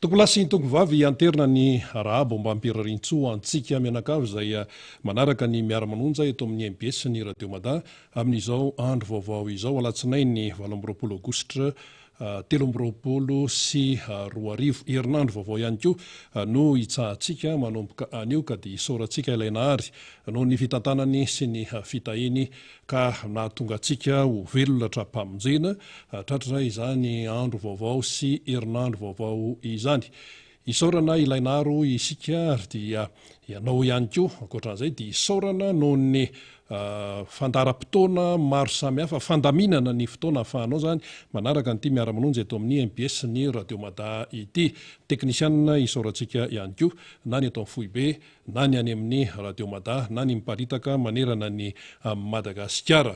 Tokolasy ny tokovavy anterina ny arahabo mba ampirarintso antsika mianakavy izay manaraka ny miara-manonja eto amin'ny MBS ny Radio Mada amin'izao andro vaovao izao alatsinainy 8 Aogositra 13 sy 2 herinandro vaovao ihany koa no hitsahantsika manomboka anio ka dia isaorantsika ilaina ary no ny fitantanany sy ny fitahiny ka nahatonga antsika ho velona trapamonjena tratra izany andro vaovao sy herinandro vaovao izany. Isaorana ilainaro isika ary dia ianao ihany koa ankoatran'izay dia isaorana noho ny fandaram-potoana maro samihafa fandaminana ny fotoana ahafahanao zany manaraka nyity miara-manonja eto amin'ny MBS ny Radio Mada ity. Teknisianina isaorantsika ihany koa na ny eto amin'ny Foibe na ny any amin'ny Radio Mada na ny miparitaka manerana ny Madagasikara.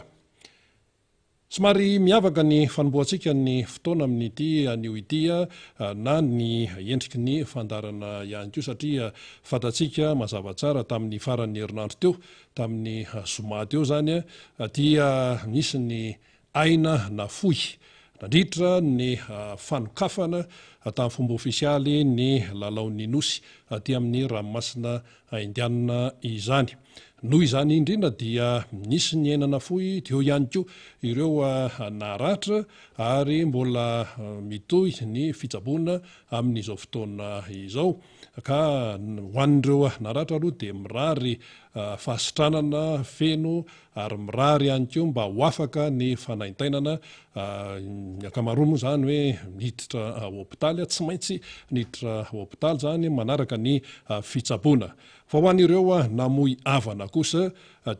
Somary miavaka ny fanombohantsika ny fotoana amin'ity anio ity na ny endriky ny fandarana ihany koa satria fantatsika mazava tsara tamin'ny faran'ny herinandro teo tamin'ny zoma teo zany dia misy ny aina na fohy nandritra ny fanokafana tamin'ny fomba ofisialy ny lalaon'ny nosy aty amin'ny ranomasina indianina izany. Noho izany indrindra dia nisy ny ainana fohy teo ihany koa ireo naratra ary mbola mitohy ny fitsaboana amin'izao fotoana izao ka hoan'ireo naratra aloha dia mirary fahasitranana feno ary mirary ihany koa mba ho afaka ny fanaintainana ny akamaroa zany hoe niditra hopitaly tsy maintsy niditra hopitaly zany manaraka ny fitsaboana. Fa ho an'ireo namoy avana kosa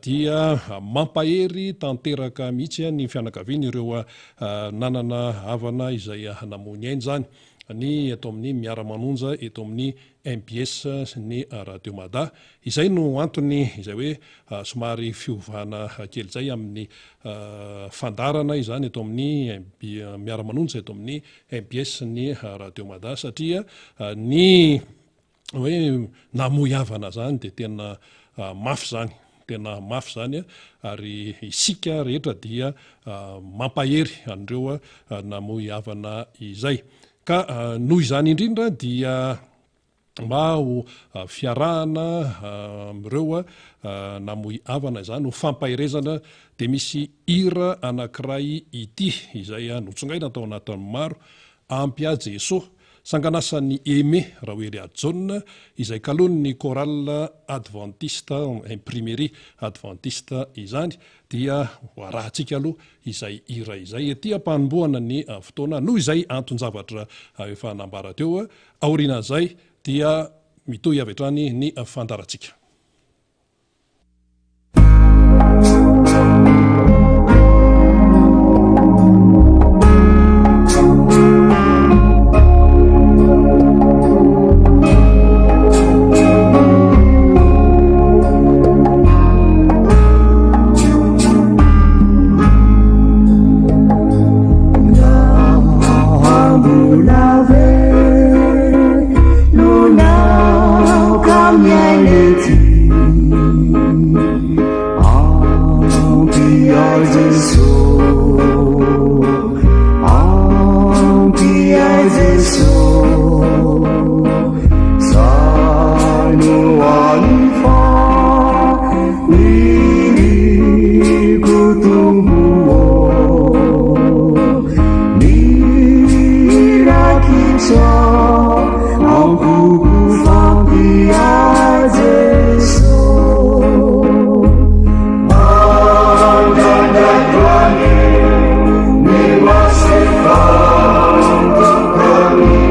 dia mampahery tanteraka mihitsy ny fianakaviana ireo nanana havana izay namoy ainy zany ny eto amin'ny miara-manonja eto amin'ny MBS ny Radio Mada. Izay no antony izay hoe somary fiovana kely zay amin'ny fandarana izany eto amin'ny miara-manonja eto amin'ny MBS ny Radio Mada satria ny hoe namoy havana zany dia tena mafy zany. Tena mafy zany ary isika rehetra dia mampahery an'ireo namoy havana izay. Ka noho izany indrindra dia mba ho fiarahana ireo namoy havana izany ho fampaherezana dia misy hira anankiray ity izay notsongaina tao anatin'ny maro ampy a Jesosy sanganasany Aimé Rahoely Adjaune izay kalon'ny chorale adventiste imprimerie adventiste izany dia arahantsika aloha izay hira izay ety ampanombohana ny fotoana noho izay anton-javatra efa nambara teo aorian'izay dia mitohy avy hatrany ny fandarantsika. Ni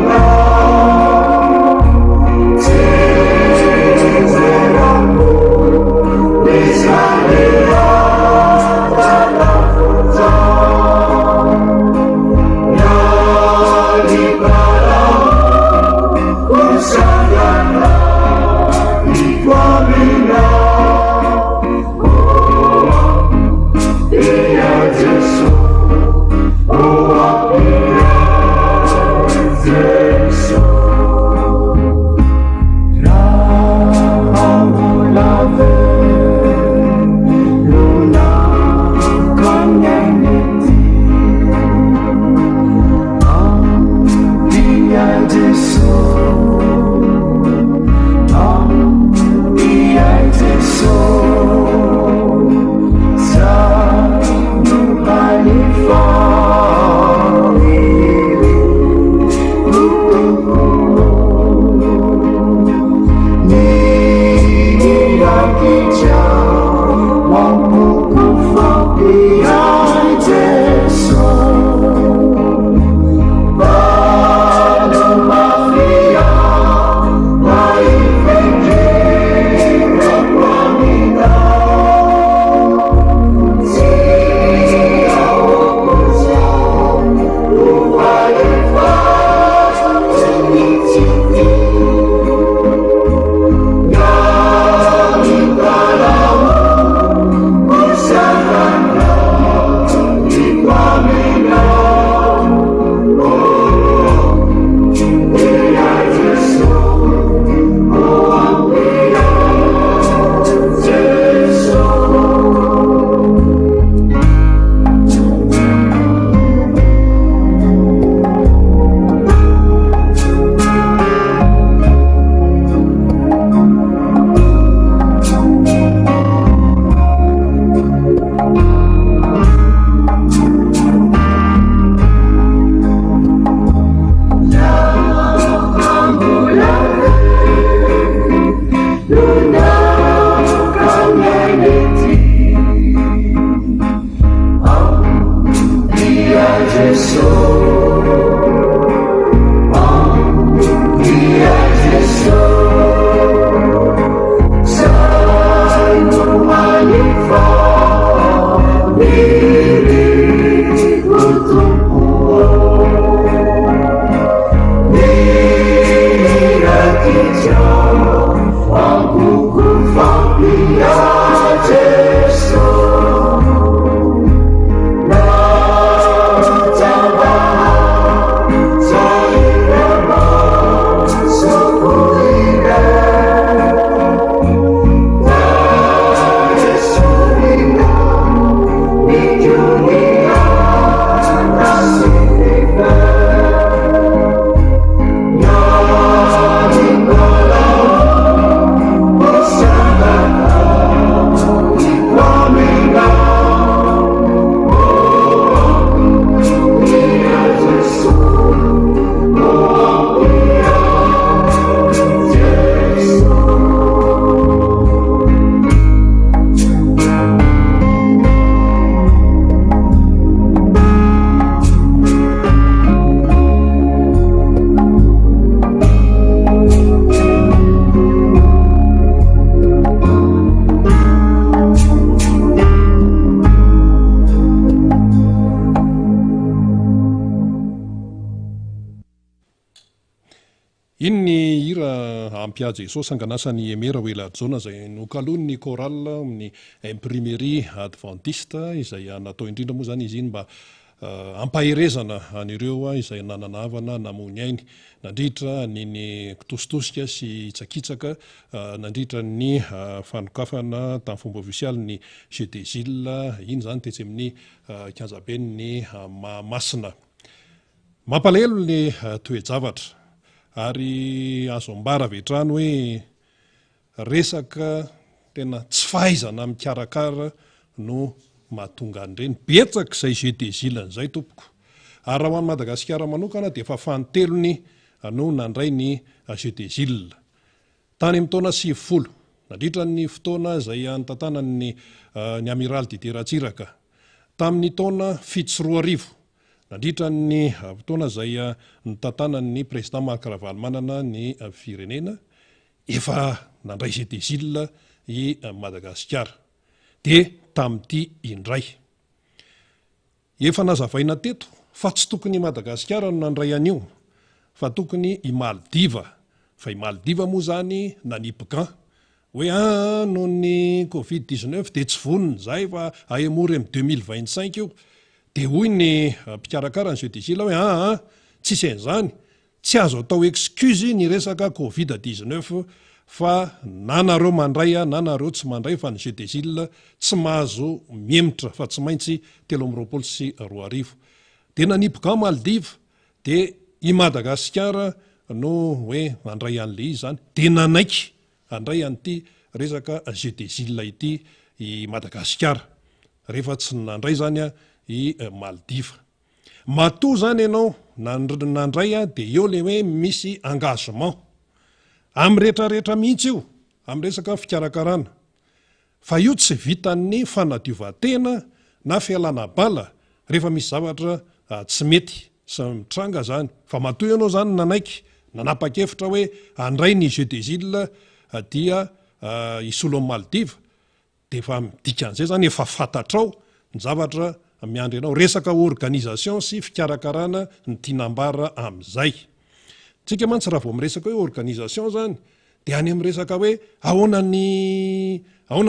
Inny hira ampia Jesosy anganasany Emera Oeladjona izay nokalony choral amin'ny imprimerie adventiste izay natao indrindra moa zany izy iny mba ampaherezana an'ireo izay nananavana namony ainy nandritra niny kitositosika sy itsakitsaka nandritra ny fanokafana tamin'ny fomba ofisialy ny jeu des Gilles iny zany tetsy amin'ny kianjabeny Mahamasina. Mampalahelo ny toe-javatra ary azo ambara vetrano hoe resaka tena tsy fahaizana mikarakara no mahatonga an'ireny betsaka izay jeu des Gilles izay tompoko. Ary raha ho an'i Madagasikara manokana dia efa fahatelony no nandray ny jeu des Gilles tany amin'ny taona 90 nandritra ny fotoana izay antantanany ny amiral Didier Ratsiraka, tamin'ny taona 7 nandritra ny fotoana izay nitantanan'ny président Marc Ravalomanana ny firenena, efa nandray jeu des Gilles i Madagasikara dia tamin'ity indray efa nazavaina teto fa tsy tokony i Madagasikara no nandray an'io fa tokony i Maldiva, fa i Maldiva moa zany nanipy hoe noho ny Covid-19 dia tsy voniny zay fa ahemory amin'ny 2025 io. Dia hoy ny mpikarakara ny jeu des Gilles hoe tsisy an'izany, tsy azo atao excuse ny resaka Covid-19 fa na nareo mandray na nareo tsy mandray fa ny jeu des Gilles tsy mahazo miemotra fa tsy maintsy 3 sy 2. Dia nanipy Maldiva dia i Madagasikara no hoe mandray an'le izy zany dia nanaiky andray an'ity resaka jeu des Gilles ity i Madagasikara rehefa tsy nandray zany i Maldiva. Matoa zany ianao nandray dia eo le hoe misy engagement amin'ny rehetrarehetra mihitsy io amin'ny resaka fikarakarana, fa io tsy vitan'ny fanadiova-tena na fialana bala rehefa misy zavatra tsy mety sy mitranga zany, fa matoa ianao zany nanaiky nanapa-kevitra hoe andray ny jeu des Gilles dia isolo amin'ny Maldiva dia efa midika an'izay zany efa fantatrao ny zavatra miandry anao, resaka organisation sy fikarakarana ny tinambara amin'izay. Tsika mantsy raha vao miresaka hoe organisation zany dia any amin'ny resaka hoe ahoana ny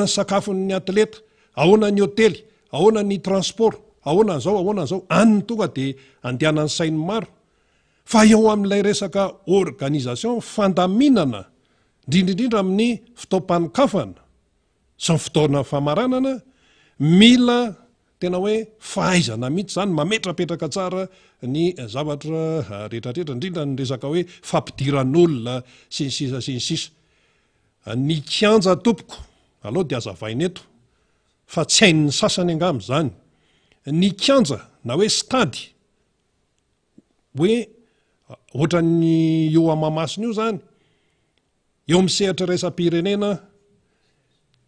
sakafon'ny atleta, ahoana ny hôtely, ahoana ny transport, ahoana an'izao any tonga dia andehanan'ny sainy maro, fa eo amin'ilay resaka organisation fandaminana indrindrindrindra amin'ny fitaompanikafana sy ny fotoana famaranana mila tena hoe fahaizana mihitsy zany mametrapetraka tsara ny zavatra rehetrarehetra, indrindra ny resaka hoe fampidiran'olona sy ny sisa sy ny sisa. Ny kianja tompoko aloha dia azavaina eto fa tsy hain'ny sasany angamy zany, ny kianja na hoe stady hoe ohatran'ny eo Mahamasina io zany eo amin'ny sehatra raisam-pirenena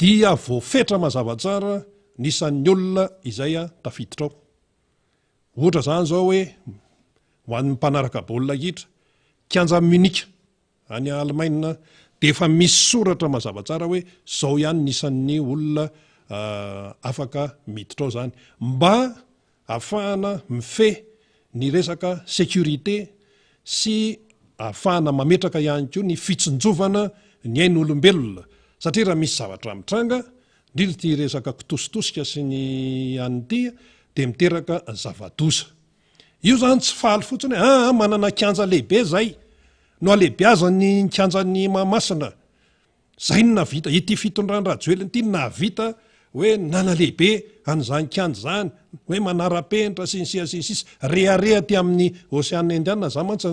dia voafetra mazava tsara nisan'ny olona izay tafiditra ao. Ohatra zany zao hoe ho an'ny mpanaraka baolina kitra kianja Munich any Allemagne dia efa misy soratra mazava tsara hoe zao ihany nisan'ny olona afaka miditra ao zany, mba ahafahana mifehy ny resaka sécurité sy ahafahana mametraka ihany koa ny fitsinjovana ny ain'olombelona satria raha misy zavatra mitranga indrindra ty resaka kitositosika sy ny an'ity dia miteraka zava-doza. Io zany tsy faly fotsiny manana kanja lehibe zay no alehibeazany kanjan'ny Mahamasina zay no navita ity fitondran-drajoeliny ity navita hoe nanalehibe an'izany kanjo zany hoe manara-penitra sinsisy rehareha ty amin'ny Oceana Indiana za mantsy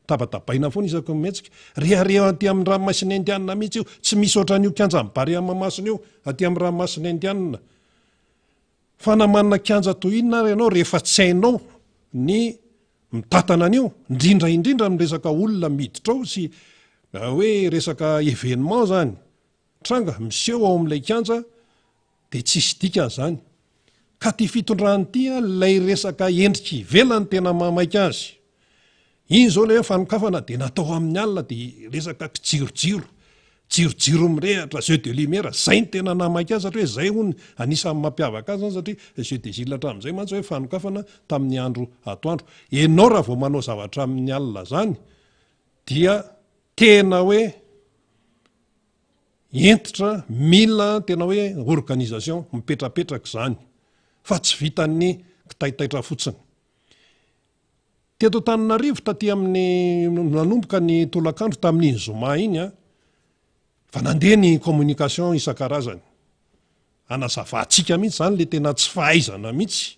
tabatabaina foana isako mihetsika rehareha aty amin'ny ranomasina Indiana mihitsy io tsy misy ohatran'io kanja mibary Mahamasina io aty amin'ny ranomasina Indiana fa namanana kanja toy inona ary ianao rehefa tsy hainao ny mitatana an'io indrindra resaka olona miditra ao sy hoe resaka événement zany tranga miseho ao amin'ilay kanja dia tsisy dika zany ka ty fitondrany lay resaka endrika ivelany tena mamaika azy iny zao le fanokafana dia natao amin'ny alina dia resaka jirojiro mirehatra jeu de lumière zay ny tena namaika azy satria hoe zay hono anisan'ny mampiavaka azy zany satria jeu de gilles hatramin'izay mantsy hoe fanokafana tamin'ny andro atoandro ianao raha vao manao zavatra amin'ny alina zany dia tena hoe entitra mila tena hoe organisation mipetrapetraka zany fa tsy vitan'ny kitaitaitra fotsiny. Teto Antananarivo taty amin'ny nanomboka ny tolakandro tamin'iny zoma iny fa nandeha ny communication isan-karazany anazavantsika mihitsy zany le tena tsy fahaizana mihitsy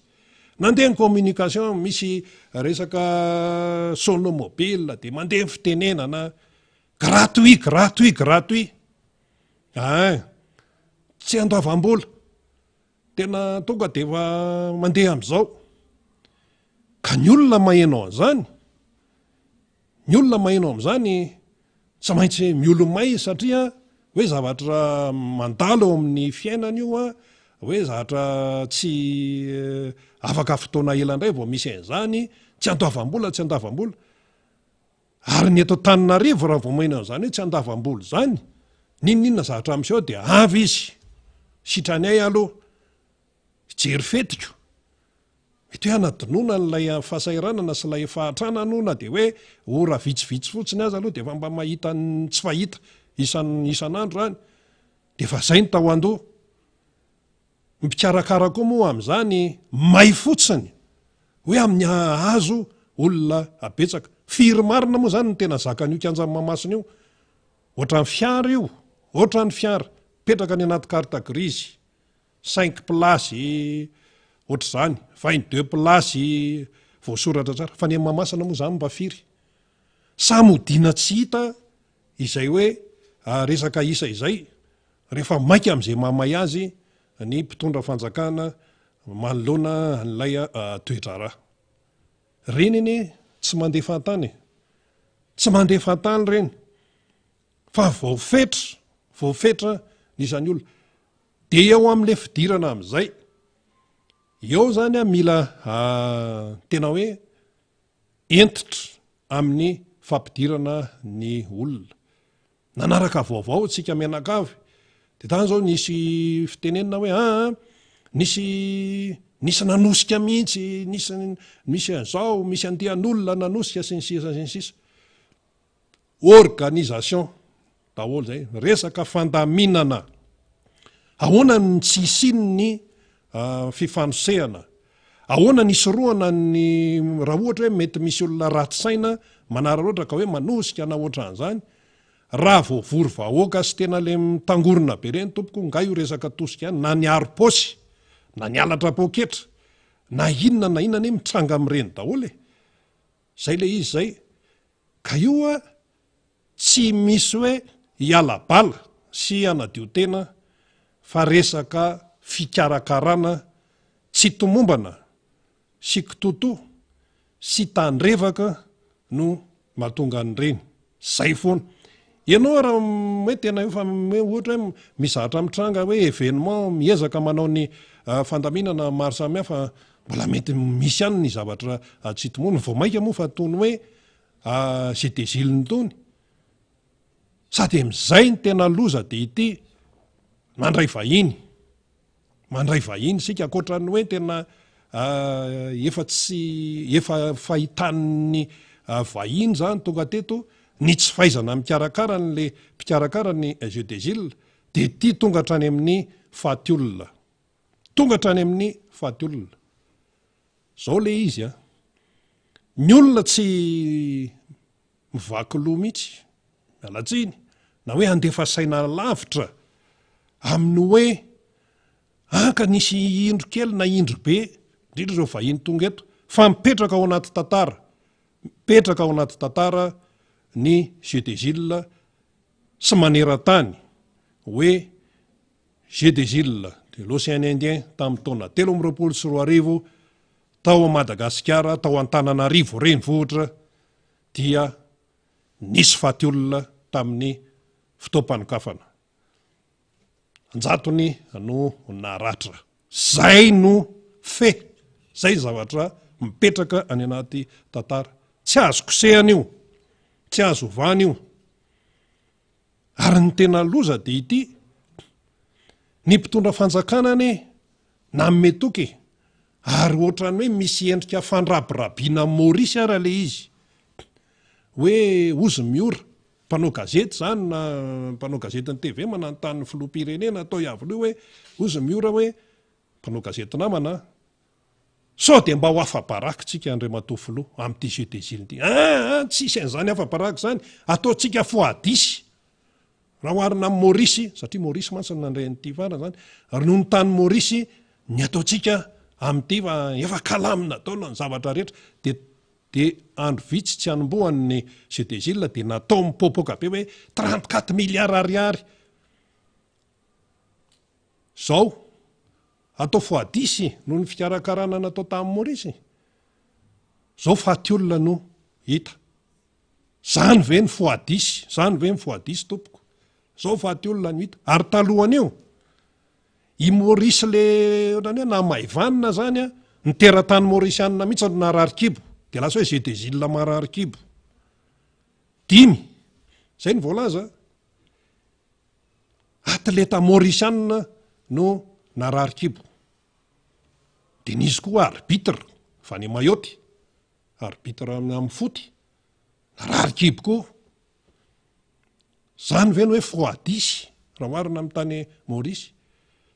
nandeha ny communication misy resaka sonomobile dia mandeha ny fitenenana gratuit tsy andoavam-bola tena tonga dia efa mandeha amin'izao ka ny olona mahenao amin'izany tsy maintsy miolomay satria hoe zavatra mandalo ao amin'ny fiainana io hoe zavatra tsy afaka fotoana elandray vao misy an'izany tsy andoavam-bola ary ny eto Antananarivo raha vao maheno an'izany hoe tsy andoavam-bola zany ninona zavatra amin'izao dia avy izy sitrany ay aloha jery fetiko mety hoe anadinoana n'ilay fahasairanana sy ilay fahatrana nona dia hoe ora vitsivitsy fotsiny azy aloha dia efa mba mahita tsy fahita isan'andro zany dia efa zay ny tao andoha mipikarakara koa moa amin'izany may fotsiny hoe amin'ny hazo olona abetsaka firy marina moa zany ny tena zakan'io kanjan'ny Mahamasina io ohatran'ny fiara petraka ny anaty carte grise 5 plasy ohatra zany 22 plasy voasoratra tsara fa ny Mahamasina moa zany mba firy samodina tsy hita izay hoe resaka isa izay rehefa maika amin'izay mamay azy ny mpitondra fanjakana manoloana an'ilay toedrara reniny tsy mandefa tany reny fa vaofetra nisan'ny olona dia eo amin'le fidirana amin'izay eo zany mila tena hoe entitra amin'ny fampidirana ny olona nanaraka vaovao tsika mianakavy dia tany zao nisy fitenenina hoe nisy nanosika mihitsy misy an'izao misy andehan'olona nanosika sy ny sisa organisation daholo zay resaka fandaminana ahoana ny tsy isin'ny fifanosehana ahoana nisy roana ny raha ohatra hoe mety misy olona raty-saina manararaoatra ka hoe manosika na ohatran'izany raha voavory vahoaka sy tena le mitangorona be reny tompoko nga io resaka tosika ihany na ny arom-paosy na ny alatra poketra na inona mitranga amin'ireny daholo zay le izy zay ka io tsy misy hoe hialabala sy anadio tena fa resaka fikarakarana tsy tomombana sy kitoto sy tandrevaka no mahatonga an'ireny zay foana ianao raha hoe tena io fa ohatra hoe mizahatra mitranga hoe événement miezaka manao ny fandaminana maro samihafa mbola mety misy ihany ny zavatra tsy tomonina vao maika moa fa tony hoe jeu de Gilles tony sady amin'izay ny tena loza dia ity mandray vahiny sika akoatran'ny hoe tena efa fahitan'ny vahiny zany tonga teto ny tsy fahaizana mikarakara n'le mpikarakara ny jeu de Gilles dia ity tonga hatrany amin'ny faty olona, tonga hatrany amin'ny faty olona. Zao le izy a, ny olona tsy mivaky loha mihitsy, mialatsiny, na hoe andefa saina lavitra amin'ny hoe anka nisy indro kely na indro be, indrindra ireo vahiny tonga eto, fa mipetraka ao anaty tantara, mipetraka ao anaty tantara ny jeu des Gilles sy maneran-tany hoe jeu des Gilles de l'océan Indien tamin'ny taona 1324 tao Madagasikara, tao Antananarivo renivohitra, dia nisy faty olona tamin'ny fotoam-panokafana. Anjatony no naratra. Zay no fe, zay zavatra mipetraka any anaty tantara. Tsy azo kosehana io, tsy azo ovana io. Ary ny tena loza dia ity, ny mpitondra fanjakanany namme toky, ary ohatrany hoe misy endrika fandrabirabiana Maorisy ara le izy. Hoe ozy miora, mpanao gazety zany na mpanao gazety ny TV mananontany filoham-pirenena atao iavy hoe ozy miora hoe mpanao gazety namana, sao dia mba ho afa-baraka tsika Andriamatoa filoha amin'ity jeu des Gilles ity. Tsisy an'izany afa-baraka zany, ataontsika foadisy. Raha oharina amin'ny Maorisy, satria Maorisy mantsy nandray an'ity farany zany, ary noho ny tany Maorisy ny ataontsika amin'ity fa efa kalamina taona ny zavatra rehetra, dia andro vitsy tsy hanombohan'ny jeu des Gilles dia natao mipoapoaka be hoe 34 milliards ariary. Zao atao foadisy noho ny fikarakarana natao tamin'ny Maorisy. Zao faty olona no hita. Zany ve ny foadisy, zany ve ny foadisy tompoko. Zao faty olona no hita. Ary talohany eo, i Maorisy le ohatrany hoe na Maivanina zany a, ny teratany Maorisianina mihitsy no narary-kibo, dia lasa hoe jeu des Gilles marary-kibo. 5, zay ny voalaza. Atleta Maorisianina no narary-kibo. Dia nisy koa arbitre fa ny Mayotte, arbitre amin'ny foty, narary-kibo koa. Zany ve ny hoe foadisy raha oharina amin'ny tany Maorisy.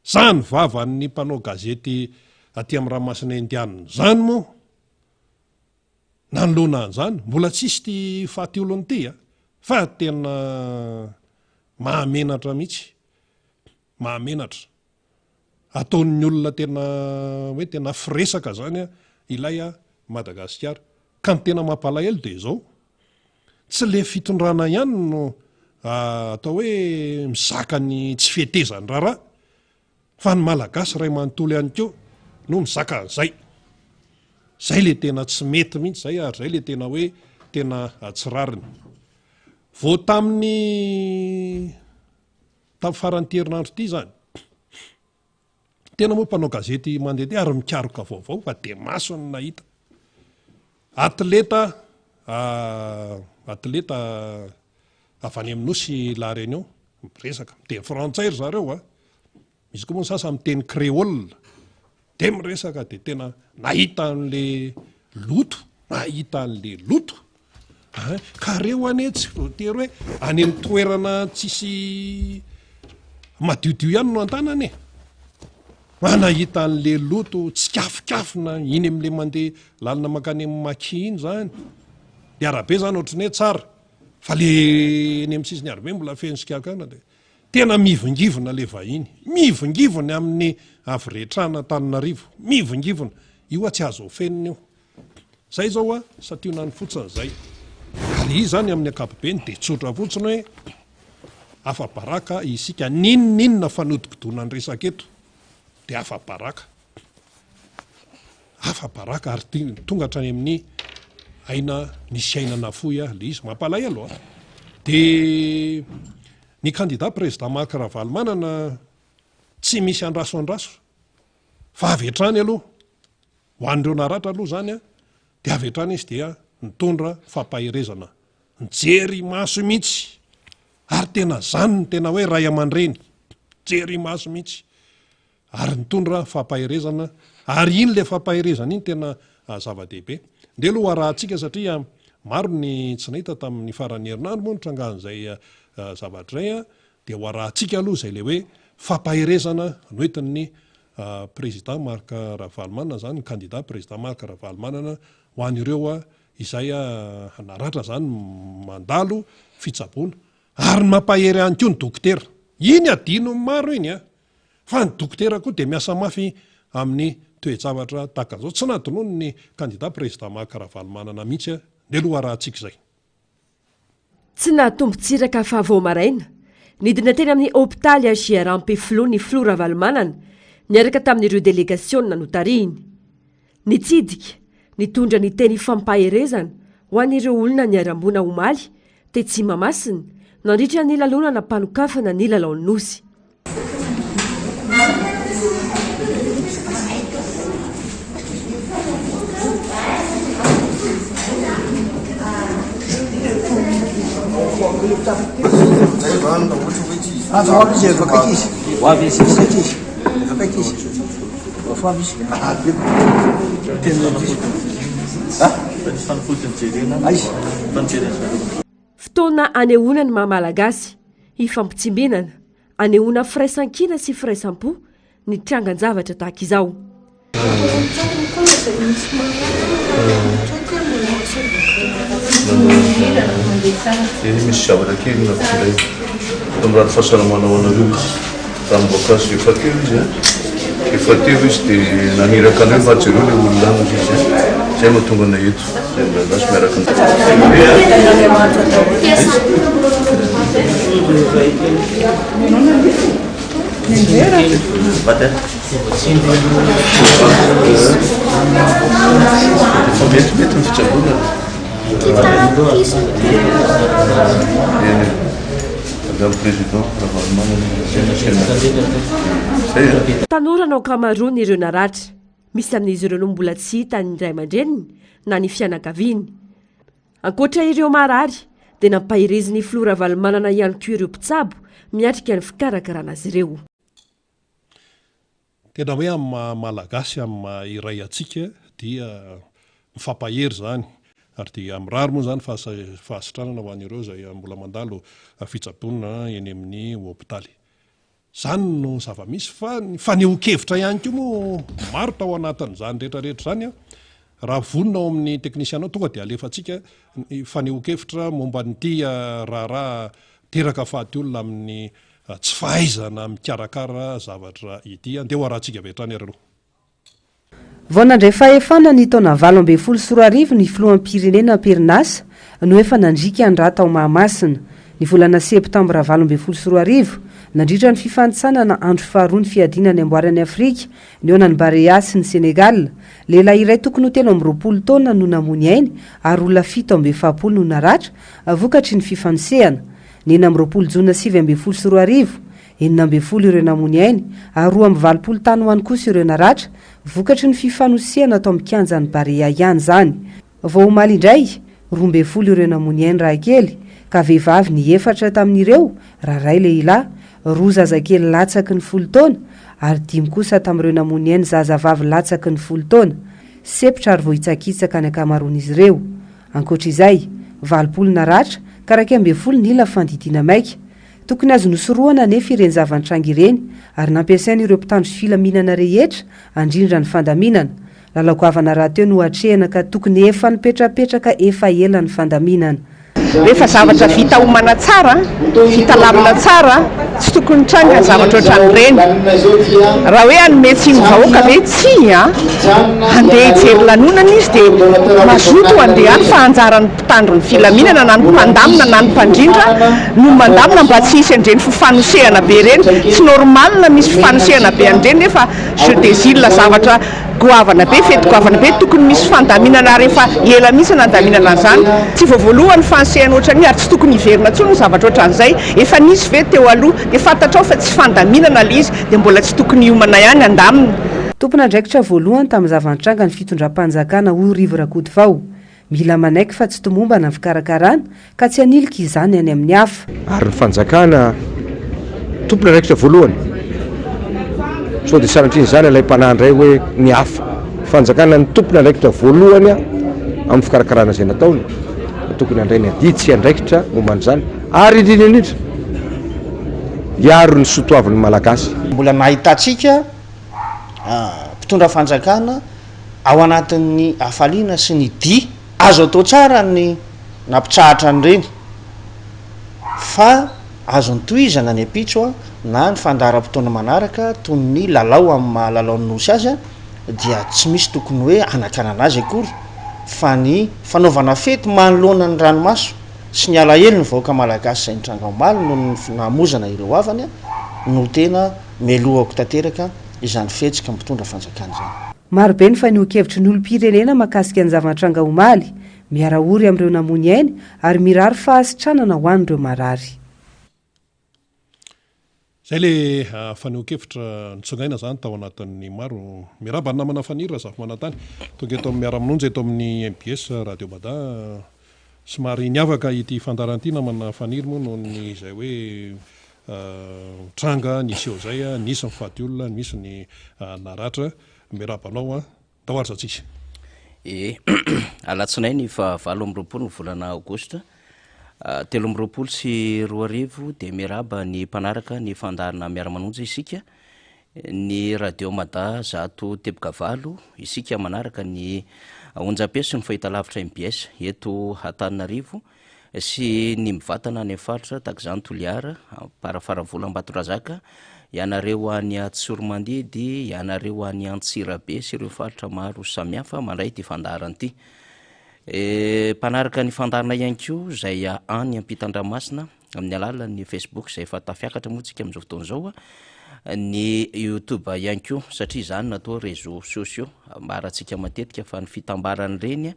Zany vavan'ny mpanao gazety aty amin'ny ranomasina indianina zany moa nanoloana an'izany, mbola tsisy ty faty olony ity fa tena mahamenatra mihitsy, mahamenatra. Ataon'ny olona tena hoe tena firesaka zany ilay Madagasikara. Ka ny tena mampalahelo dia izao, tsy le fitondrana ihany no atao hoe mizaka ny tsy fihetezany raharaha, fa ny malagasy ray manontolo ihany koa no mizaka an'izay. Zay le tena tsy mety mihitsy zay, ary zay le tena hoe tena atsirariny. Vao tamin'ny faran'ny herinandro ity zany, tena moa mpanao gazety mandeha ary mikaroka vaovao fa dia maso ny nahita. Atleta avy any amin'ny Nosy La Réunion miresaka, miteny frantsay ry zareo misy koa moa ny sasany miteny créole, dia miresaka dia tena nahita an'le loto, nahita an'le loto. Ka reo anie tsy voatery hoe any amin'ny toerana tsisy madiodio ihany no antanany nahita an'le loto tsy kafokafona iny amin'le mandeha lalina makany amin'ny Maki iny zany. Ny arabe zany ohatrany hoe tsara, fa le ny amin'ny sisiny arabe mbola feno sikakana dia tena mivongivona le vahiny, mivongivona amin'ny avy-rehetrana Antananarivo, mivongivona. Io tsy azo ofenina io. Zay zao sationa ny fotsiny zay. Ary izy zany amin'ny ankapobeny dia tsotra fotsiny hoe afa-baraka isika ninona fanodikodona ny resaka eto dia afa-baraka. Afa-baraka ary tonga hatrany amin'ny aina nisy ainana fohy le izy, mampalahelo dia ny candidat président Marc Ravalomanana tsy misy andraso fa avy hatrany aloha ho an'ireo naratra aloha zany dia avy hatrany izy dia nitondra fampahirezana, nijery maso mihitsy, ary tena zany ny tena hoe ray aman-dreny, jery maso mihitsy ary nitondra fampahirezana, ary iny le fampahirezana iny tena zava-dehibe. Nde aloha arahantsika satria maro ny tsy nahita tamin'ny faran'ny herinandro moa nitrangan'izay zavatra izay dia ho arahantsika aloha izay le hoe fampaherezana noentin'ny président Marc Ravalomanana zany ny candidat président Marc Ravalomanana ho an'ireo izay naratra zany mandalo fitsaboana ary ny mampahery ihany koa ny dokotera. Iny adino maro iny fa ny dokotera koa dia miasa mafy amin'ny toe-javatra tahaka izao. Tsy natonono ny candidat président Marc Ravalomanana mihitsy dia aloha arahantsika izay. Tsy nahatombotsiraka fa vao maraina nidina teny amin'ny hôpitaly Giarampeflo ny Flo Ravalomanana niaraka tamin'ireo délégationna notarihiny. Nitsidika nitondra ny teny fampaherezana ho an'ireo olona niarambona omaly tetsy Mamasina nandritra ny lalonana mpanokafana ny lalaon'ny nosy. Fotoana anehoana ny mahamalagasy hifampitsimbenana, anehoana firaisan-kina sy firaisan-po ny trangan-javatra tahaka izao. Misy zavatra kely nafiray tamraha fahasalamana ho anareo izy tamin'ny voankazo efa teo izy dia naniraka anareo fa jereo le olona izy izay mahatonga ana eto zasy miaraka mety ny fitsaboana Tanora no ankamaroany ireo naratra, misy amin'izy ireo no mbola tsy hita ny ray aman-dreniny na ny fianakaviany. Ankoatra ireo marary dia nampahereziny Flo Ravalomanana ihany koa ireo mpitsabo miatrika ny fikarakarana azy ireo. Tena hoe amin'ny malagasy amin'ny iray atsika dia mifampahery zany. Ary dia mirary moa zany fahasitranana ho an'ireo izay mbola mandalo fitsaboana eny amin'ny hôpitaly. Zany no zava-misy fa neho-kevitra ihany koa moa maro tao anatin'izany rehetrarehetra zany raha vonona ao amin'ny teknisianao tonga dia alefantsika fa neho-kevitra momba nyity raha teraka fahaty olona amin'ny tsy fahaizana mikarakara zavatra ity dia ho arahantsika vetrany ary aloha. Vao nandray fahefana ny taona 2024 ny filoham-pirenena Perinasa no efa nandrika ny raha tao Mahamasina. Ny volana septambra 2024 nandritra ny fifanitsanana andro faharoa ny fiadina ny amboaran'ny Afrika ny onany Barea sy ny Senegal. Lehilahy iray tokony ho telo amby 20 taona no namony ainy ary olona 7 no naratra vokatry ny fifanosehana. Ny 20 Jona 2024 20 ireo namony ainy ary 20 tany ho any kosa ireo naratra vokatry ny fifanosehana atao amin'ny kianjan'ny Barea ihany zany. Vao omaly indray 12 ireo namony ainy raha kely ka vehivavy ny 4 tamin'ireo raray lehilahy, 2 zazakely latsaky ny 10 taona ary 5 kosa tamin'ireo namony ainy zazavavy latsaky ny 10 taona. Sepitra ary vao hitsakitsaka ny ankamaroan'izy ireo. Ankoatr'izay 20 naratra ka 12 nila fandidiana maika. Tokony azo nosoroana nefa ireny zavan-trangy ireny ary nampiasaina ireo mpitandro filaminana rehetra andrindra ny fandaminana. Lalagoavana raha teo no hatrehana ka tokony efa nipetrapetraka efa ela ny fandaminana. Rehefa zavatra vita homana tsara, vita lamina tsara, tsy tokony tranga zavatra ohatran'ireny. Raha hoe hanome tsiny vahoaka ve tsy handeha hijery lanonana izy dia mazoto handeha any fa anjaran'ny mpitandro ny filaminana na ny mpandamina na ny mpandrindra no mandamina mba tsy hisy andreny fifanosehana be ireny. Tsy normalina misy fifanosehana be andreny nefa jeu des îles zavatra goavana be, fety goavana be, tokony misy fandaminana rehefa ela mihitsy nandaminana an'izany. Tsy voavoalohany fanosehana ohatran'io ary tsy tokony hiverina intsony ny zavatra ohatran'izay. Efa nisy ve teo aloha dia fantatrao fa tsy fandaminana ilay izy dia mbola tsy tokony hiomana ihany andamina. Tompon'andraikitra voalohany tamin'ny zavan-tranga ny fitondram-panjakana ho Rivo Rakotovao. Mila manaiky fa tsy tomombana ny fikarakarana ka tsy hanilika izany any amin'ny hafa. Ary ny fanjakana tompon'andraikitra voalohany so dia sanatria izany ilay mpanandray hoe ny hafa. Fanjakana ny tompon'andraikitra voalohany amin'ny fikarakarana izay nataony tokony handray ny adidy sy andraikitra momba an'izany ary indrindra iaro ny sotoavin'ny malagasy. Mbola nahitantsika mpitondra fanjakana ao anatin'ny afaliana sy ny dia azo atao tsara ny nampitrahatra ny reny fa azo nytoizana ny apitso na ny fandaram-potoana manaraka toy ny lalao amin'ny mahalalao ny nosy azy dia tsy misy tokony hoe anakanana azy akory fa ny fanaovana fety manoloana ny ranomaso sy ny alahelo ny vahoaka malagasy izay nitranga omaly no namozana ireo avany no tena melohako tanteraka izany fetsika mpitondra fanjakana zany. Marobe ny fanio-kevitry ny olom-pirenena mahakasika ny zava-tranga omaly miaraory amin'ireo namony ainy ary mirary fahasitranana ho an'ireo marary. Zay le fanio-kevitra nitsogaina zany tao anatin'ny maro miraba namana fanira zafy manatany tonga eto amin'ny miara-mononjy eto amin'ny MBS Radio Bada somary niavaka ity fandaranty namana faniry moa noho ny zay hoe tranga nisy eo zay nisy ny faty olona misy ny naratra mirabanao tahoary tsisy alatsinainy fa 7 ny volana aogostra 13 sy 2 dia miraba ny mpanaraka ny fandarina miara-manonjy isika ny Radio Mada zato teboka valo isika manaraka ny onjam-piasy ny fahitalavitra MBS eto Antananarivo sy ny mivatana ny faritra takizany Toliara parafaravola Ambatondrazaka ianareo any Tsoromandidy ianareo any Antsirabe sy ireo faritra maro samihafa mandray ty fandarana ty mpanaraka ny fandarina ihany koa zay any Ampitandramasina amin'ny alalan'ny Facebook zay efa tafiakatra moa tsika amin'izao fotoana zao ny YouTube ihany koa satria zany natao réseaux sociaux mbaratsika matetika fa ny fitambarany reny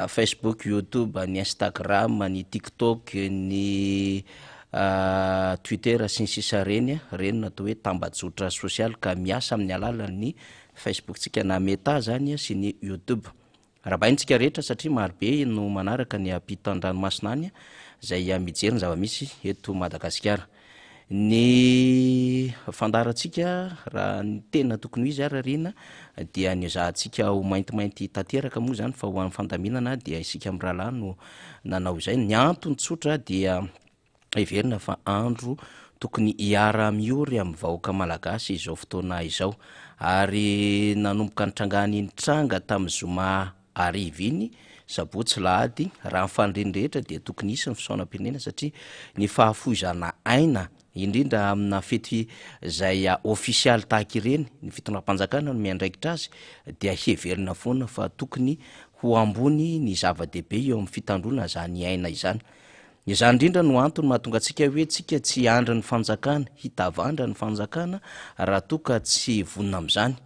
Facebook, YouTube, ny Instagram, ny TikTok, ny Twitter sy ny sisa reny natao hoe tambajotra sosialy ka miasa amin'ny alalan'ny Facebook tsika na Meta zany sy ny YouTube. Rabaintsika rehetra satria marobe no manaraka ny ampitan-dranomasina any zay mijery ny zava-misy eto Madagasikara. Ny fandarantsika raha ny tena tokony izy ararina dia nizahantsika ho maintimainty tanteraka moa zany fa ho an'ny fandaminana dia isika amin'ny rahalahy no nanao izay. Ny antony tsotra dia everina fa andro tokony hiara miory amin'ny vahoaka malagasy izao fotoana izao ary nanomboka nitrangany ny tranga tamin'ny zoma ariva iny sabotsy lahady raha nyfaniriny rehetra dia tokony isy ny fisaonam-pirenena satria ny fahafoizana aina indrindra amina fety zay ofisialy tahaka ireny ny fitondram-panjakana no miandraikitra azy dia heverina foana fa tokony ho ambony ny zava-dehibe eo amin'ny fitandrona zany aina izany. Izany indrindra no antony mahatonga antsika hoe tsika tsy andra ny fanjakana hitavandra ny fanjakana raha toka tsy vonina amin'izany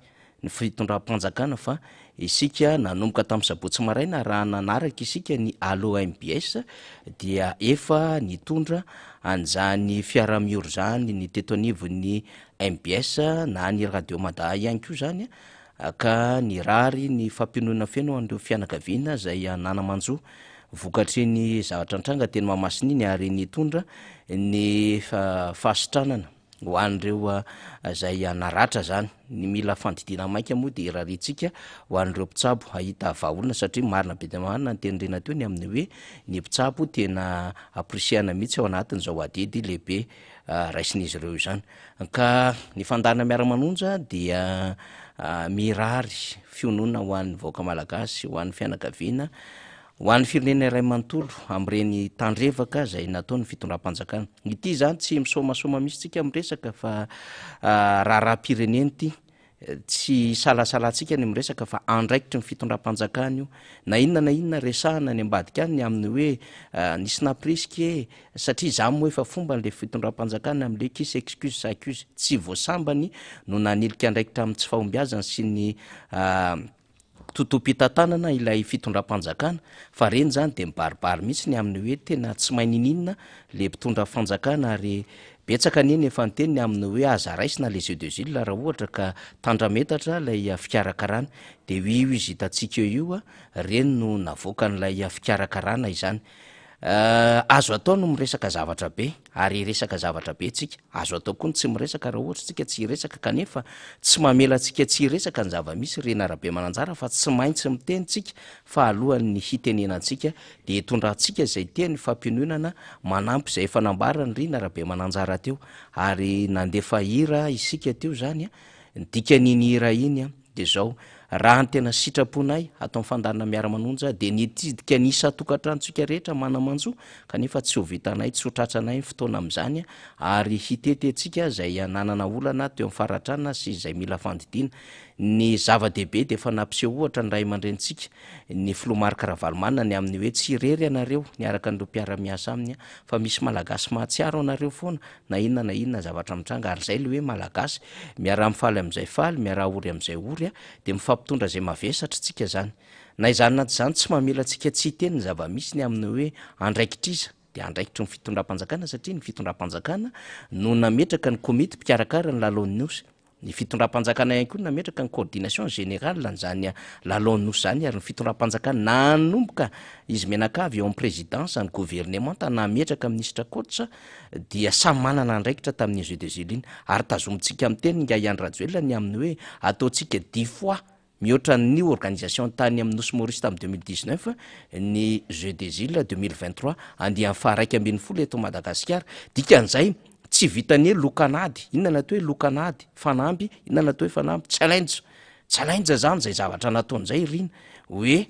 ny fitondram-panjakana fa isika nanomboka tamin'ny sabotsy maraina raha nanaraka isika ny Allo MBS dia efa nitondra an'izany fiara-miory zany ny teto anivon'ny MBS na ny Radio Mada ihany koa zany ka ny rary ny fampinoana feno an'ireo fianakaviana zay nanamanjo vokatry ny zavatra antranga teny Mahamasina iny ary nitondra ny fahasitranana ho an'ireo zay naratra zany ny mila fandidina maika moa dia iraritsika ho an'ireo mpitsabo ahita vahaolona satria marina be dia marina ny tenirena teo ny amin'ny hoe ny mpitsabo tena aprisiana mihitsy ao anatin'izao adidy lehibe raisin'izy ireo izany ka ny fandarina miara-manonja dia mirary fionona ho an'ny vahoaka malagasy ho an'ny fianakaviana ho an'ny firenena iray manontolo amin'ireny tandrevaka zay nataony fitondram-panjakana. Ity zany tsy misomasoma misy tsika miresaka fa raha-pireneny ity tsy salasalantsika ny miresaka fa andraikitry ny fitondram-panjakana io na inona resahana ny ambadika any amin'ny hoe nisy napriske satria za moa efa fomba n'le fitondram-panjakana amin'le kis excuse s'accuse tsy voasambany no nanilika andraikitra amin'ny tsy fahombiazana sy ny totom-pitantanana ilay fitondram-panjakana fa reny zany dia mibaribary mihitsy ny amin'ny hoe tena tsy maininina le mpitondra fanjakana ary betsaka neny efa nyteny amin'ny hoe aza raisina les yeux de Gilles raha ohatra ka tandrametatra lay fikarakarana dia io izy hitantsika io reny no navoaka n'ilay fikarakarana izany azo atao no miresaka zavatra be ary resaka zavatra be tsika azo atao koa ny tsy miresaka raha ohatra tsika tsy resaka kanefa tsy mamela tsika tsy resaka ny zava-misy renarabe mananjara fa tsy maintsy miteny tsika fa alohan'ny hitenenantsika de hitondrantsika zay teny fampinonana manampy zay efa nambarany renarabe mananjara teo ary nandefa hira isika teo zany a dikan'iny hira iny a de zao raha ny tena sitraponay atao mfandanina miara-manonja de nitidika nisa tokatrantsika rehetra manamanjo kanefa tsy ho vitanay tsy ho tratranay ny fotoana am'izany ary hitetetsika zay nanana olana teo amin'ny faratrana sy zay mila fandidiana ny zava-dehibe de efa nampiseho ohatra ny ray aman-drentsika ny filomarika Ravalomanana ny amin'ny hoe tsy irery anareo niaraka n'ireo mpiara-miasa aminy fa misy malagasy mahatsiaro anareo foana na inona zavatra mitranga ary zay le hoe malagasy miara mifaly am'izay faly miara ory am'izay ory de mifampitondra zay mavesatra tsika zany na izany na zany tsy mamela tsika tsy teny ny zava-misy ny amin'ny hoe andraikitriza de andraikitry ny fitondram-panjakana satria ny fitondram-panjakana no nametraka ny komity mpikarakara ny lalon'ny ny fitondram-panjakana ihany koa nametraka ny coordination générale n'zany lalon'nosy zany ary ny fitondram-panjakana nanomboka izy menakavy eo amin'ny présidence ny gouvernement nametraka ministre Kotsa dia samy manana andraikitra tamin'ny jeu des îles iny ary tazomitsika amin'ny teny nga Iany Rajoelina ny amin'ny hoe ataotsika 10 fois mihoatra ny organisation tany amin'ny nosy Maurice tamin'ny 2019 ny jeu des îles 2023 andian'ny faha 1 eto Madagasikara dikan'izay tsy vitany hoe lokanady inona natao hoe lokanady fanamby inona natao hoe fanamby challenge zany zay zavatra nataon'izay rina hoe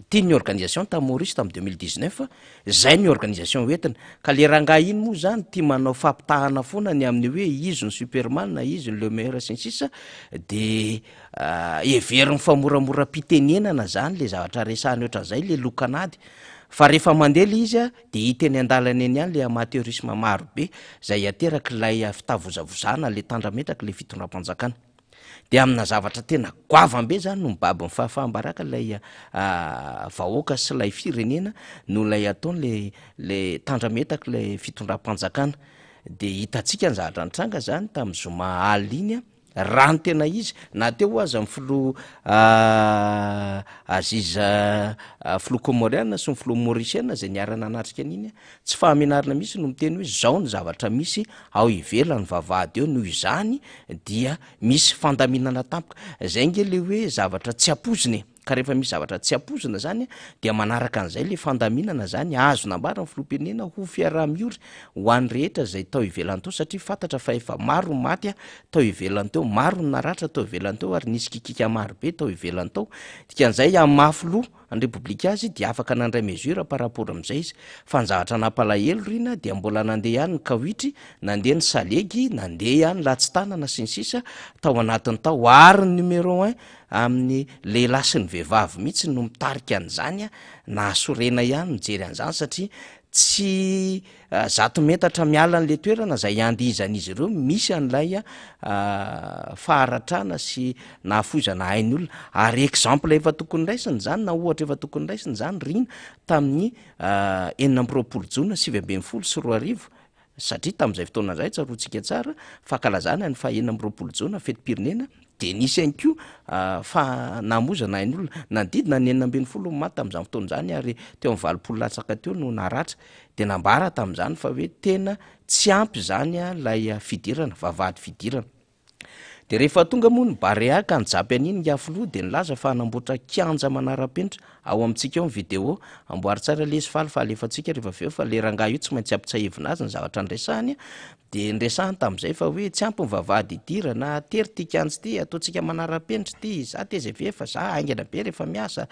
tia ny organisation tamin'ny Maurice tamin'ny 2019 zay ny organisation hoentina ka le rangahy iny moa zany tia manao fampitahana foana ny amin'ny hoe izy ny superman na izy ny le meilleur sinsisa de everiny famoramora mpitenenana zany le zavatra resahany ohatran'izay le lokanady fa rehefa mandela izy de hiteny andalany eny ihany le amateurisme maro be zay ateraky lay fitavozavozana le tandrametraka le fitondram-panjakana de amina zavatra tena goavambe zany no mibaby ny fahafahambaraka lay vahoaka sy lay firenena no lay ataony le tandrametaka le fitondram-panjakana de hitatsika ny zavatra nitranga zany tamin'ny zoma alina iny raha ny tena izy na teo aza ny filo aziza filo comoriana sy ny filo mauriciana zay niarana anatrika an'iny tsy fahamenarina misy no miteny hoe zao ny zavatra misy ao ivelany vavahady eo noho izany dia misy fandaminana tampoka zay nge le hoe zavatra tsy apoziny ka rehefa misy zavatra tsy apozina zany dia manaraka an'izay le fandaminana zany azo nambara ny filompirenena ho fiaraha-miory ho an'ny rehetra zay tao ivelany teo satria fantatra fa efa maro ny maty tao ivelany teo maro ny naratra tao ivelany teo ary nisy kikika maro be tao ivelany tao dikan'izay amin'ny mafilo any repoblika azy dia afaka nandray mesure par rapport am'izay izy fa ny zavatra nampalahelo rina dia mbola nandeha ihany ny kawitry nandeha ny salegy nandeha ihany latsi-tanana sy ny sisa tao anatiny tao ary ny numéro 1 amin'ny lehilahy sy ny vehivavy mihitsy no mitarika an'izany nahasorena ihany mijery an'izany satria tsy zato metatra miala n'le toerana zay andihizan'izy ireo misy an'lay faharatrana sy nahafozana hainy olona ary exemple efa tokony raisiny zany na ohatra efa tokony raisiny zany rina tamin'ny 9 jona 7 sy 4 satria tamin'izay fotoana zay tsaroantsika tsara fahakalazana ny faha 9 jona fetim-pirenena de nisy ihany koa fa namozana hainy olona nandidina ny 9 maty tamin'izany fotoana zany ary teo amin'ny 20 latsaka teo no naratra de nambara tamin'izany fa hoe tena tsy ampy zany lay fidirana vavahady fidirana de rehefa tonga moa ny bareaka ny japy an'iny ngiafoloha de nilaza fa hanamboatra kianja manara-penitra ao amintsika eo ny video amboary tsara lesy falifaly efatsika rehefa aveo fa le rangahy io tsy maintsy ampitsahevina azy ny zavatra nresahany de nresahany tamin'izay fa hoe tsy ampy ny vavahady idirana tery ty kianjy ty ataontsika manara-penitra ty za teza efa za aingana be rehefa miasa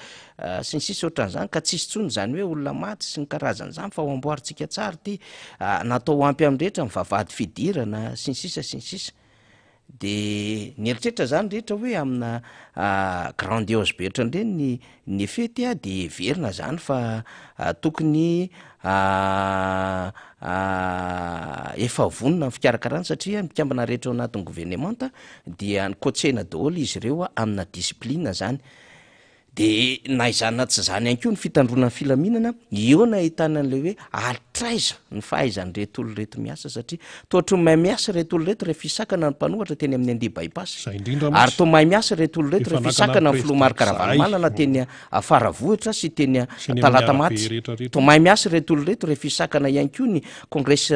sy ny sisy ohatran'izany ka tsisy tsony zany hoe olona maty sy ny karazan'izany fa ho amboarintsika tsara ty natao ampy am'rehetra ny vavahady fidirana sy ny sisa sy ny sisa de nieritreritra zany rehetra hoe amina grandiose be ohatran'ireny ny fety de verina zany fa tokony efa vonona ny fikarakarana satria mikambana rehetra ao anatin'ny gouvernementa dia ny kotsena daholo izy ireo amina discipline zany de naizana tsy zany any ko ny fitandrona filaminana eo na ahitana an'le hoe atraiza ny fahaizany retolo reto miasa satria toatry mahay miasa retolo reto rehefa isakana ny mpanohatra teny amin'ny andeha baipasy ary to mahay miasa retolo reto rehefa isakana ny filomarikaravalomana teny afaravohitra sy teny talata maty to mahay miasa retolo reto rehefa isakana ihany ko ny congrès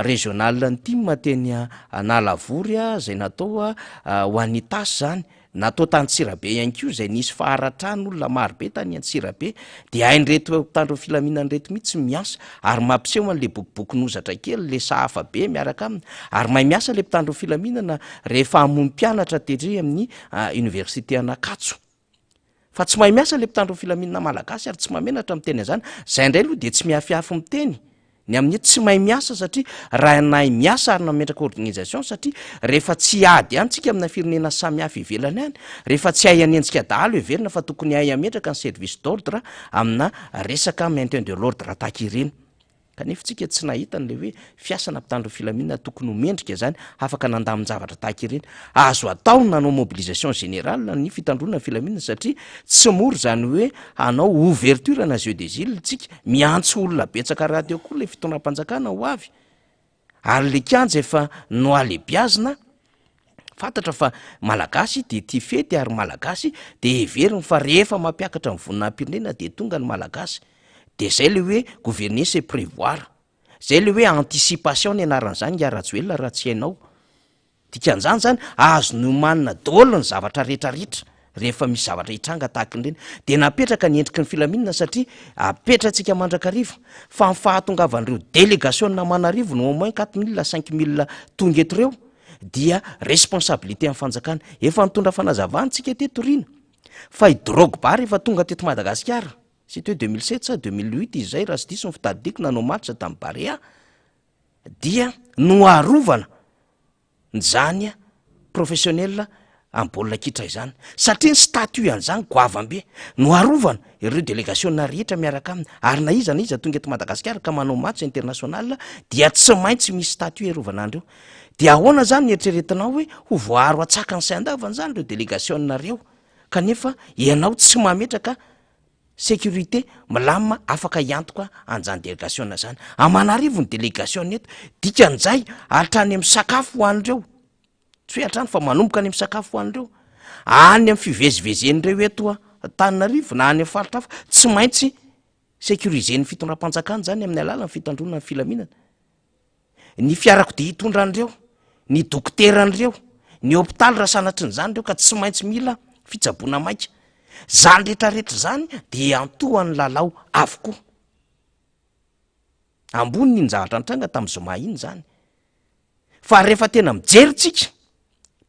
régional ny tim teny nalavory zay natao ho an'ny tasy zany natao tany Tsirabe ihany ko zay nisy faharatrany olona marobe tany Antsirabe de hainreto tandro filaminany reto mihitsy miasa ary mampiseho an'le bokibokin'ozatra kely le sahafa be miaraka aminy ary mahay miasa le mpitandro filaminana rehefa hamono mpianatra tery amin'ny université Anakatso fa tsy mahay miasa le mpitandro filaminana malagasy ary tsy mamenatra miteny zany zay indray aloha de tsy miafiafy miteny ny amin'ny tsy mahay miasa satria raha nahay miasa ary nametraka organisation satria rehefa tsy ady any tsika amina firenena samihafa ivelany any rehefa tsy hay anenjika dahalo everina fa tokony hay ametraka ny service d'ordre amina resaka maintien de l'ordre tahaka ireny kanefa tsika tsy nahita n'le hoe fiasana mpitandro filaminana tokony homendrika zany afaka nandamin-javatra tahaka ireny azo atao nanao mobilisation générale ny fitandrona filaminana satria tsy moro zany hoe anao ouverture na jeu des îles tsika miantso olona betsaka raha teo koa le fitondram-panjakana ho avy ary le kianja efa noalebiazina fantatra fa malagasy de ty fety ary malagasy de heveriny fa rehefa mampiakatra ny voninahim-pirenena de tonga ny malagasy de zay le hoe gouverner c'est prévoir zay le hoe anticipation ny anaran'izany iara-joelona raha tsy hainao dikan'izany zany azo nomanina daholo ny zavatra rehetrarehetra rehefa misy zavatra hitranga tahaka ireny de napetraka ny endriky ny filaminana satria apetratsika mandrakarivo fa mifahatongavan'ireo délégation na manarivo no au moins 4000 5000 tonga eto reo dia responsabilité amin'ny fanjakana efa nitondra fanazavantsika teto rina fa i Drogba rehefa tonga teto Madagasikara c'est 2007 sa 2008 izay raha sy diso ny fitadidiko nanao match tamin'ny Barea dia noarovana nyzany professionnel amin'ny baolina kitra izany satria ny statut an'izany goavambe noarovana ireo délégation na rehetra miaraka aminy ary na iza tonga eto Madagasikara ka manao match international dia tsy maintsy misy statut erovana andreo dia ahoana zany ny eritreretinao hoe ho voaro atsaka ny saindavana zany reo délégation nareo kanefa ianao tsy mametraka sécurité milamina afaka iantoka anjany délégation zany amanarivo ny délégation eto dikan'izay hatrany amin'ny sakafo ho an'ireo tsy hoe hatrany fa manomboka any amin'ny sakafo ho an'ireo any amin'ny fivezivezen'ireo eto Antananarivo na any amin'ny faritra hafa tsy maintsy sécuriser ny fitondram-panjakana zany amin'ny alalany fitandrona ny filaminana ny fiarakodia hitondra an'ireo ny dokteran'ireo ny hôpitaly raha sanatry n'izany ireo ka tsy maintsy mila fitsaboana maika zany rehetrarehetra zany de antohan'ny lalao avokoa ambony ny zavatra nitranga tamin'ny zoma iny zany fa rehefa tena mijeritsika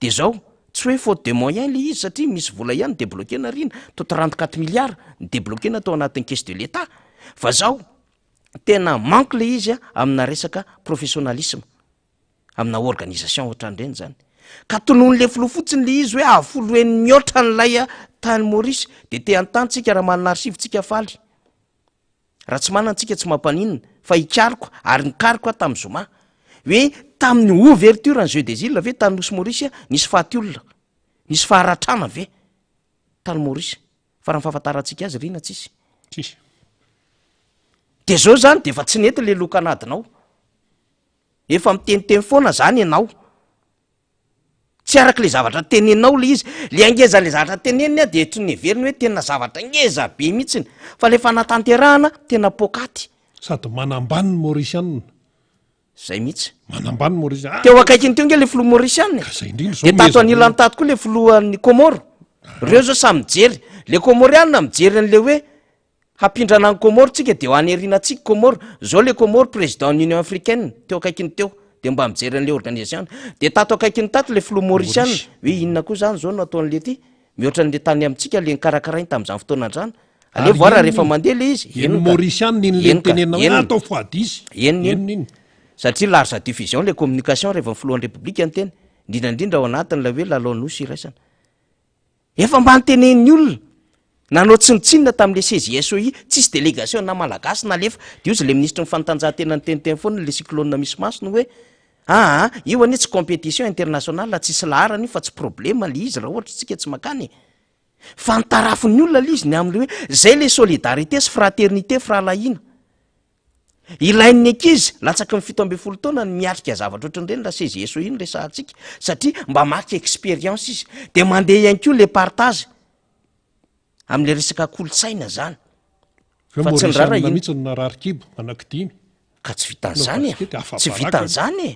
de zao tsy hoe faute de moyen le izy satria misy vola ihany débloquena rina to 34 milliards débloquena tao anatin'ny caisse de l'état fa zao tena manque le izy amina resaka professionnalisme amina organisation ohatran'ireny zany ka tonohon'le filoha fotsiny le izy hoe afoloen'ny mihoatra n'lay tany Maurice de te antantsika raha manana arsivontsika faly raha tsy manantsika tsy mampanina fa ikariko ary nikariko tamin'ny Zoma hoe tamin'ny ouverture ny jeu des îles ve tany nosy Maurice nisy faty olona nisy faharatrana ve tany Maurice fa raha fahafantarantsika azy rina tsisy de zao zany de efa tsy nety le lokanadinao efa miteniteny foana zany ianao tsy araka le zavatra tenenao le izy le angeza le zavatra teneniny de tsy neveriny hoe tena zavatra ngeza be mihitsiny fa le fanatanterahana tena pokaty sady manambany Mauricianina zay mihitsy manambany Mauricianina teo akaikiny teo nge le filoha Mauricianina de tato anilany tato koa le filohan'ny Comore reo zao samy mijery le Comorianina mijery an'le hoe hampindrana ny Comore tsika de ho anerinantsika Comore zao le Comore président ny Union africaine teo akaikiny teo de mba mijery an'le organisation de tato akaikiny tato le filoha Mauricianina hoe inona koa zany zao no ataon'le ty mihoatra n'le tany amintsika le nikarakarainy tamin'izany fotoana andrano ale voara rehefa mandeha le izy eny Mauricianina iny le tenenao atao foadisy eny satria large diffusion le communication rehefa filohan'ny république ny teny indrindrandrindra ao anatiny la hoe lalao nosy iraisana efa mba ntenen'ny olona nanao tsinitsinina tamin'le CGSOI tsisy délégation na malagasy na lefa de ozy le ministre ny fanatanjahantena ny teniteny foana le cyclone misy masony hoe io anie tsy compétition internationale tsisy laharany fa tsy problème le izy raha ohatra tsika tsy makany fa nitarafin'ny olona l izy ny am'le hoe zay le solidarité sy fraternité frahalahiana ilain'ny ankizy latsaky ny 17 taona ny miatrika zavatra ohatran'ireny la sezy eso iny resahantsika satria mba maka expérience izy de mandeha ihany ko le partage am'le resaka kolotsaina zany fa tsy nyrara iny mihitsy ny nararikibo anankidimy ka tsy vitan'zany tsy vitan'zany e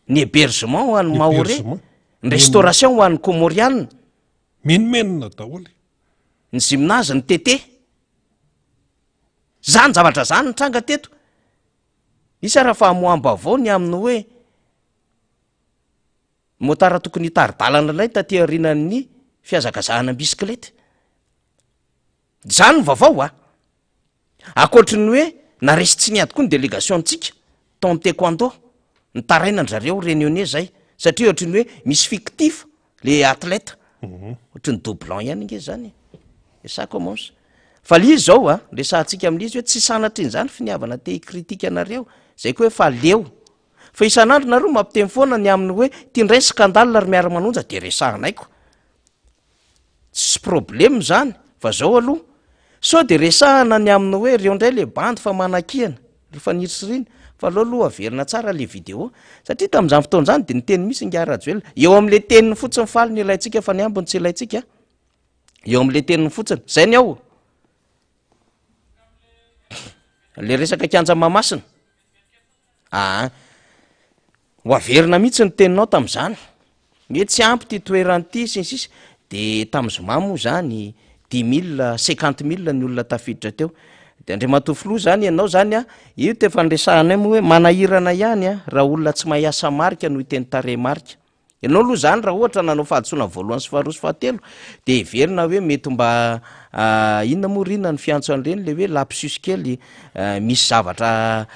ny hébergement ho an'ny mahoré ny restauration ho an'ny comorianina menomenina daholy ny gymnase ny tete zany zavatra zany nitranga teto isa raha fa hamoamba avao ny aminy hoe motara tokony hitaridalana ilay taty aorinan'ny fiazakazahana bisikilety zany ny vaovao a akoatry ny hoe naresy tsy niady koa ny délégationtsika tao amin'ny taekwondo ny tarainany zareo réunionnais zay satria ohatry ny hoe misy fictif le athlète ohatry ny doublon ihany nge zany e ça commence fa l izy zao a resahantsika amin'izy hoe tsy sanatry iny zany finiavana te kritika anareo zay koa hoe fa leo fa isan'andro nareo mampiteny foana ny aminy hoe tiandray skandale ary miara-manonja de resahanaiko tsy problème zany fa zao aloha so de resahana ny aminy hoe reo ndray le bandy fa manakihana rehefa nitsiriny fa aloha aloha averina tsara le vidéo satria tam'izany fotoan'zany de niteny misy ngarajoela eo am'le teniny fotsiny faly ny ilaitsika fa ny ambony tsy ilaitsika eo am'le teniny fotsiny zay ny ao le resaka kanja mamasina ho averina mihitsy ny teninao tam'zany hoe tsy ampy ty toeran'ity sinsisy de tam'zoma moa zany 10 000 50 000 ny olona tafiditra teo de andre matofilo zany ianao zany a io tefa nresahanay moa hoe manahirana ihany a raha olona tsy mahiasa marika no iteny tare marika ianao aloha zany raha ohatra nanao fahadisona voalohany sy faharoa sy fahatelo de everina hoe mety mba inona moa rina ny fiantso an'ireny le hoe lapsus kely misy zavatra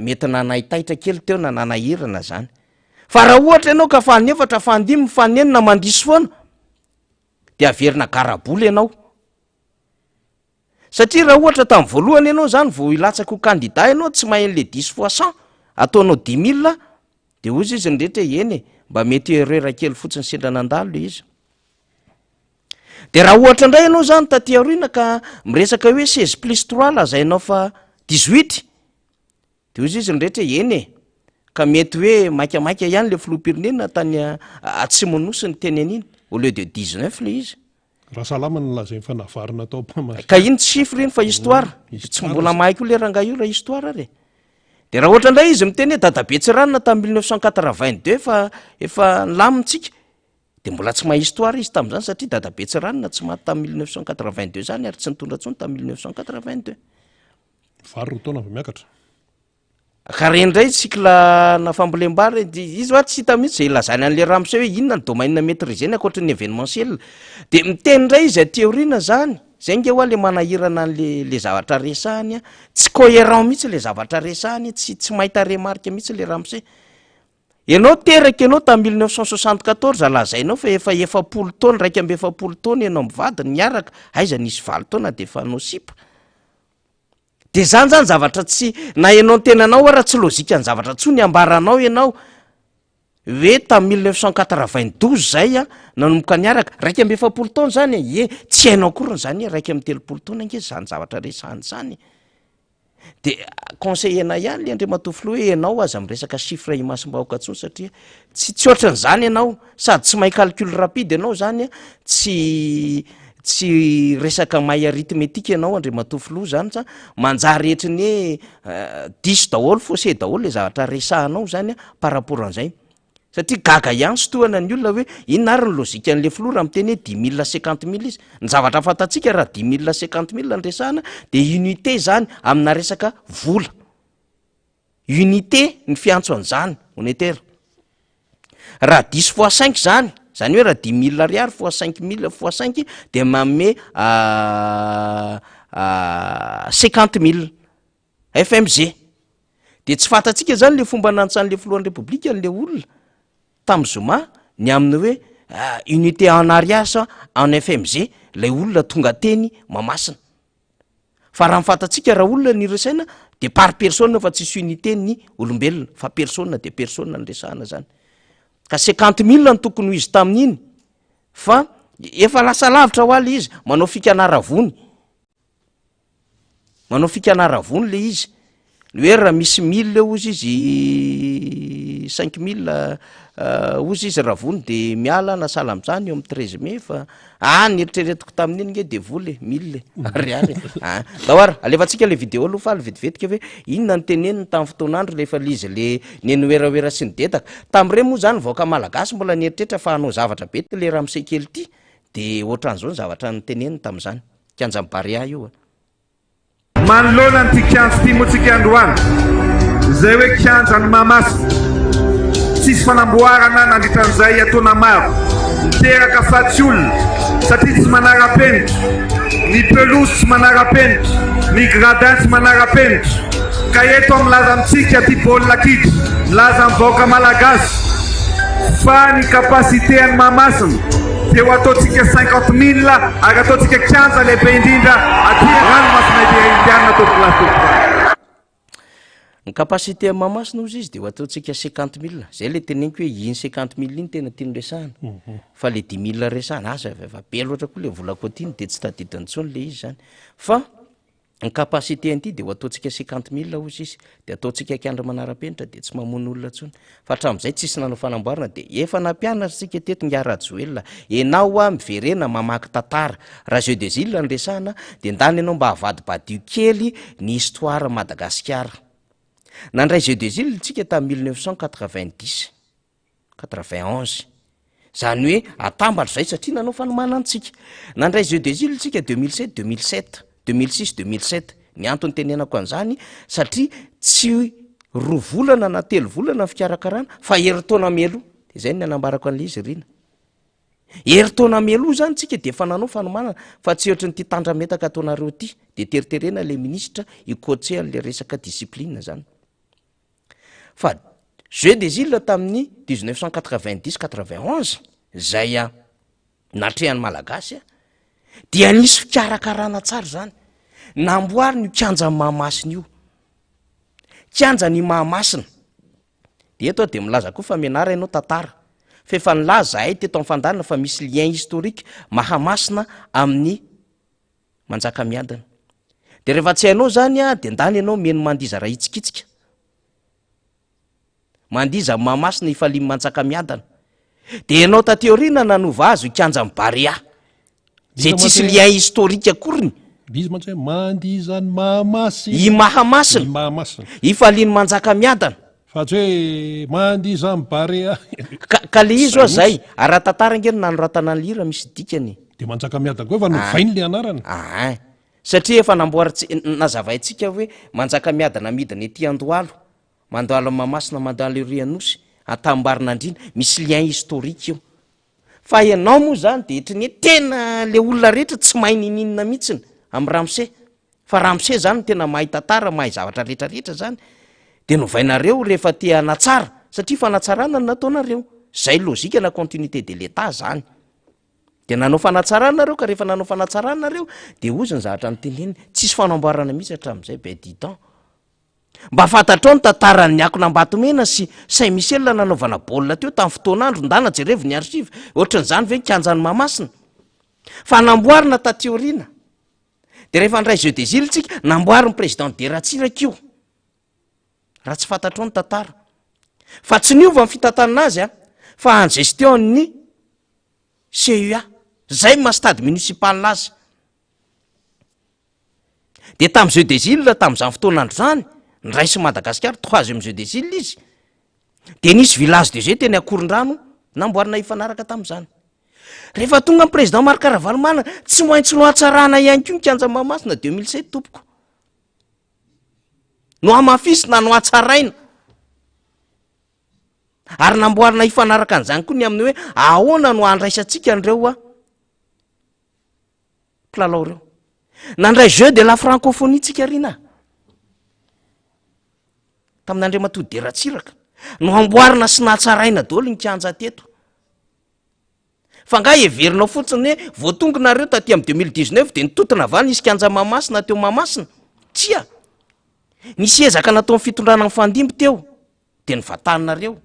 mety nanaitaitra kely teo na nanahirana zany fa raha ohatra ianao ka fanefatra fandimy fanenina mandisy foana de averina garaboly ianao satria raha ohatra tamin'ny voalohany ianao zany vo ilatsaka ho candidat ianao tsy mahen'le 10% ataonao 10 000 de ozy izy nyrehetra eny mba mety erera kely fotsiny sendranandalo le izy de raha ohatra indray ianao zany taty aorina ka miresaka hoe 16+3 lazainao fa 18 de ozy izy nyrehetra eny ka mety hoe maikamaika ihany le filoham-pirenena tany atsimonosy ny teny an'iny au lieu de 19 le izy raha salama ny lazay fanavarina tao ka iny tsy chiffre iny fa histoire tsy mbola mahay koa le ranga io raha histoire re de raha ohatra indray izy miteny hoe dadabe tsy ranona tamin'ny 1982 fa efa lamintsika de mbola tsy mahay histoire izy tamin'izany satria dadabe tsy ranona tsy maty tamin'ny 1982 zany ary tsy nitondra tsony tamin'ny 1982 vary ro taona va miakatra ka rendray cycle na fambolem-bary izy oa tsy hita mihitsy zay ilazany an'le ramose hoe inona ny domaine maîtriseny akoatra ny événementiel de miteny ndray izy ateorina zany zay nge hoa le manahirana an'le zavatra resahany a tsy cohérent mihitsy le zavatra resahany tsy mahita remarque mihitsy le ramose ianao teraka ianao tamin'ny 1974 lazainao fa efa 70 taona raiky amby 70 taona ianao mivadiny miaraka aiza nisy 20 taona de efa anao sipa de zany zany zavatra tsy na ianao tenanao raha tsy lozika ny zavatra tsony ambaranao ianao hoe tamin'ny 1992 zay a nanomboka niaraka raiky amby 70 taona zany e tsy hainao akoriny zany raiky amby 30 taona nge zany zavatra resahany zany de conseillena ihany le andre matofilo hoe ianao aza miresaka chiffre imasim-bahoaka tsony satria tsy ohatran'zany ianao sady tsy mahay calcul rapide ianao zany a tsy resaka mahay arithmétique ianao andre matofilo zany sa manjary hetry ny hoe 10 daholo faussé daholo le zavatra resahanao zany a par rapport an'izay satria gaga ihany sotohana ny olona hoe inona ary ny lozika an'le filo raha miteny hoe 10 000 50 000 izy ny zavatra fantatsika raha 10 000 50 000 ny resahana de unité zany amina resaka vola unité ny fiantso an'izany monétaire raha 10 fois 5 zany hoe raha 10 000 ariary fois 5 000 fois 5 de manome 50 000 FMG de tsy fantatsika zany le fomba nanotsan'le filohan'ny repoblika n'le olona tamin'ny zoma ny aminy hoe unité en ariary en FMG lay olona tonga teny mamasina fa raha mifantatsika raha olona ny resaina de par personne fa tsisy unité ny olombelona fa personne de personne ny resahana zany ka 50 000 ny tokony ho izy tamin'iny fa efa lasa lavitra ho aly izy, manao fikanaravony le izy. Le hoe raha misy 1000 ozy izy 5000 ozy izy ravony de miala na sala am'zany eo amin'ny 13 mai fa nieritreretiko tamin'iny nge de voly 1000 ariary. Dahoara alefantsika le vidéo aloha fa aly vetivetika hoe inona ny teneniny tamin'ny fotoan'andro lefa lizy le nenoeraoera sy ny detaka. Tam'ireny moa zany vaoka malagasy mbola nieritreritra fa hanao zavatra be ty le ramose kely ty de ohatran'izao ny zavatra nyteneniny tam'zany kianja mibaria io. Manoloana ny ty kianjo ty motsika androany zay hoe kianja ny mamasy tsisy fanamboarana nandritran'izay ataona maro miteraka fatsy olona satria tsy manara-penitra, ny pelouse tsy manara-penitra, ny gradin tsy manara-penitra. Ka eto milaza amitsika ty baolina kitra, milaza mivaoka malagasy fa ny kapasité any Mahamasina dia ho ataotsika 50 000 ary ataotsika kianja lehibe indrindra aty ranomasina indiana atao plasy. Ny kapasité any Mahamasina ozy izy dia ho ataotsika 50 000. Zay le teneniko hoe iny 50 000 iny tena tiany resahana. Fa le 10 000 resahana aza efa be loatra koa le volako aty dia tsy tadidiny intsony le izy zany. Fa ny kapasité an'ity dia ho ataotsika 50 000 ozy izy dia ataotsika kiandra manara-penitra dia tsy mamono olona intsony. Fa hatramin'izay tsisy nanao fanamboarana dia efa nampianatra sika teto Ngarajoelina enao miverena mamaky tantara. Raha jeu des îles ny resahana dia ndany ianao mba havadibadio kely ny histoire Madagasikara. Nandray jeu des îles tsika tamin'ny 1990 91. Zany hoe atambatra zay satria nanao fanomana antsika. Nandray jeu des îles tsika 2007 2007 2006 2007. Ny antony tenenako an'izany satria tsy 2 volana na 3 volana ny fikarakarana fa herintaona melo. Dia zay ny anambarako an'ilay izy rina. Herintaona melo zany tsika dia efa nanao fanomanana fa tsy ohatry ny ty tandrametaka ataonareo ty dia teriterena le ministra ikoatsé an'le resaka discipline zany. Fa jeu des îles tamin'ny 1990-91 zay natrehany malagasy dia nisy fikarakarana tsara zany. Namboary ny kianja Mahamasina io. Kianja ny Mahamasina. Dia eto dia milaza koa fa mianara ianao tantara. Fa efa nilaza zahay teto amin'ny fandarina fa misy lien historique Mahamasina amin'ny Manjakamiadana. Dia rehefa tsy hainao zany dia ndany ianao meno mandiza raha hitsikitsika. Mandiza Mahamasina ifalimy Manjakamiadana. Dia ianao tateoriana nanova azy kianja Baria. Zay tsisy lien historique akoriny. Izy mantsy hoe mandizany Mahamasina. I Mahamasina. Mahamasina. Ifaliny Manjakamiadana. Fa tsy hoe mandizany Baria. Ka le izy oa zay ara tantara ngeny nanoratana ny lira misy dikany. Dia Manjakamiadana koa efa novainy le anarana. Satria efa nazavaintsika hoe Manjakamiadana midina ety Andohalo. Mandohalo Mahamasina mandohalo Rianosy atambarina andrina misy lien historique io. Fa ianao moa zany dia etriny tena le olona rehetra tsy mahay nininina mihitsiny amin'ny Ramose. Fa Ramose zany tena mahay tantara, mahay zavatra rehetrarehetra zany. Dia novainareo rehefa te hanatsara satria fanatsarana no nataonareo. Zay lôzika na continuité de l'État zany. Dia nanao fanatsarana nareo ka rehefa nanao fanatsarana nareo dia ozy ny zavatra nyteneniny tsisy fanamboarana mihitsy hatramin'izay be du temps. Mba fantatrao ny tantaran'ny Akonambatomena sy Saint Michel nanaovana baolina teo tamin'ny fotoan'andro ndana jerevy ny archive ohatran'izany ve kianjany Mahamasina. Fa namboarina tateoriana. Dia rehefa ndray jeu des îles tsika namboary ny président Deratsiraka io. Raha tsy fantatrao ny tantara. Fa tsy niova ny fitantanana azy fa en gestion ny CEA. Zay mastady municipal azy. Dia tamin'ny jeu des îles tamin'izany fotoan'andro zany niraisy Madagasikara 3e jeu des îles izy. Dia nisy village de jeu teny Akorondrano namboarina ifanaraka tamin'izany. Rehefa tonga ny président Marc Ravalomanana tsy maintsy nohatsarana ihany koa ny kianja Mahamasina 2007 tompoko. No amafisina no hatsaraina. Ary namboarina ifanaraka an'izany koa ny amin'ny hoe ahoana no andraisantsika an'ireo mpilalao ireo. Nandray jeu de la francophonie tsika rina. Tamin'Andriamatoa Deratsiraka no amboarina sy nahatsaraina daholo ny kianja teto. Fa nga heverinao fotsiny hoe voatongonareo taty amin'ny 2019 dia nitotona va nisy kianja Mahamasina teo Mahamasina. Tsia. Nisy ezaka natao fitondrana ny fandimby teo dia nivatanareo.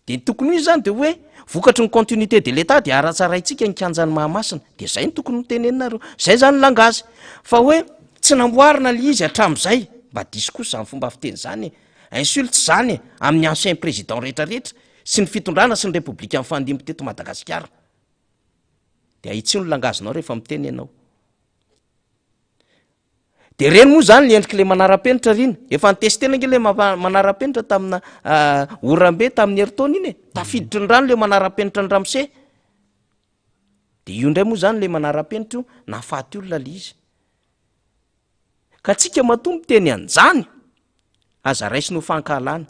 de tokony izy zany de hoe vokatry ny continuité de l'état de aratsaraintsika ny kanjany mahamasina de zay ny tokony notenenareo zay zany langazy fa hoe tsy namboarina le izy hatram'izay mba disy kosa zany fomba fiteny zany insulte zany amin'ny ancien président rehetrarehetra sy ny fitondrana sy ny république amin'ny fandimby teto Madagasikara de ahitsino langazinao rehefa miteny ianao de reny moa zany le endriky le manara-penitra riny efa nitestena nge le manara-penitra tamina Orambe tamin'ny heritaona iny tafiditry ny rano le manara-penitra ny Ramose de io ndray moa zany le manara-penitra io nahafaty olona le izy ka tsika matombo teny anjany aza raisy no fankahalana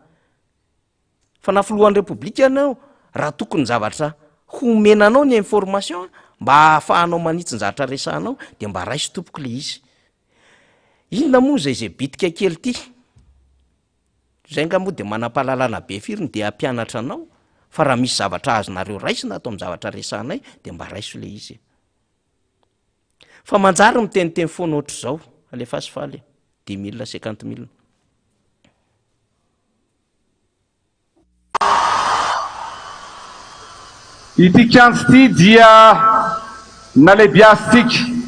fa na filohan'ny république ianao raha tokony zavatra homenanao ny information mba ahafahanao manitsy ny zavatra resahanao de mba raisy tompoko le izy inona moa zay bitika kely ty zay nga moa de manam-pahalalana be firiny de ampianatra anao fa raha misy zavatra azonareo raisina atao amin'ny zavatra resahanay de mba raiso le izy fa manjary miteniteny foana ohatr' zao alefa sy faly 10 000 50 000 ity kianjo ty dia nalebiazy tika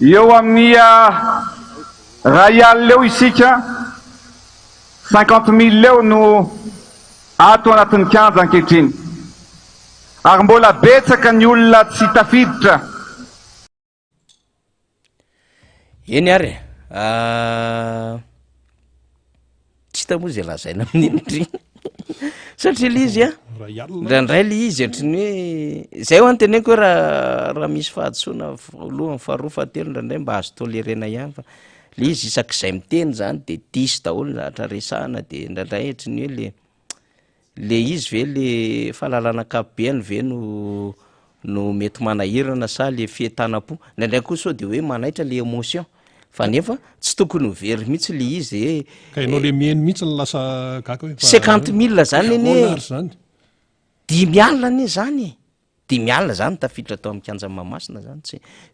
eo amin'ny ray alina eo isika 50 000 eo no ato anatin'ny kianja ankehitriny ary mbola betsaka ny olona tsy tafiditra eny ary tsy hita moa zay lazaina amin'inotry satria le izy ndraindray le izy ohatrany hoe zay ho anteneko hoe raha misy fahadisoana voalohany faharoa fahatelo ndraindray mba azo tolerena ihany fa le izy isak'izay miteny zany de disy daholo ny zavatra resahana de ndraindray ohatrany hoe le izy ve le fahalalana akapobeany ve no mety manahirana sa le fientanam-po ndraindray koa sao de hoe manaitra le émotion fa nefa tsy tokony very mihitsy le izy ka ianao le mieny mihitsy ny lasa kaka hoe 50 000 zany eny zany 10 alina ane zany 10 alina zany tafiditra atao amin'ny kanja Mahamasina zany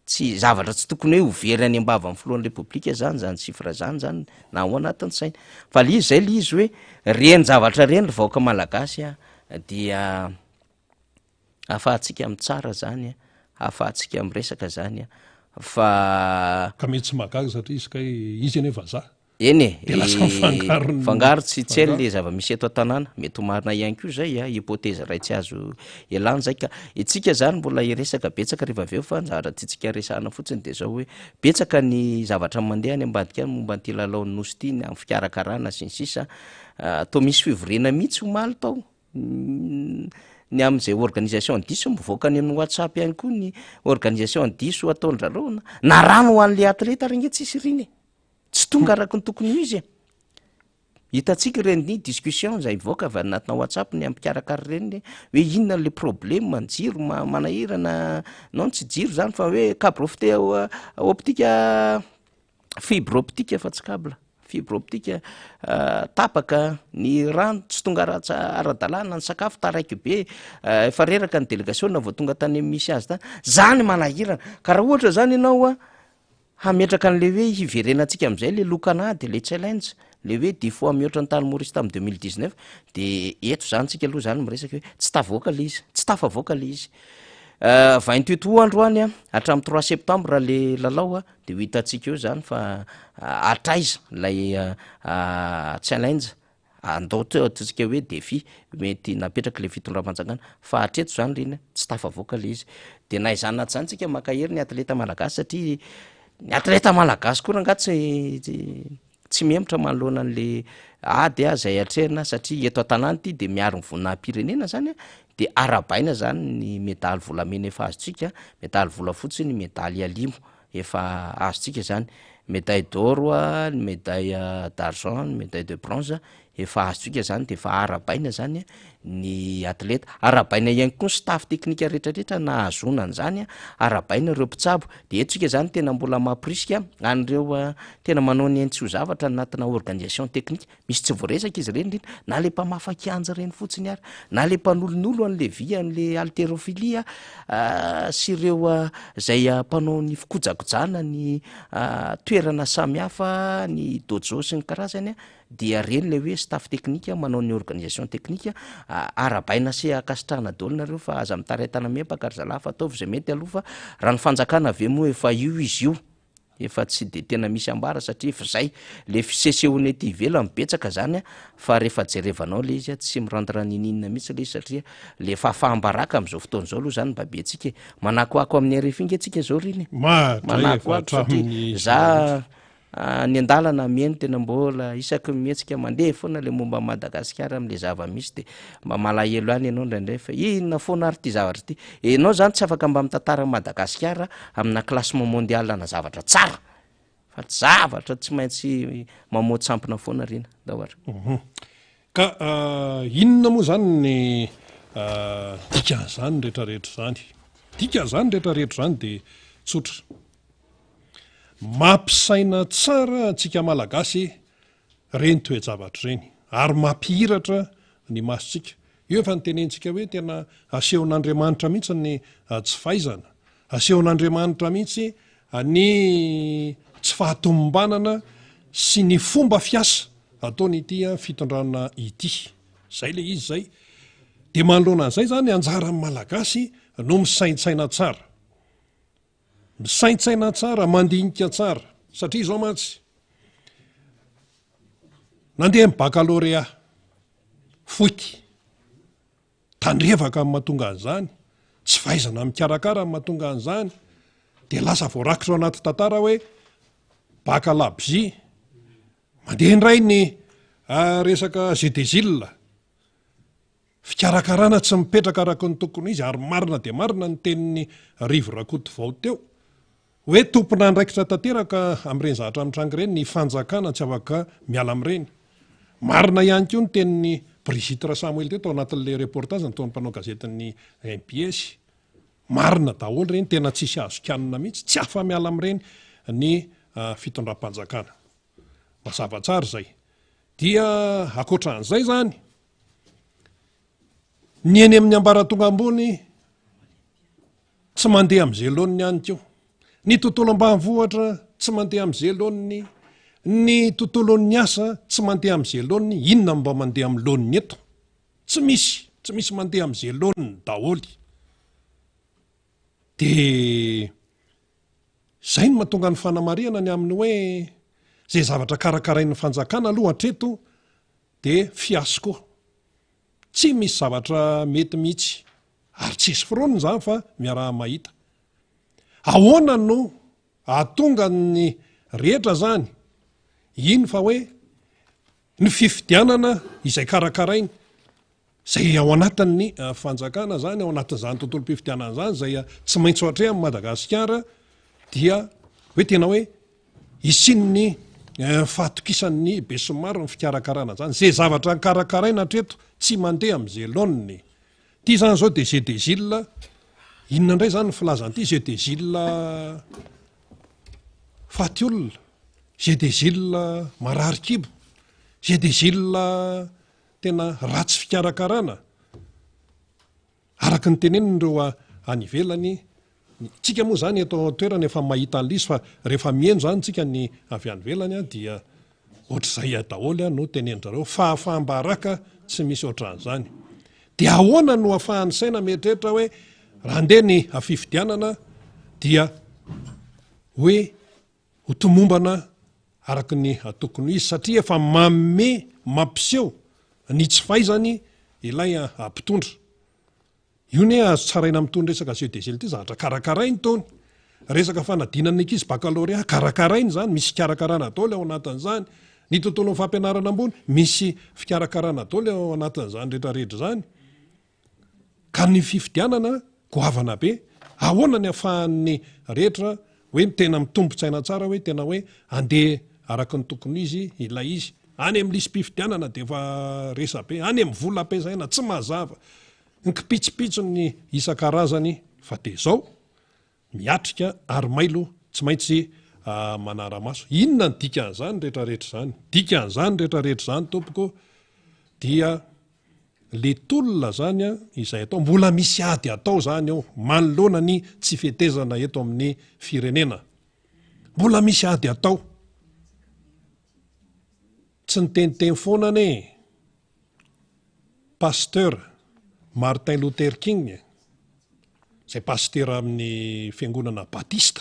tsy zavatra tsy tokony hoe hovery any ambava amin'ny filohan'ny république zany sifra zany na ao anatin'ny saina fa le izy zay le izy hoe reny zavatra reny ry vahoaka malagasy dia ahafahantsika amin'ny tsara zany ahafahantsika amin'ny resaka zany fa ka mety tsy mahagaga satria izy ka izy eny vazaha eny fangaro tsy ely le zava-misy eto an-tanàna mety ho marina ihany koa zay hypothèse ray tsy azo elany zay ka itsika zany mbola iresaka betsaka rehefa aveo fa zavatra tiatsika resahana fotsiny de zao hoe betsaka ny zavatra mandeha any ambadika any momba nty lalaon'ny nosy ity ny amin'ny fikarakarana sy ny sisa to misy fivorena mihitsy homaly tao ny amin'izay organisation diso mivoaka ny amin'ny WhatsApp ihany koa ny organisation diso ataondrarona na rano ho an'le atleta renge tsisy riny tsy tonga araky ny tokony izy hitatsika reny discussion zay mivoaka avy anatina WhatsApp ny ampiarakary reny hoe inona le problème jiro manahirana non tsy jiro zany fa hoe câble optique fibre optique fa tsy câble fibre optique tapaka ny rano tsy tonga ara-dalàna ny sakafo taraiky be efa reraka ny délégation vao tonga tany misy azy tany zany manahirana ka raha ohatra zany ianao hametraka an'le hoe hiverenantsika am'izay le lokanady le challenge le hoe 10 fois mihoatra ny tany Maurice tamin'ny 2019 de eto zany tsika aloha zany miresaka hoe tsy tavoaka le izy tsy tafavoaka le izy 28 androany hatramin'ny 3 septembre le lalao de ho hitantsika eo zany fa atraiza lay challenge andao tsika hoe défi mety napetraka le fitondram-panjakana fa hatreto zany reny tsy tafavoaka le izy de na izany anaty zany tsika makahery ny atleta malagasy satria ny atleta malagasy koa ranga tsy mihemotra manoloana an'le ady zay atrehana satria eto an-tanàna ty de miaro ny voninahim-pirenena zany de arabaina zany ny medaly volamena efa azotsika medaly volafotsy ny medaly alimo efa azotsika zany médaille d'or ny médaille d'argent ny médaille de bronze efa azotsika zany de efa arabaina zany ny atleta arabaina ihany koa ny staff teknika rehetrarehetra na azonany zany arabaina ireo mpitsabo de etsika zany tena mbola mamprisika an'ireo tena manao ny ainy tsy ho zavatra anatina organisation technique misy tsy voaresaka izy reny na le mpamafa-kianja reny fotsiny ary na le mpanolonolo an'le vy an'le haltérophilie sy ireo zay mpanao ny fikojakojana ny toerana samihafa ny dojo sy ny karazany dia reny le hoe staff teknika manao ny organisation teknika arabaina sy akasitrahana daholo nareo fa aza mitaretana miempaka ry zalahy fa ataovy zay mety aloha fa raha ny fanjakana ave moa efa io izy io efa tsy de tena misy ambara satria fa zay le fisesehony ety ivela mibetsaka zany fa rehefa jerevanao le izy tsy mirandranininina mihitsy le izy satria le fahafahambaraka am'izao fotoana zao aloha zany mbabe tsika manakoako amin'ny arefinga tsika zao riny manakoako satria za ny andalana mieny tena mbola isaky mihetsika mandeha foana le momba Madagasikara am'le zava misy de mba malahelo any ianao ndraindray fa inona foana ary ty zavatra ty enao zany tsy afaka mba mitantara Madagasikara amina classement mondial na zavatra tsara fa zavatra tsy maintsy mamoa tsampina foana rina daohatra ka inona moa zany ny dikan'izany rehetrarehetra zany dikan'izany rehetrarehetra zany de tsotra mampisaina tsara antsika malagasy reny toe-javatra reny ary mampihiratra ny masontsika io efa nytenentsika hoe tena asehon'Andriamanitra mihitsy ny tsy fahaizana asehon'Andriamanitra mihitsy ny tsy fahatomombanana sy ny fomba fiasa ataonyity fitondrana ity zay le izy zay de manoloana an'izay zany anjaran'ny malagasy no misaintsaina tsara misaintsaina tsara mandinika tsara satria zao mantsy nandeha my baccalauréat foiky tandrevaka amin'ny mahatonga an'izany tsy fahaizana mikarakara amin'ny mahatonga an'izany de lasa voarakitra ao anaty tantara hoe bacalabzi mandeha indray ny resaka GDZIL fikarakarana tsy mipetraka araka ny tokony izy ary marina de marina ny tenin'ny Rivo Rakoto vao teo hoe tompona andraikitra tanteraka am'ireny zavatra mitrangy ireny ny fanjakana tsy afaka miala am'ireny marina ihany koa ny tenin'ny Brigitte Rasamuel teto ao anatin'le reportage ny taon'ny mpanao gazetin'ny MPS marina daholo ireny tena tsisy azo kanina mihitsy tsy afa miala am'ireny ny fitondram-panjakana mazava tsara zay dia akoatran'izay zany ny eny amin'ny ambaratonga ambony tsy mandeha am'zeloniny ihany koa ny tontolo ambanivohitra tsy mandeha am'zeloniny ny tontolon'ny asa tsy mandeha am'zeloniny inona mba mandeha am'loniny eto tsy misy mandeha am'zeloniny daholy de zay no mahatonga ny fanamariana ny amin'ny hoe zay zavatra karakarain'ny fanjakana aloha hatreto de fiasko tsy misy zavatra mety mihitsy ary tsisy fironiny zany fa miaraha mahita ahoana no ahatonga ny rehetra zany iny fa hoe ny fifidianana izay karakarainy zay ao anatin'ny fanjakana zany ao anatin'izany tontolo mpifidianana zany zay tsy maintsy ohatray amin'ny Madagasikara dia hoe tena hoe isin'ny fahatokisan'ny besomaro ny fikarakarana zany zay zavatra nikarakaraina hatreto tsy mandeha am'zeloniny ty zany zao de GDZIL inona indray zany ny filazan'ity GDZIL faty olona GDZIL marary kibo GDZIL tena ratsy fikarakarana araka ny tenenindreo any ivelany tsika moa zany eto toerana efa mahita an'lizy fa rehefa mieno zany tsika ny avy any velany dia ohatr'izay daholo no tenendrareo fahafahambaraka tsy misy ohatran'izany de ahoana no ahafahan'ny saina mieritreritra hoe raha ndeha ny afifidianana dia hoe hotomombana araka ny tokony izy satria efa mamme mampiseho ny tsy fahaizany ilay ampitondra io ne azo tsaraina mitondra resaka GDZIL ty zavatra karakarainy tony resaka fanadinana ankizy baccalauréat karakarainy zany misy fikarakarana daholo ao anatin'izany ny tontolo fampianarana ambony misy fikarakarana daholo ao anatin'izany rehetrarehetra zany ka ny fifidianana goavana be ahoana ny ahafahan'ny rehetra hoe tena mitombotsaina tsara hoe tena hoe andeha araka ny tokony izy ilay izy any amin'lisy mpifidianana de efa resa be any amin'ny vola ampiasaina tsy mazava ny kipitsipitso ny isan-karazany fa de zao miatrika ary mailo tsy maintsy manara-maso inona ny dikan'izany rehetrarehetra zany dikan'izany rehetrarehetra zany tompoko dia le tolona zany izay atao mbola misy ady atao zany ao manoloana ny tsy fetezana eto amin'ny firenena mbola misy ady atao tsy niteniteny foanane pasteur Martin Luther King zay pasteur amin'ny fiangonana batista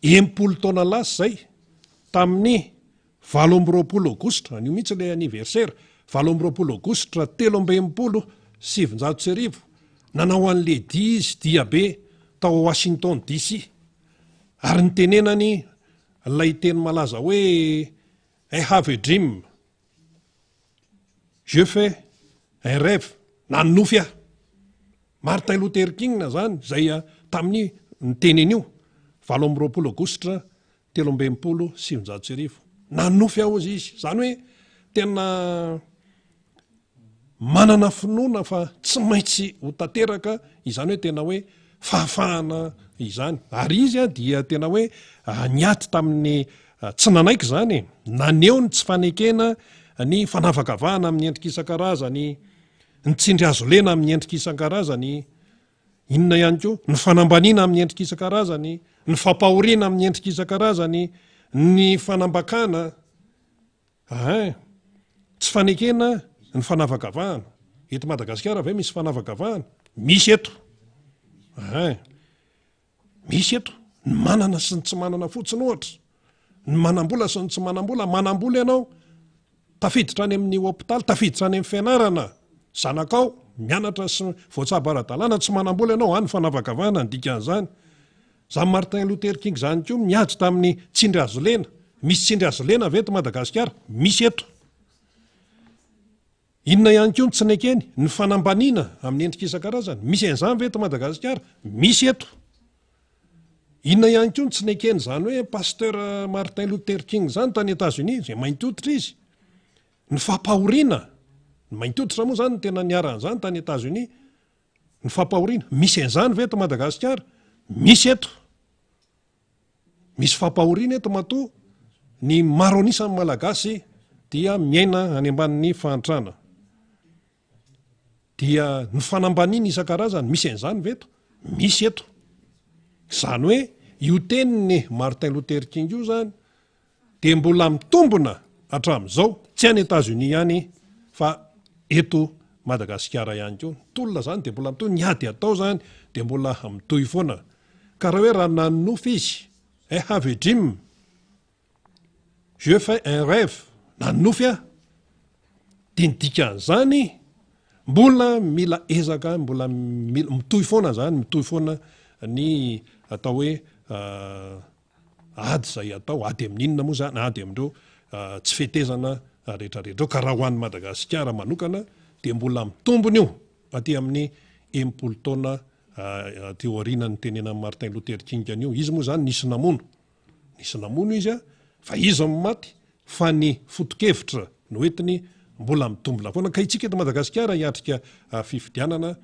70 taona lasa zay tamin'ny 20 aogositra anio mihitsy ilay anniversaire 20 aogositra 1370 nanao an'le dia izy dia be tao Washington DC ary nitenenany lay teny malaza hoe I have a dream, je fais un rêve, nanofy aho. Martin Luther King na zany zay tamin'ny nitenen'io 20 aogositra 1370 nanofy aho izy zany hoe tena manana finoana fa tsy maintsy ho tanteraka izany hoe tena hoe fahafahana izany ary izy dia tena hoe niaty tamin'ny tsy nanaiky zany naneo ny tsy fanekena ny fanavakavahana amin'ny endrika isan-karazany ny tsindry azo lena amin'ny endrika isan-karazany inona ihany koa ny fanambaniana amin'ny endrika isan-karazany ny fampahoriana amin'ny endrika isan-karazany ny fanambakana tsy fanekena ny fanavakavahana eto Madagasikara ve misy fanavakavahana misy eto misy eto ny manana sy ny tsy manana fotsiny ohatra ny manambola sy ny tsy manambola manambola ianao tafiditra any amin'ny hopitaly tafiditra any amin'ny fianarana zanakao mianatra sy voatsabaradalàna tsy manambola ianao any fanavakavahana ny dikan'izany zany Martin Luther King zany koa miady tamin'ny tsindry azo lena misy tsindry azo lena ve eto Madagasikara misy eto inona ihany koa ny tsy nekeny ny fanambaniana amin'ny endrika isan-karazany misy an'izany ve eto Madagasikara misy eto inona ihany koa ny tsy nekeny zany hoe pasteur Martin Luther King zany tany États-Unis zay mainty hoditra izy ny fampahoriana ny mainty hoditra moa zany ny tena niaran'izany tany États-Unis ny fampahoriana misy an'izany ve eto Madagasikara misy eto misy fampahoriana eto matoa ny maro anisan'ny malagasy dia miaina any ambanin'ny fahantrana dia ny fanambaniana isan-karazany misy an'izany ve eto misy eto zany hoe io teniny Martin Luther King io zany dia mbola mitombona hatramin'izao tsy any États-Unis ihany fa eto Madagasikara ihany koa tolona zany dia mbola mitoy niady atao zany dia mbola mitoy foana ka raha hoe raha nanofy izy I have a dream, je fais un rêve nanofy aho dia ny dikan'izany mbola mila ezaka mbola mitoy foana zany mitoy foana ny atao hoe ady zay atao ady amin'inona moa zany ady amindreo tsy fetezana rehetrarehetra ka raha ho an'ny Madagasikara manokana dia mbola mitombony io aty amin'ny 70 taona teo aorianany tenena Martin Luther King anio izy moa zany nisy namono izy fa izy maty fa ny fotokevitra no entiny mbola mitombona foana ka itsika eto Madagasikara hiatrika fifidianana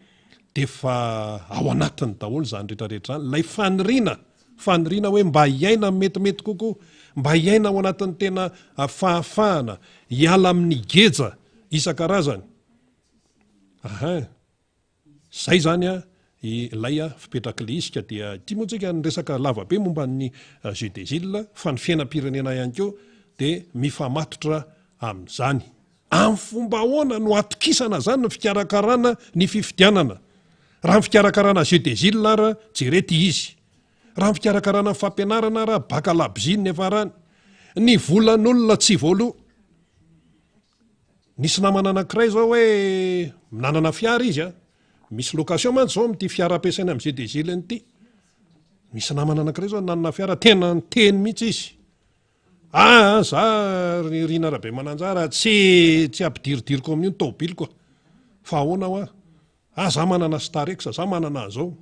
dia fa ao anatiny daholo zany rehetrarehetra zany lay faniriana hoe mba hiaina metimety kokoa mba hiaina ao anatin'ny tena fahafahana hiala amin'ny geja isan-karazany zay zany ilay fipetrakilisika dia ity moa tsika ny resaka lavabe momba ny jeux des îles fa ny fiainam-pirenena ihany koa dia mifamatotra amin'izany amin'ny fomba ahoana no atokisana zany ny fikarakarana ny fifidianana raha ny fikarakarana jeux des îles raha jerety izy raha ny fikarakarana fampianarana raha bakalabziny efa rany ny volan'olona tsy voaloha nisy namana anankiray zao hoe nanana fiara izy misy location mantsy zao amin'ity fiara ampiasaina amin'ny jeux des îles ity misy namana anankiray zao nanana fiara tena nyteny mihitsy izy za rina rabe mananjara tsy ampidiridiriko amin'io ny tomobiliko fa ahoana ho za manana Starex za manana an'izao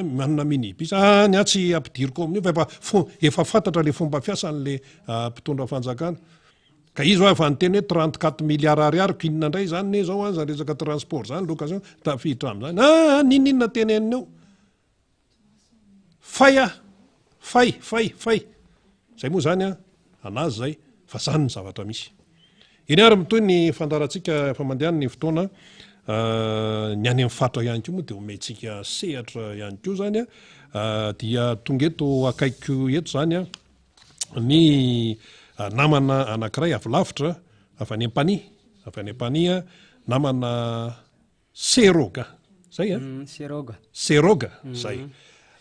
manana minibus ny tsy ampidiriko amin'io efa fantatra le fomba fiasan'le mpitondra fanjakana ka izy efa nyteny hoe 34 milliards ariary inona indray zany ne zao zany resaka transport zany location tafiditra amin'izany ninona tenenina eo fay zay moa zany anazy zay fa zany ny zavatra misy iny ary mitoy ny fandarantsika efa mandehany ny fotoana ny any amin'ny fatra ihany koa moa dia omentsika sehatra ihany koa zany dia tonga eto akaiko eto zany ny namana anankiray avy lavitra avy any ampania namana seroga zay seroga zay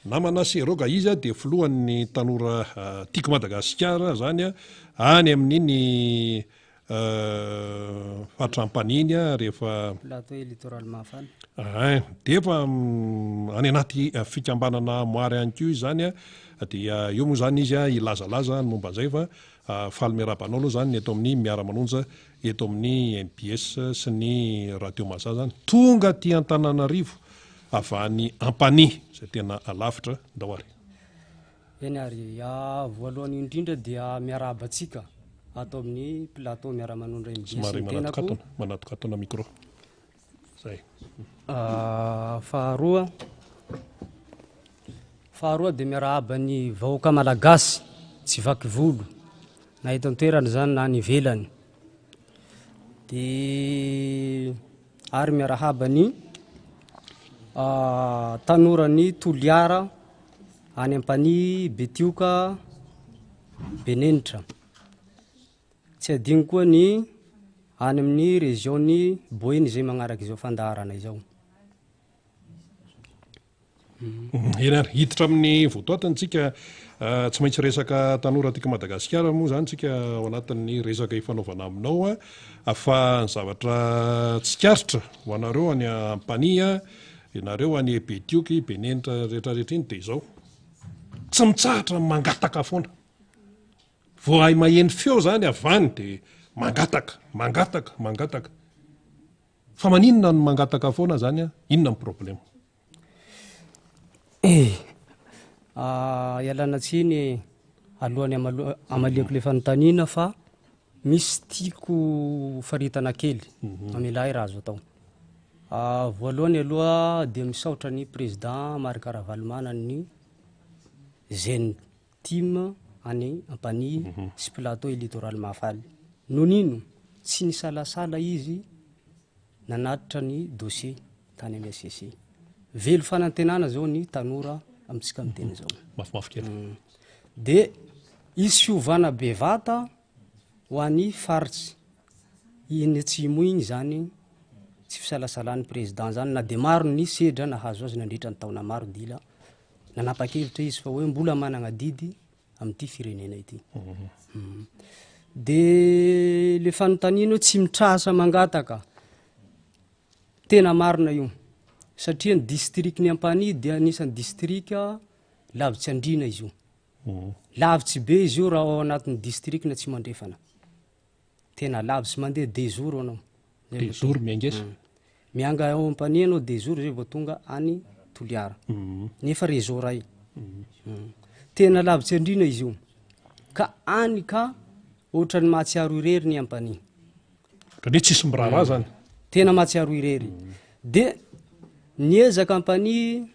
namana seroga izy a de filohan'ny tanora tiako Madagasikara zany a any amin'iny fatrampaniny a rehefa de efa any anaty fikambanana moary any ko izy zany a dia eo moa zany izy a ilazalaza ny momba an'izay fa faly miarabanao aloha zany ny eto amin'ny miara-manonja eto amin'ny MBS sy ny radio Mazà zany tonga ty Antananarivo avany Ampania zay tena alavitra ndahoary eny ary voalohany indrindra dia miarabantsika atao amin'ny plateau miara-manondra MBS manatokatona micro zay faharoa dia miarahaba ny vahoaka malagasy tsy vaky volo na eto an-toerana zany na ny ivelany dia ary miarahaba ny tanorany Toliara any Ampania Betioka Benenitra tsy adino koa ny any amin'ny région-ny Boeny zay magnaraka izao fandaharana izao enary hiditra amin'ny votoatantsika tsy maintsy resaka tanora tika Madagasikara moa zany tsika ao anatin'ny resaka ifanaovana aminao afa ny zavatra tsikaritra ho anareo any Ampania ianareo any Betioky Benenitra rehetrarehetra iny de izao tsy mitsahatra mangataka foana vao ay maheny feo zany avany de mangataka fa maninona no mangataka foana zany inona ny problème ialana tsiny alohany amaliako le fanontaniana fa misy tiako faritana kely amilay raha azo atao voalohany aloha dia misaotra ny président Marc Ravalomanana ny jeune team any Ampania sy plateau littoral Mahafaly nonino tsy nisalasala izy nanatitra ny dossier tany amin'ny SCC velo fanantenana zao ny tanora amitsika miteny zao de izy fiovana bevata ho an'ny faritsy iny atsimo igny zany tsy fisalasalan'ny président zany na de maro ny sedra nahazo azy nandritra ny taona maro dila nanapa-kevitra izy fa hoe mbola manana didy amin'ity firenena ity de le fanontaniana tsy mitrasa mangataka tena marina io satria ny district ny Ampania dia anisan'ny district lavitsy andrina izy io lavitsy be izy io raha ao anatin'ny district na tsy mandrefana tena lavitsy mandeha 2 jours anao 2 jours miangesa mianga ao Ampania anao 2 jours zay vao tonga any Toliara nefa réseau ray tena lavitsy andrina izy io ka any ka ohatrany mahatsiaro irery ny Ampania raha tsisy miraharaha zany tena mahatsiaro irery de niezaka Ampania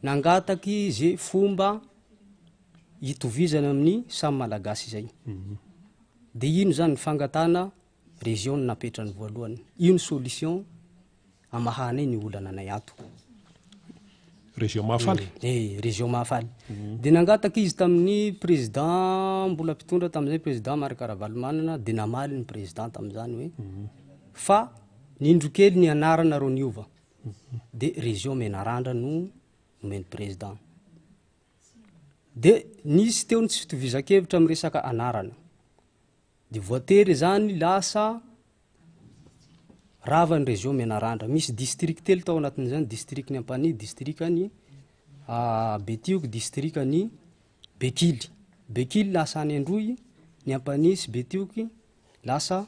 nangataky zay fomba hitovizana amin'ny samy malagasy zay de ino zany ny fangatana région napetrany voalohany ino solution amahana ny olana anay ato région Mahafaly région Mahafaly de nangataky izy tamin'ny président mbola mpitondra tamin'izay président Marc Ravalomanana de namaly ny président tamin'izany hoe fa nindrokely ny anarana ro niova de région Menarandra no nomeny président de nisy teo ny tsy fitovizan-kevitra amin'ny resaka anarana de voatery zany lasa rava ny région Menarandra misy district telo tao anatin'izany district ny Ampania district ny Betioky district ny Bekily lasa any Androy ny Ampania sy Betioky lasa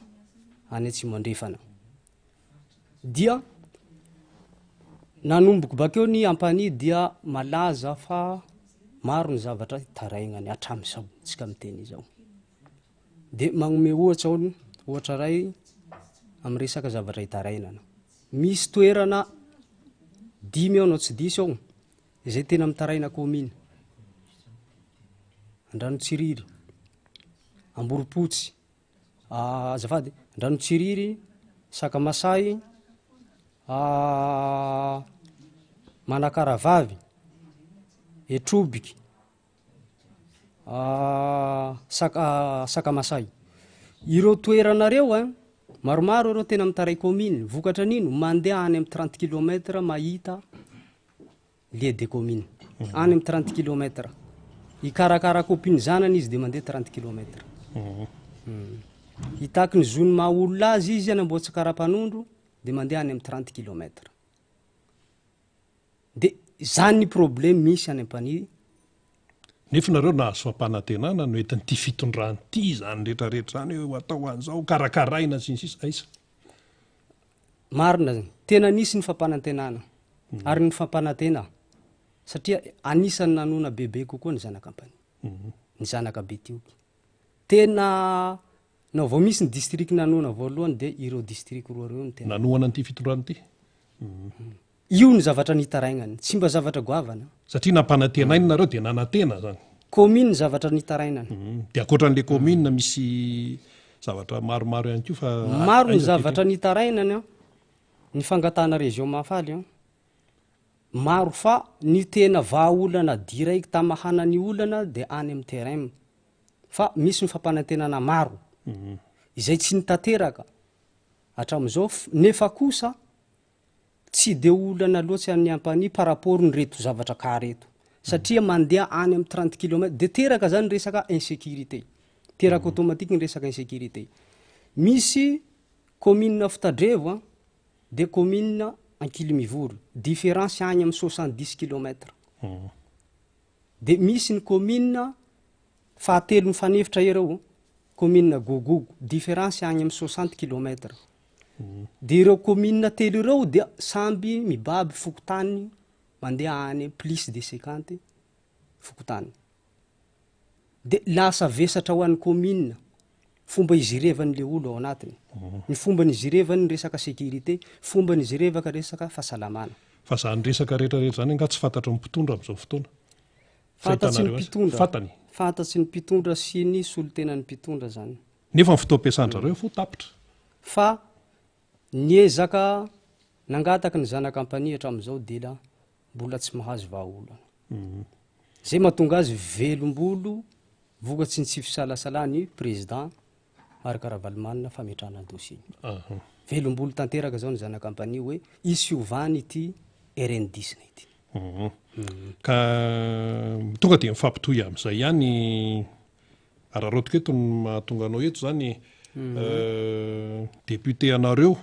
any Atsimo andrefana dia nanomboky bakeo ny Ampania dia malaza fa maro ny zavatra tarainany atramizao tsika miteny izao de magnome ohatra ray amin'ny resaka zavatra hitarainana misy toerana 5 ao no tsy diso ao izay tena mitaraina commune Andranotsiriry Amboropotsy azafady Andranotsiriry Sakamasay Manakaravavy Etrobiky Sakamasay. Ireo toeranareo a maromaro ireo tena mitaray commune vokatra nino mandeha any amin'ny 30 km mahita lieu de commune any amin'ny 30 km ikarakara copine zanany izy de mandeha 30 km itaky ny zony mahaolona azy izy anamboatsy karapanondro de mandeha any amin'ny 30 km de zany ny problème misy any ampany. Nefa nareo nahazo fampanantenana no entiny ty fitondrany ty zany rehetrarehetra zany hoe atao an'izao karakaraina sy ny sisa aisa. Marina tena nisy ny fampanantenana ary ny fampanantena satria anisany nanona bebe kokoa ny zanakampany ny zanaka Betioky tena na vao misy ny district nanona voalohany de ireo district roa reo ny tena nanoana ty fitondrany ty. Io ny zavatra nitarainany tsy mba zavatra goavana satria nampanantenainy nareo de nanantena zany commune zavatra nitarainany de akoatran'le commune misy zavatra maromaro ihany koa fa maro ny zavatra nitarainany a ny fangatana région mafaly a maro fa ny tena vahaolana direct tamahana ny olana de any amin'ny terrain fa misy ny fampanantenana maro izay tsy nitateraka hatram'izao nefa kosa tsy de olana loatsy any ampany par rapport ny reto zavatra ka reto satria mandeha any amin'ny 30 km de teraka zany resaka insécurité teraka automatique ny resaka insécurité. Misy commune Fitadrevo de commune Ankilimivory différence any amin'ny 70 km de misy ny commune fahatelo mifanefitra ireo commune Gogogo différence any amin'ny 60 km de ireo commune telo ireo dia samby mibaby fokotany mandeha any plus de 50 fokotany de lasa vesatra ho an'ny commune fomba izirevan'le olo ao anatiny ny fomba nizirevany ny resaka sécurité fomba nizirevaka resaka fahasalamana fa zany resaka rehetrarehetra zany nga tsy fantatra ny mpitondra am'izao fotoana fantatsy ny mpitondra fantatsy ny mpitondra sy ny solotenany mpitondra zany nefa ny fotoam-piasandrareo fo tapitra fa niezaka nangataka ny zanakampany hatram'izao de la mbola tsy mahazo vahaolana zay mahatonga azy velombolo vokatsy ny tsy fisalasalany président Marc Ravalomanina fametrahana dossier velombolo tanteraka zao ny zanakampany hoe isiovany ity RN10 na ity ka tonga de mifampitohy am'izay ihany ararotika eto ny mahatonga anao eto zany député anareo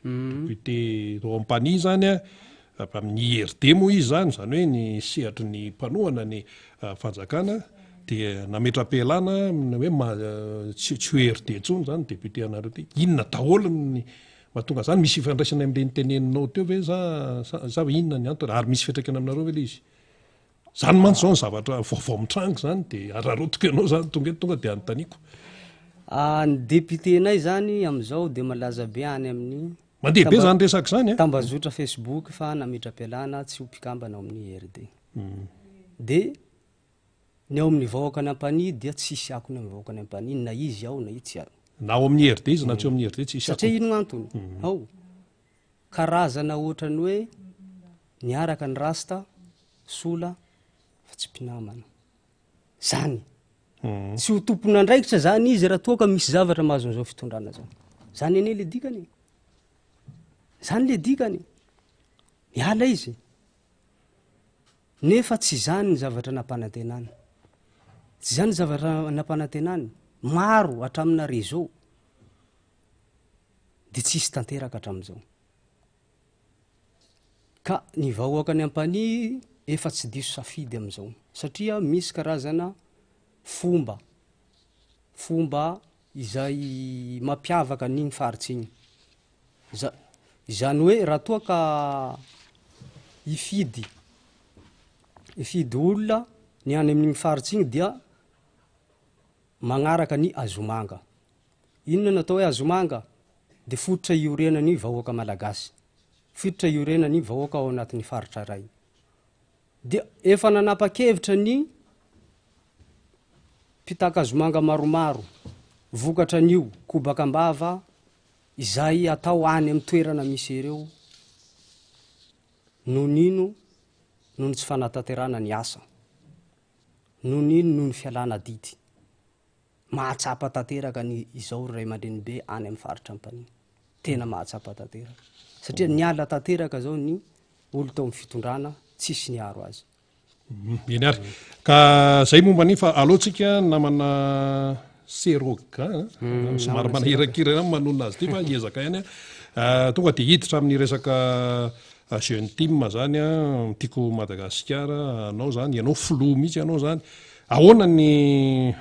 député Roampany zany a amin'ny IRD moa izy zany hoe ny sehatry ny mpanohana ny fanjakana de nametra-pialana hoe tsy ho IRD tsony zany député anareo ty inona daholo ny mahatonga zany misy ifandraisana am'le niteneninao teo ve za inona ny antony ary misy fiantraikana aminareo ve le izy zany mantsy zao ny zavatra vaovao mitrango zany de ararotika anao zany tonga de anontaniko ny député nay zany am'izao de malaza be any amin'ny mandeha be zany resaka zany tambazotra Facebook fa nametra-pialana tsy ho mpikambana ao amin'ny IRD de ny ao amin'ny vahoaka any ampany dia tsisy akony amin'ny vahoaka any ampany na izy ao na izy tsy ao na ao amin'ny IRD izy na tsy ao amin'ny IRD tsisy satria ino antony ao karazana ohatrany hoe niaraka ny rasta sola fa tsy mpinamana zany tsy ho tompona andraikitra zany izy raha toa ka misy zavatra mahazo an'izao fitondrana zao zany ane le dikany zany le dikany miala izy nefa tsy zany ny zavatra nampanantenany tsy zany zavatra nampanantenany maro hatramina réseau de tsisy tanteraka hatram'izao ka ny vahoaka ny ampany efa tsy diso safidy am'izao satria misy karazana fomba izay mampiavaka n'igny faritsy igny zany hoe raha toa ka ifidy olona ny any amin'igny faritsy igny dia magnaraka ny azomanga inona natao hoe azomanga de fototra iorenany vahoaka malagasy fototra iorenany vahoaka ao anatin'ny faritra ray dia efa nanapa-kevitra ny mpitaka azomanga maromaro vokatra an'io kobakambava izay atao any amin'ny toerana misy ireo noho ny tsy fanatanterana ny asa noho niny noho ny fialana didy mahatsapa tanteraka ny izao ray aman-dreny be any amin'ny faritra ampany tena mahatsapa tanteraka satria niala tanteraka zao ny olo tao amin'ny fitondrana tsisy ny aro azy eny ary ka zay momba ny fa alohantsika namana seroga somary manahirakira manonona azy ty fa iezaka ihany tonga de hiditra amin'ny resaka jeune team zany tiako Madagasikara anao zany ianao filoha mihitsy ianao zany ahoana ny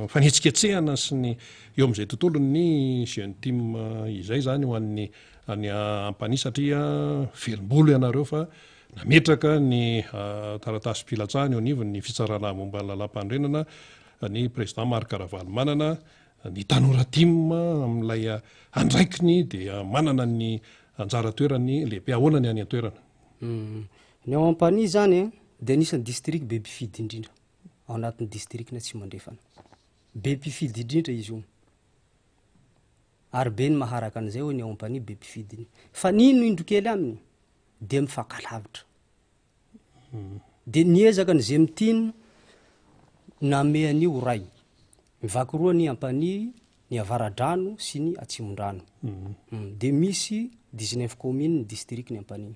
fanetsiketsehana sy ny eo amin'izay tontolo ny jeune team izay zany ho an'ny any ampany satria velombolo ianareo fa nametraka ny taratasy pilatsahany eo anivony ny fitsarana momba ny lalam-pandrenana ny président Marc Ravalomanana ny tanora team amin'ilay andraikiny dia manana ny anjara toerany lehibe ahoana ny any an-toerana ny ao ampany zany de anisan'ny district be mpifidy indrindra ao anatin'ny districtna tsy mandrefana be mpifidy indrindra izy io ary be ny maharaka an'izay hoe ny ao ampany be mpifidy fa nino indrokely aminy de mifakalavitra de niezaka nyzay mitino namean'io ray mivaky roa ny ampany ny avaradrano sy ny atsimon-drano de misy 19 commune ny district ny ampany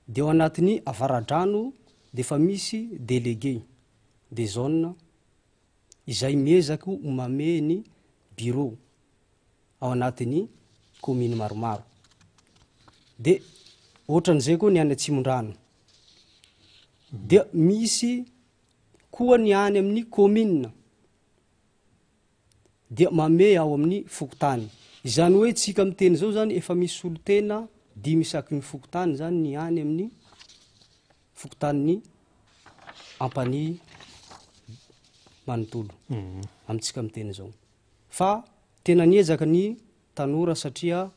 de ao anatin'ny avaradrano de fa misy délégué de zone izay miezaka homame ny bureau ao anatin'ny commune maromaro de ohatran'izay koa ny any atsimon-drano de misy koa ny any amin'ny commune dia mame ao amin'ny fokotany izany hoe tsika miteny zao zany efa misy solotena 5 isaky ny fokotany zany ny any amin'ny fokotanin'ny ampany manontolo amitsika miteny zao fa tena niezaka ny tanora satria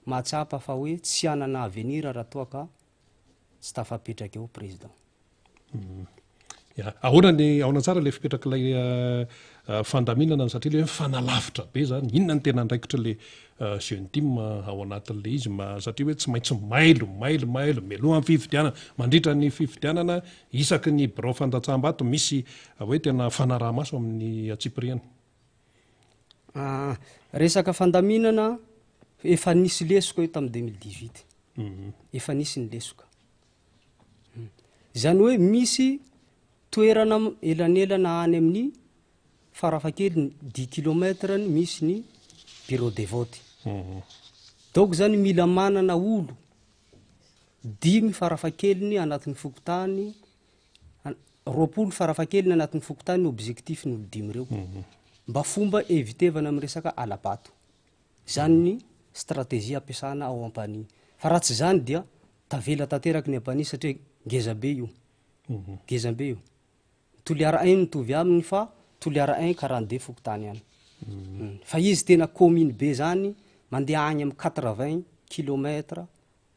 mahatsapa fa hoe tsy anana avenir raha toaka tsy tafapetraka eo président ahoana ny aona tsara le fipetraka ilay fandaminana satria le fanalavitra be zany inona ny tena andraikitra le jeune team ao anatin'le izy satria hoe tsy maintsy mailo meloha amin'ny fifidianana mandritra ny fifidianana isaky ny birao fandatsaham-bato misy hoe tena fanarahamaso amin'ny atsipiriana resaka fandaminana efa nisy lesoka io tamin'ny 2018 efa nisy ny lesoka zany hoe misy toerana elanelana any amin'ny farafakely 10 kilometre misy ny bureau de vote donc zany mila manana olo 5 farafakeliny anatin'ny fokotany 20 farafakeliny anatin'ny fokotany objectif ny olo 5 reo mba fomba evitevana amin'ny resaka alapato zany ny stratégie ampiasana ao ampany fa raha tsy zany dia tavela tanteraky ny ampany satria ngezabe io toliara 1 mitovy aminy fa toliara 1 40 fokotany any fa izy tena commune be zany mandeha agny amin'ny 80 kilometre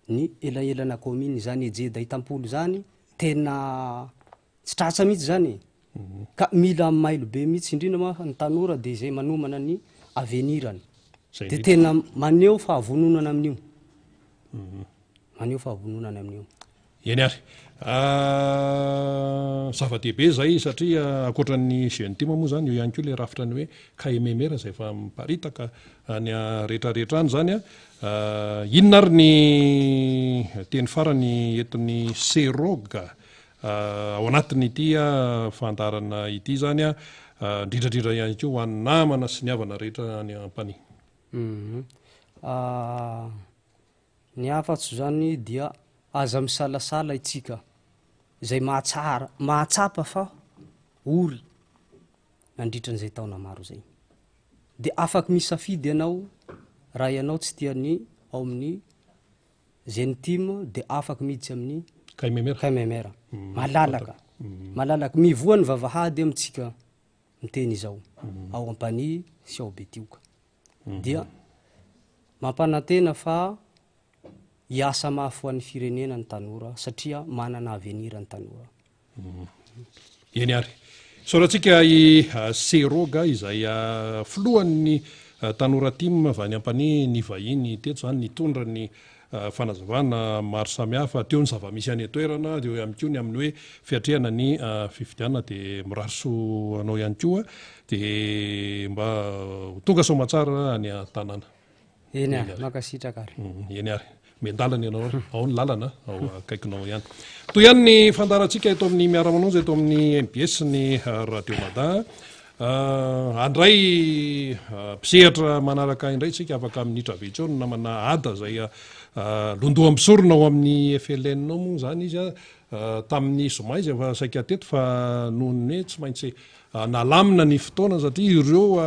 ny elaelana commune zany ejeda itampolo zany tena tsy tratsa mihitsy zany ka mila mailo be mihitsy indrindra ma ny tanora de zay manomana ny avenirany de tena maneho fahavononana amin'io eny ary zava-dehibe zay satria akoatran'ny jeune team moa zany io ihany koa le rafitra ny hoe KMMR zay efa miparitaka any rehetrarehetra any zany inona ary ny teny farany eton'ny seroga ao anatiny ity fandarana ity zany ndrindrandrindra ihany koa ho an'ny namana sy ny havana rehetra any ampany ny afatso zany dia aza misalasala itsika zay mahatsapa fa ory nandritran'izay taona maro zay de afaky misafidy ianao raha ianao tsy tiany ao amin'ny jeune team de afaky miditsy amin'ny KMMR malalaka mivoany vavahady amitsika miteny izao ao ampany sy ao betioka dia mampanantena fa iasa mahafoan'ny firenena ny tanora satria manana avenir ny tanora eny ary soratsika i seroga izay filohan'ny tanora team vany ampany ny vahiny teto zany nitondra ny fanazavana maro samihafa teo ny zava-misy any atoerana de amy ko ny amin'ny hoe fiatrehana ny fifidianana de mirariso anao ihany koa de mba tonga somatsara any tanàna eny a makasitraka ary eny ary mendalana ianao ao ny lalana ao akaikinao ihany toy ihany ny fandarantsika eto amin'ny miaramanonjy eto amin'ny MBS ny radio mada andray mpisehatra manaraka indray tsika afaka amin'nitra vetseo no namana ada zay londoa ambisorona ao amin'ny FLN nao moa zany izy tamin'ny zoma izy efa saika teto fa nohony hoe tsy maintsy nalamina ny fotoana satria ireo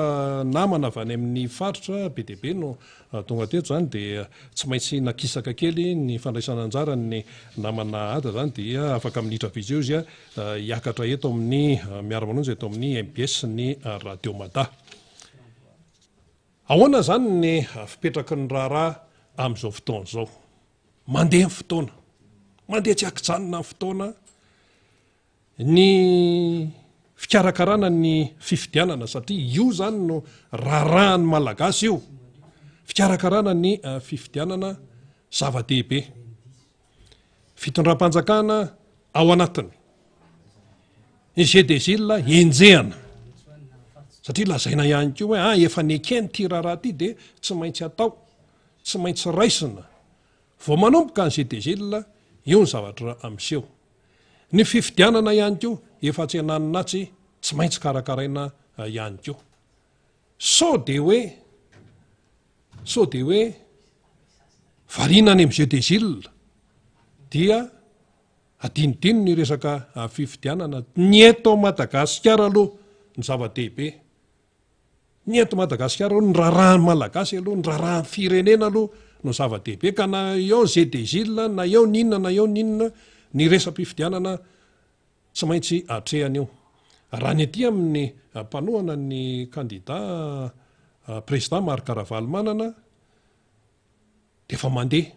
namana avy any amin'ny faritra be deabe no tonga teto zany de tsy maintsy nakisaka kely ny fandraisana anjara ny namana ada zany dia afaka amin'nitra vetseo izy hiakatra eto amin'ny miaramanonjy eto amin'ny MBS ny radio mada ahoana zany ny fipetraky ny raharaha am'izao fotoana zao mandeha ny fotoana mandeha tsy akijanona ny fotoana ny fikarakarana ny fifidianana satria io zany no raharahan'ny malagasy io fikarakarana ny fifidianana zava-dehibe fitondram-panjakana ao anatiny ny GDZIL enjehana satria lazaina ihany ko hoe efa nekeny ty raharaha ty de tsy maintsy atao tsy maintsy raisina vao manomboka ny GDZIL io ny zavatra amseho ny fifidianana ihany ko efa tsy ananinatsy tsy maintsy karakaraina ihany ko so de hoe varina any amin'ny GDZIL dia adinodino ny resaka fifidianana ny eto Madagasikara aloha ny zava-dehibe ny eto Madagasikara aloha ny raharahan'ny malagasy aloha ny raharahan'ny firenena aloha no zava-dehibe ka na eo GDZIL na eo ninona ny resam-pifidianana tsy maintsy atrehany eo raha ny aty amin'ny mpanohana ny kandida président Marc Ravalomanana de efa mandeha ny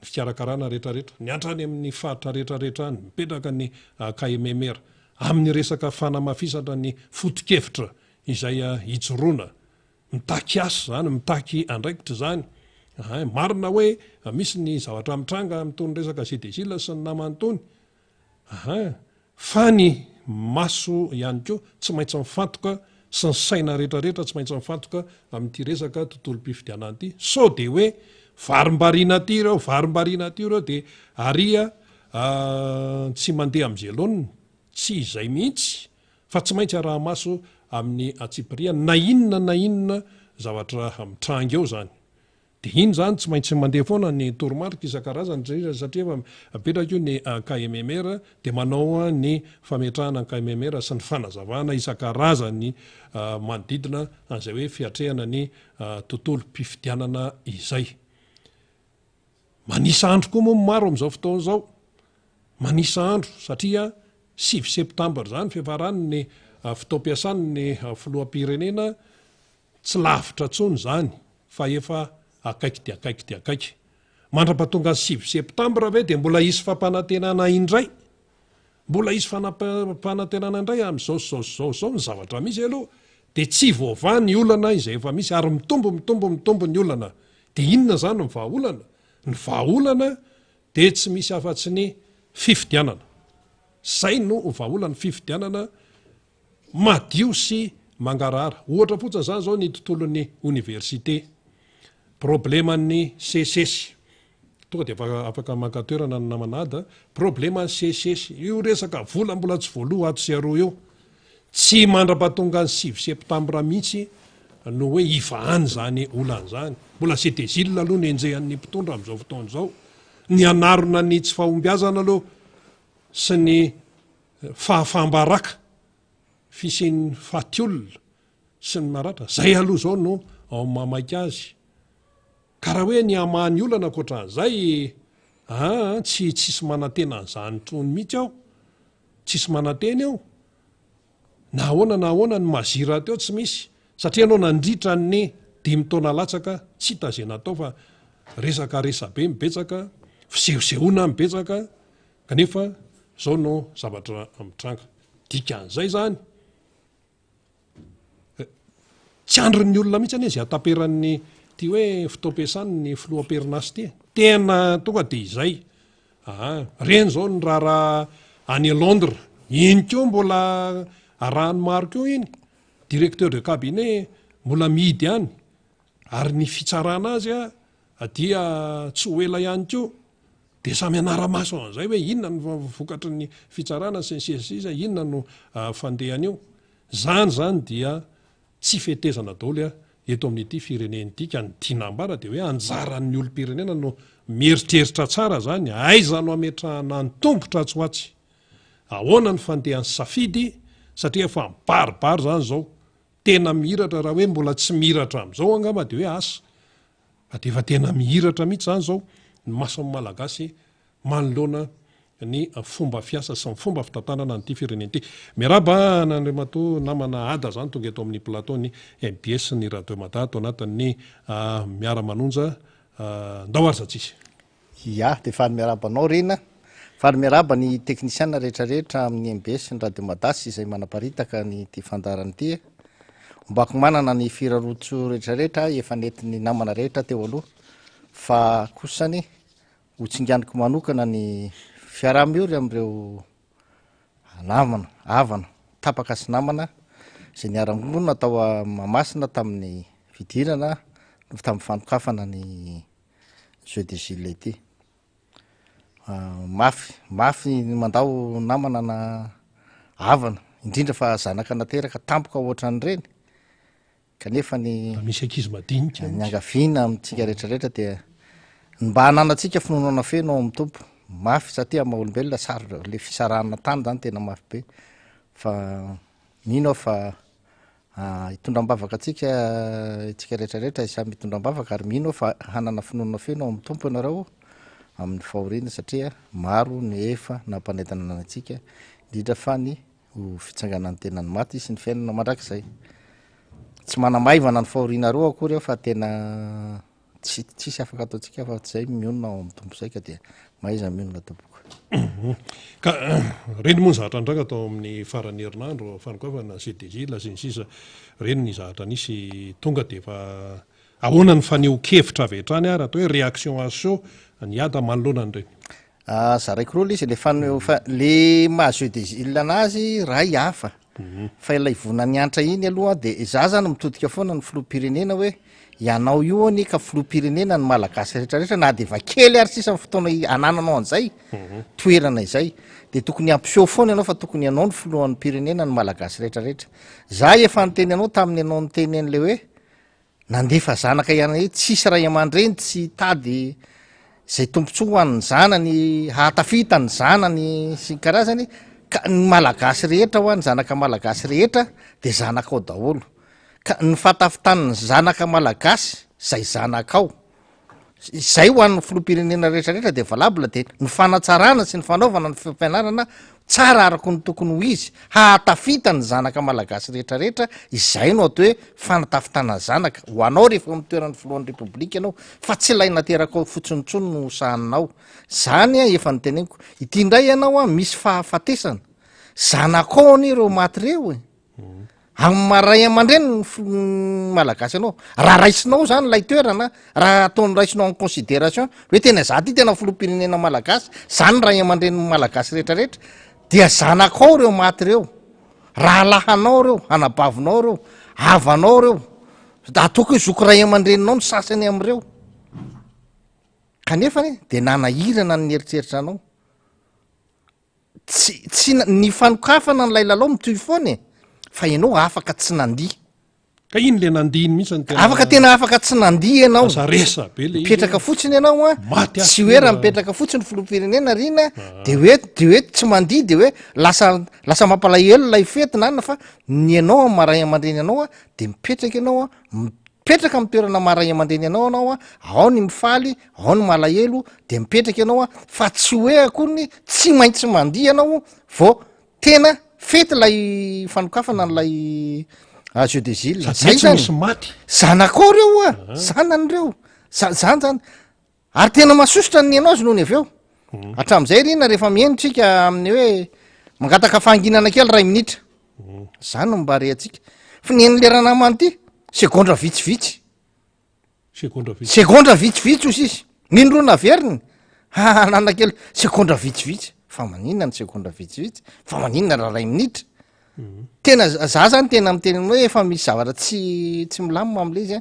fikarakarana rehetrarehetra ny antrany amin'ny faritra rehetrarehetra any mipetraka ny KMMR amin'ny resaka fanamafisatra ny foto-kevitra izay hijoroana mitaky asa zany mitaky andraikitra zany marina hoe misy ny zavatra mitranga am'tony resaka GDZIL sy ny namantony fa ny maso ihany ko tsy maintsy mifantoka sy ny saina rehetrarehetra tsy maintsy mifantoka amin'ity resaka tontolo-pifidianana ity so de hoe varimbarina ty reo de aria tsy mandeha am'zeloniny tsy izay mihitsy fa tsy maintsy araha maso amin'ny atsipiriana na inona zavatra mitranga eo zany de iny zany tsy maintsy mandeha foana ny toromarika isan-karazany satria efa apetraka io ny KMMR de manao ny fametrahana ny KMMR sy ny fanazavana isan-karazany manodidina an'izay hoe fiatrehana ny tontolo-pifidianana izay manisa andro koa moa maro am'izao fotoana zao manisa andro satria 9 septambra zany fiafarany ny fotoam-piasany ny filoham-pirenena tsy lavitra tsony zany fa efa akaiky mandra-pahatonga 9 septambra ve de mbola isy fampanantenana indray mbola isy fampanantenana indray am'zao ny zavatra misy aloha de tsy voava ny olana izay efa misy ary mitombo ny olana de inona zany ny vahaolana de tsy misy afa-tsy ny fifidianana zay no vahaolana fifidianana madio sy mangarahara ohatra fotsiny zany zao ny tontolon'ny université probleman'ny CSS tonga de afaka mankatoerana ny namanada probleman'ny CSS io resaka vola mbola tsy voaloha ato sy aroa eo tsy mandra-pahatonga ny 9 septambra mihitsy no hoe ivahany zany olany zany mbola GDZIL aloha ny enjehan'ny mpitondra am'izao fotoana zao ny anarona ny tsy fahombiazana aloha sy ny fahafambaraka fisin'ny fatiolona sy ny maratra zay aloha zao no ao mamaika azy ka raha hoe ny amahany olana koatran'izay tsisy manantena an'izany trony mihitsy aho tsisy manantena eo na ahoana ny mazira teo tsy misy satria anao nandritra ny 5 taona latsaka tsy hita natao fa resaka resabe mibetsaka fisehosehoana mibetsaka kanefa zao no zavatra mitranga dikan'izay zany tsy andron'ny olona mihitsy anie zay ataperan'ny ty hoe fotoam-piasany ny filoha-perinasy ty tena tonga de izay reny zao ny raharaha any Londres iny keo mbola arahany maro keo iny directeur de cabinet mbola mihidy any ary ny fitsarana azy dia tsy ho ela ihany keo de samy anara-maso an'izay hoe inona ny vokatry ny fitsarana sy ny sisa inona no fandehany eo zany dia tsy fetezana daholo eto amin'ity fireneny tika ny tinambara de hoe anjaran'ny olom-pirenena no mieritreritra tsara zany aiza no ametrahana ny tombotra tsy hoatsy ahoana ny fandehany safidy satria fa mibaribary zany zao tena mihiratra raha hoe mbola tsy mihiratra am'izao angamba de hoe asa de efa tena mihiratra mihitsy zany zao ny masan'ny malagasy manoloana ny fomba fiasa sy ny fomba fitantanana nyity fireneny ity miaraba n'Andriamato namana ada zany tonga eto amin'ny plateau ny MBS ny radio Madato anatin'ny miara-manonja ndao ary zatsisy ya de fa miarabanao rena fa miaraba ny teknisiana rehetrarehetra amin'ny MBS ny radio Madato izay manaparitaka ny ty fandarany ity mbako manana ny firarotso rehetrarehetra efa netiny namana rehetra teo aloha fa kosany hotsinganiko manokana ny fiaraha-miory am'ireo namana havana tapaka sy namana zay niara-monina atao Mahamasina tamin'ny fidirana tamin'ny fanokafana ny jeu de gilet ity mafy mandao namana na havana indrindra fa zanaka nateraka tampoka ohatran'ireny kanefa ny misy ankizy madinika ny angavina amintsika rehetrarehetra dia mba hananatsika finonoana feno ao amin'ny tompo mafy satria maha-olombelona sarotra le fisarahana tany zany tena mafy be fa mino fa hitondram-bavaka atsika itsika rehetrarehetra samy hitondram-bavaka ary mino fa hanana finonoana feno ao amin'ny tompo ianareo amin'ny fahoriana satria maro ny efa nampanentana anantsika indrindra fa ny ho fitsanganany tenany maty sy ny fiainana mandrakizay tsy manamaivana ny fahoriana roa akory fa tena tsisy afaka ataotsika fa zay mionona ao amin'ny tompo zay ka dia maiza mionona tompoko ka reny moa ny zahatra ndraka atao amin'ny farany herinandro fanokafana CDJ la sy ny sisa reny ny zahatra nisy tonga de fa ahoana ny faneo-kevitra avy hatrany ary atao hoe réaction à chaud ny ada manoloana an'ireny zaraiko roa izy le le maha-jeu de gile anazy ray hafa fa ilay vonany antra iny aloha de za zany mitodika foana ny filoham-pirenena hoe ianao io any ka filoham-pirenena ny malagasy rehetrarehetra na de va kely ary sisa fotoana anananao an'izay toerana izay de tokony ampiseho foana ianao fa tokony ianao ny filohan'ny pirenena ny malagasy rehetrarehetra za efa nyteny anao tamin'ny anao ny teny an'le hoe nandefa zanaka ihany tsisy ray aman-dreny tsy tady zay tompontso hoan'ny zanany hatafita ny zanany sy karazany ka ny malagasy rehetra ho any zanaka malagasy rehetra de zanaka ao daholo ka ny fatafitan'ny zanaka malagasy zay zanaka ao zay ho an'ny filoham-pirenena rehetrarehetra de valabla de ny fanatsarana sy ny fanaovana ny fampianarana tsara arako ny tokony ho izy hatafita ny zanaka malagasy rehetrarehetra izay no atao hoe fanatafitana zanaka ho anao rehefa mitoeran'ny filohan'ny repoblika ianao fa tsy ilay nateraka ao fotsonytsony no sahaninao zany efa nyteneniko ity indray ianao misy fahafatesana zanakao any ireo maty reo amin'ny maray aman-dreny ny malagasy anao raha raisinao zany lay toerana raha ataony raisinao en considération hoe tena za ty tena filoham-pirenena malagasy zany ray aman-dreny malagasy rehetrarehetra dia zanakao reo maty reo raha lahanao reo anabavinao reo havanao reo atoko hoe zoko ray aman-dreninao ny sasany am'ireo kanefany de nanahirana ny eritreritra anao tsy ny fanokafana ny lay lalao mitoy foany fa ianao afaka tsy nandiha ka iny le nandiny mihitsy afaka tena afaka tsy nandiha ianao resa be le mipetraka fotsiny ianao tsy hoe raha mipetraka fotsiny filoham-pirenena rina de hoe tsy mandiha de hoe lasa mampalahelo lay fetina anina fa ny ianao maray aman-dreny anao de mipetraka ianao mipetraka amin'ny toerana maray aman-dreny anao ao ny mifaly ao ny malahelo de mipetraka ianao fa tsy hoe akory tsy maintsy mandiha ianao vao tena fety lay fanokafana n'lay jeu de gile zay zany maty zanakao reo zanany reo zany zany ary tena masosotra ny ianao azy nohony avy eo hatram'izay rina rehefa mienotsika amin'ny hoe mangataka fahanginana kely ray minitra zany no mba re atsika fa ny en'le ranamany ty segondra vitsivitsy segondra vitsivitsy ozy izy nindrona veriny nanakely sekondra vitsivitsy fa maninona ny sekondra vitsivitsy fa maninona raha ray minitra tena za zany tena miteny hoe efa misy zavatra tsy milamina am'le izy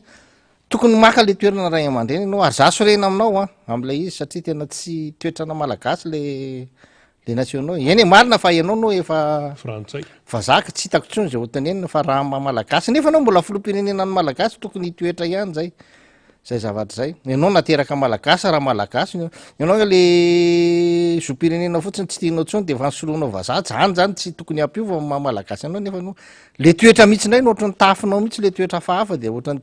tokony maka le toerana ray aman-dreny anao ary za sorena aminao am'le izy satria tena tsy toetrana malagasy le nationaux eny marina fa ianao no efa frantsay fa zaka tsy hitako tsony zay hotenenina fa raha malagasy nefa anao mbola filoam-pirenena ny malagasy tokony hitoetra ihany zay zavatra zay ianao nateraka malagasy raha malagasy ianao le zom-pirenena fotsiny tsy tianao tsony de vansoloanao vazaha zany tsy tokony ampiova malagasy anao nefa no le toetra mihitsy indray no ohatrany tafinao mihitsy le toetra fahafa de ohatrany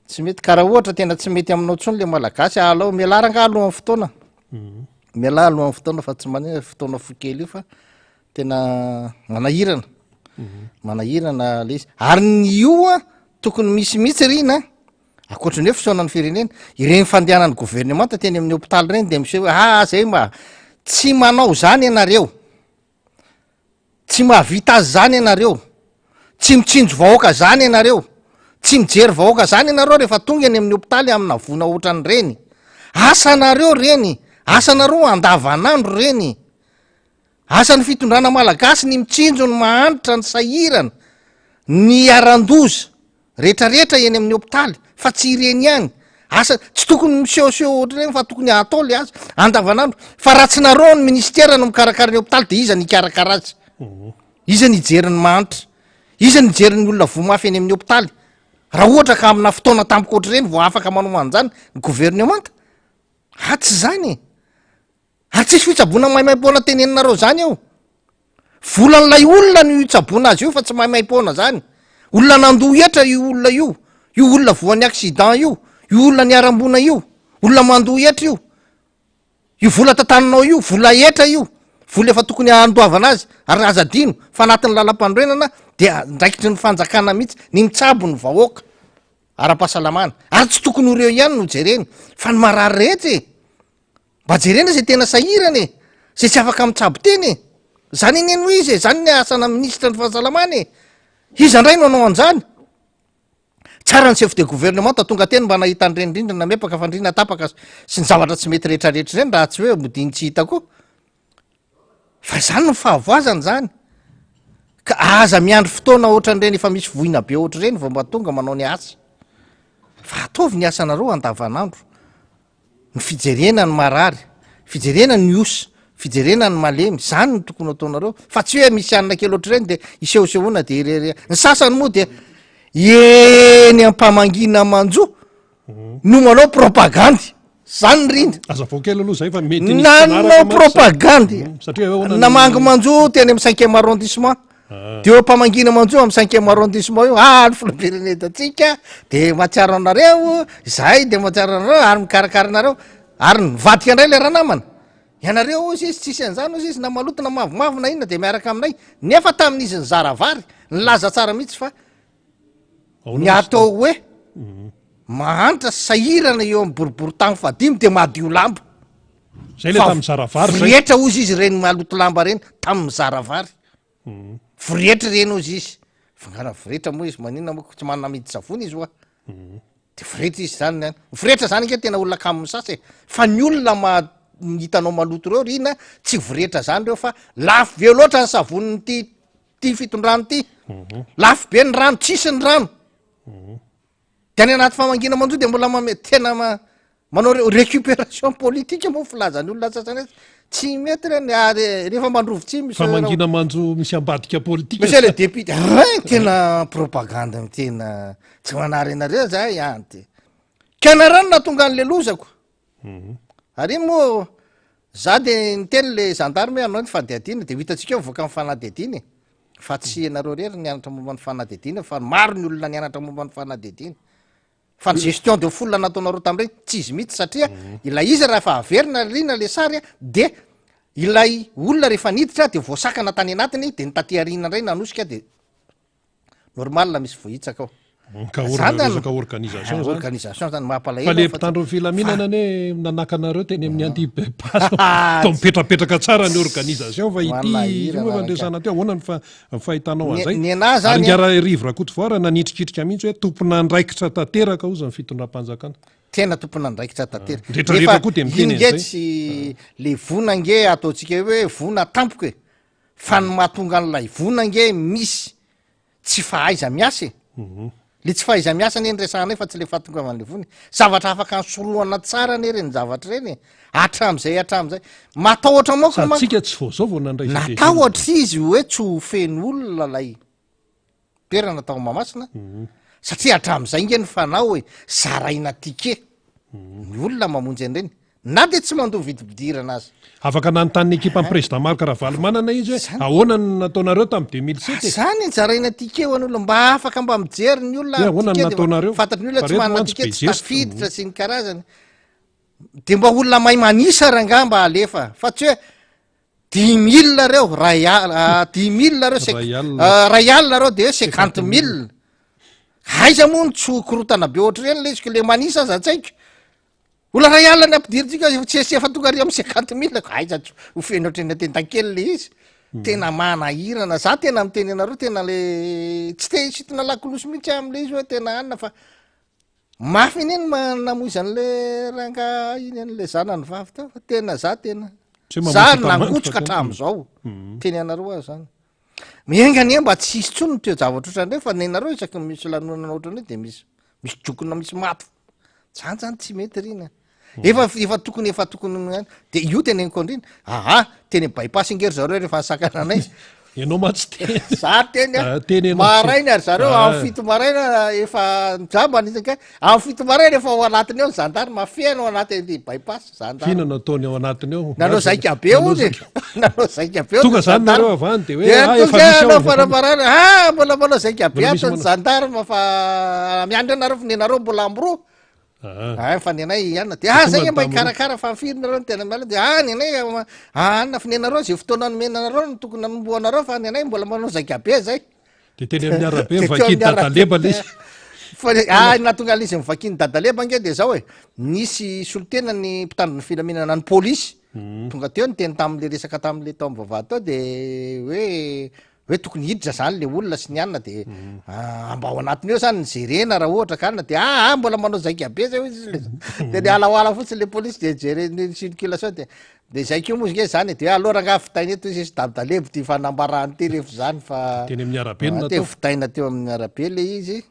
tsy mety karaha ohatra tena tsy mety aminao tsony le malagasy alao mialaranga alohan'ny fotoana miala alohan'ny fotoana fa tsy manina fotoana fokely io fa tena manahirana le izy ary ny io tokony misy mihitsy rina akoatrany hoe fisaonany firenena ireny fandehanany gouvernemanta teny amin'ny hôpitaly reny de misy hoe zay mba tsy manao zany ianareo tsy mahavita azy zany ianareo tsy mitsinjo vahoaka zany ianareo tsy mijery vahoaka zany ianareo rehefa tonga eny amin'ny hôpitaly amina vona ohatrany reny asanareo reny asanareo andavanandro reny asan'ny fitondrana malagasy ny mitsinjo ny mahanitra ny sahirana ny arandoza rehetrarehetra eny amin'ny hôpitaly fa tsy ireny ihany asa tsy tokony misehoseho ohatra reny fa tokony atao le azy andavanandro fa raha tsy nareo ny ministera no mikarakara ny hôpitaly de iza ny ikarakara azy iza ny ijeriny mahanitra iza ny ijeriny olona vomafy eny amin'ny hôpitaly raha ohatra ka amina fotoana tampoka ohatra reny vo afaka manao an'izany ny gouvernemanta tsy zany ary tsisy fitsabona maimaimpona teneninareo zany eo volan'lay olona ny itsabona azy io fa tsy maimaimpona zany olona nandoha etra io olona io olona voan'ny accident io olona ny arambona io olona mandoha etra io vola tantaninao io vola etra io vola efa tokony andoavana azy ary azadino fa anatin'ny lalam-pandroenana de ndraikitry ny fanjakana mihitsy ny mitsabo ny vahoaka ara-pahasalamana ary tsy tokony ho reo ihany no jereny fa ny marary rehetra mba jerena zay tena sahirany zay tsy afaka mitsabo teny zany ineno izy zany ny asana ministra ny fahasalamana iza ndray no anao an'zany tsara ny chef de gouvernement tonga teny mba nahita ny rendrindrina mepaka fandrina tapaka sy ny zavatra tsy mety rehetrarehetra reny raha tsy hoe modiny tsy hitako fa zany no fahavoazany zany ka aza miandry fotoana ohatran'ireny efa misy voina be ohatra reny vao mba tonga manao ny asa fa ataovy ny asanareo andavanandro ny fijerena ny marary fijerena ny osa fijerena ny malemy zany ny tokony ataonareo fa tsy hoe misy anina kely ohatra reny de isehosehoana de irery ny sasany moa de eny ampamangina manjo no manao propagandy zany rindry azavokely aloha zay fa mety nanao propagandy namangy manjo teny amy 5e arrondissement de eo mpamangina manjo amy 5e arrondissement io ny filoam-pirenetatsika de matsiaro anareo zay de matsiaro anareo ary mikarakaranareo ary nivadika indray le raha namana ianareo izy izy tsisy an'zany izy izy na malotona mavomavo na inona de miaraka aminay nefa tamin'izy ny zaravary nylaza tsara mihitsy fa ny atao hoe mahanitra sahirana eo amy boribory tagny fadimy de madio lamba zay le tamin'ny zaravary vrietra ozy izy reny maloto lamba reny tamin'ny zaravary vrietra reny ozy izy fangara vrietra moa izy manina moa tsy manana midy savony izy oa de vretra izy zany vretra zany nke tena olona kaminy sasy fa ny olona hitanao maloto reo rina tsy vretra zany reo fa lafo be loatra ny savoniny ty fitondrano ty lafo be ny rano tsisy ny rano de any anaty famangina manjo de mbola tena manao récupération politique moa filazany olona sasany tsy mety reny ary rehefa mandrovotsy famangina manjo misy ambadika politika misy le député tena propagande tena tsy manary anareo zay ty kanarano na tonga an'le lozako ary iny moa za de niteny le gendarme anao ny fandiadina de hitatsika eo voaka amin'ny fanadidiny fa tsy anareo rery nianatra momba ny fanadidina fa maro ny olona nianatra momba ny fanadidina fa ny gestion de foule nataonareo tam'ireny tsy izy mihitsy satria ilay izy raha fa averina rina le sary de ilay olona rehefa niditra de voasakana tany anatiny de nitaty arina indray nanosika de normal misy vohitsaka ao organisation zany mampalahelo fa le mpitandro filaminana ne nanakanareo teny amin'ny antibepas to mipetrapetraka tsara ny organisation fa ity fandresana teo ahoana ny fahitanao an'zay ary ngara rivo rakoto voara nanitrikitrika mihitsy hoe tompona ndraikitra tanteraka ozy ny fitondram-panjakana tena tompona ndraikitra Rehetra koa dia miteny inge an'izay. tsy le vona nge ataontsika hoe vona tampoka e fa ny mahatonga an'lay vona nge misy tsy fahaiza miasa le tsy fahaiza miasa ny resahana fa tsy le fahatongavan'le vony zavatra afaka ansoroana tsara ny reny zavatra reny atram'izay matahotra moka tsika tsy vaozao nandray natahotra izy hoe tsy ho feny olona lay toerana tao Mahamasina satria atram'izay nge ny fanao hoe zaraina tike ny olona mamonjy an'ireny na de tsy mandoa vidibidirana azy afaka nanontany ekipa ny président Marc Ravalomanana izy hoe ahoana ny nataonareo tamin'ny 2007 zany zaraina tike ho an'olona mba afaka mba mijery ny olona fantatry ny olona tsy manana tike tsy tafiditra sy ny karazany de mba olona mahay manisa ranga mba alefa fa tsy hoe 10 000 reo 10 000 reo ray alina reo de hoe 50 000 aiza moa ny tsy korotana be ohatra reny le izy le manisa aza tsaiko ola ray alina ny ampidiritsika tsy efa tonga ry amy 50 000 aiza ho feny ohatrany tentakely le izy tena manahirana za tena miteny anareo tena le tsy te sitina lakolosy mihitsy am'le izy hoe tena anina fa mafy iny eny namoizan'le ranga iny an'le zanany vavy tao fa tena za tena za nangotroka hatram'izao teny anareo azy zany miaingany mba tsy hisy tsony teo zavatra ohatrandreny fa ny nareo isaky misy lanonana ohatrandreny de misy jokona misy maty zany tsy mety rina efa tokony de io teneniko andriny teny bypass ingery zareo rehefa sakana anay ianao matsy teny za teny maraina ary zareo amy fito maraina efa jamba nisaka amy fito maraina efa ao anatiny ao gendarme mafeno ao anatin'ny bypass gendarme kina nataony ao anatiny ao nanao zaika be ony nanao zaika be tonga zany nareo avany de hoe efa faraparana mbola manao zaika be atony gendarme fa miandry anareo fa nenareo mbola ambro fa nenay anina de zay mba hikarakara fa mifiry nareo ny tena miala de nenay anina fa nenareo zay fotoana nomenanareo no tokony nanomboanareo fa nenay mbola manao zaika be zay de teny amin'ny arabe mivakiny dadaleba le izy fa natonga alizy mivakiny dadaleba nge de zao hoe nisy solotena ny mpitandro ny filaminana ny polisy tonga teo ny teny tam'le resaka tam'le tao amy vavahady tao de hoe tokony hiditra zany le olona sy ny anina de amba ao anatiny eo zany nyjerena raha ohatra ka anina de mbola manao zaika be zay izy de le alaoala fotsiny le polisy de jereny circulation de zay keo mozy nge zany de aloha ranga fitaina eto izy dadalebo ty fanambarahany ty rehefa zany fa teny amin'ny arabe te fitaina teo amin'ny arabe le izy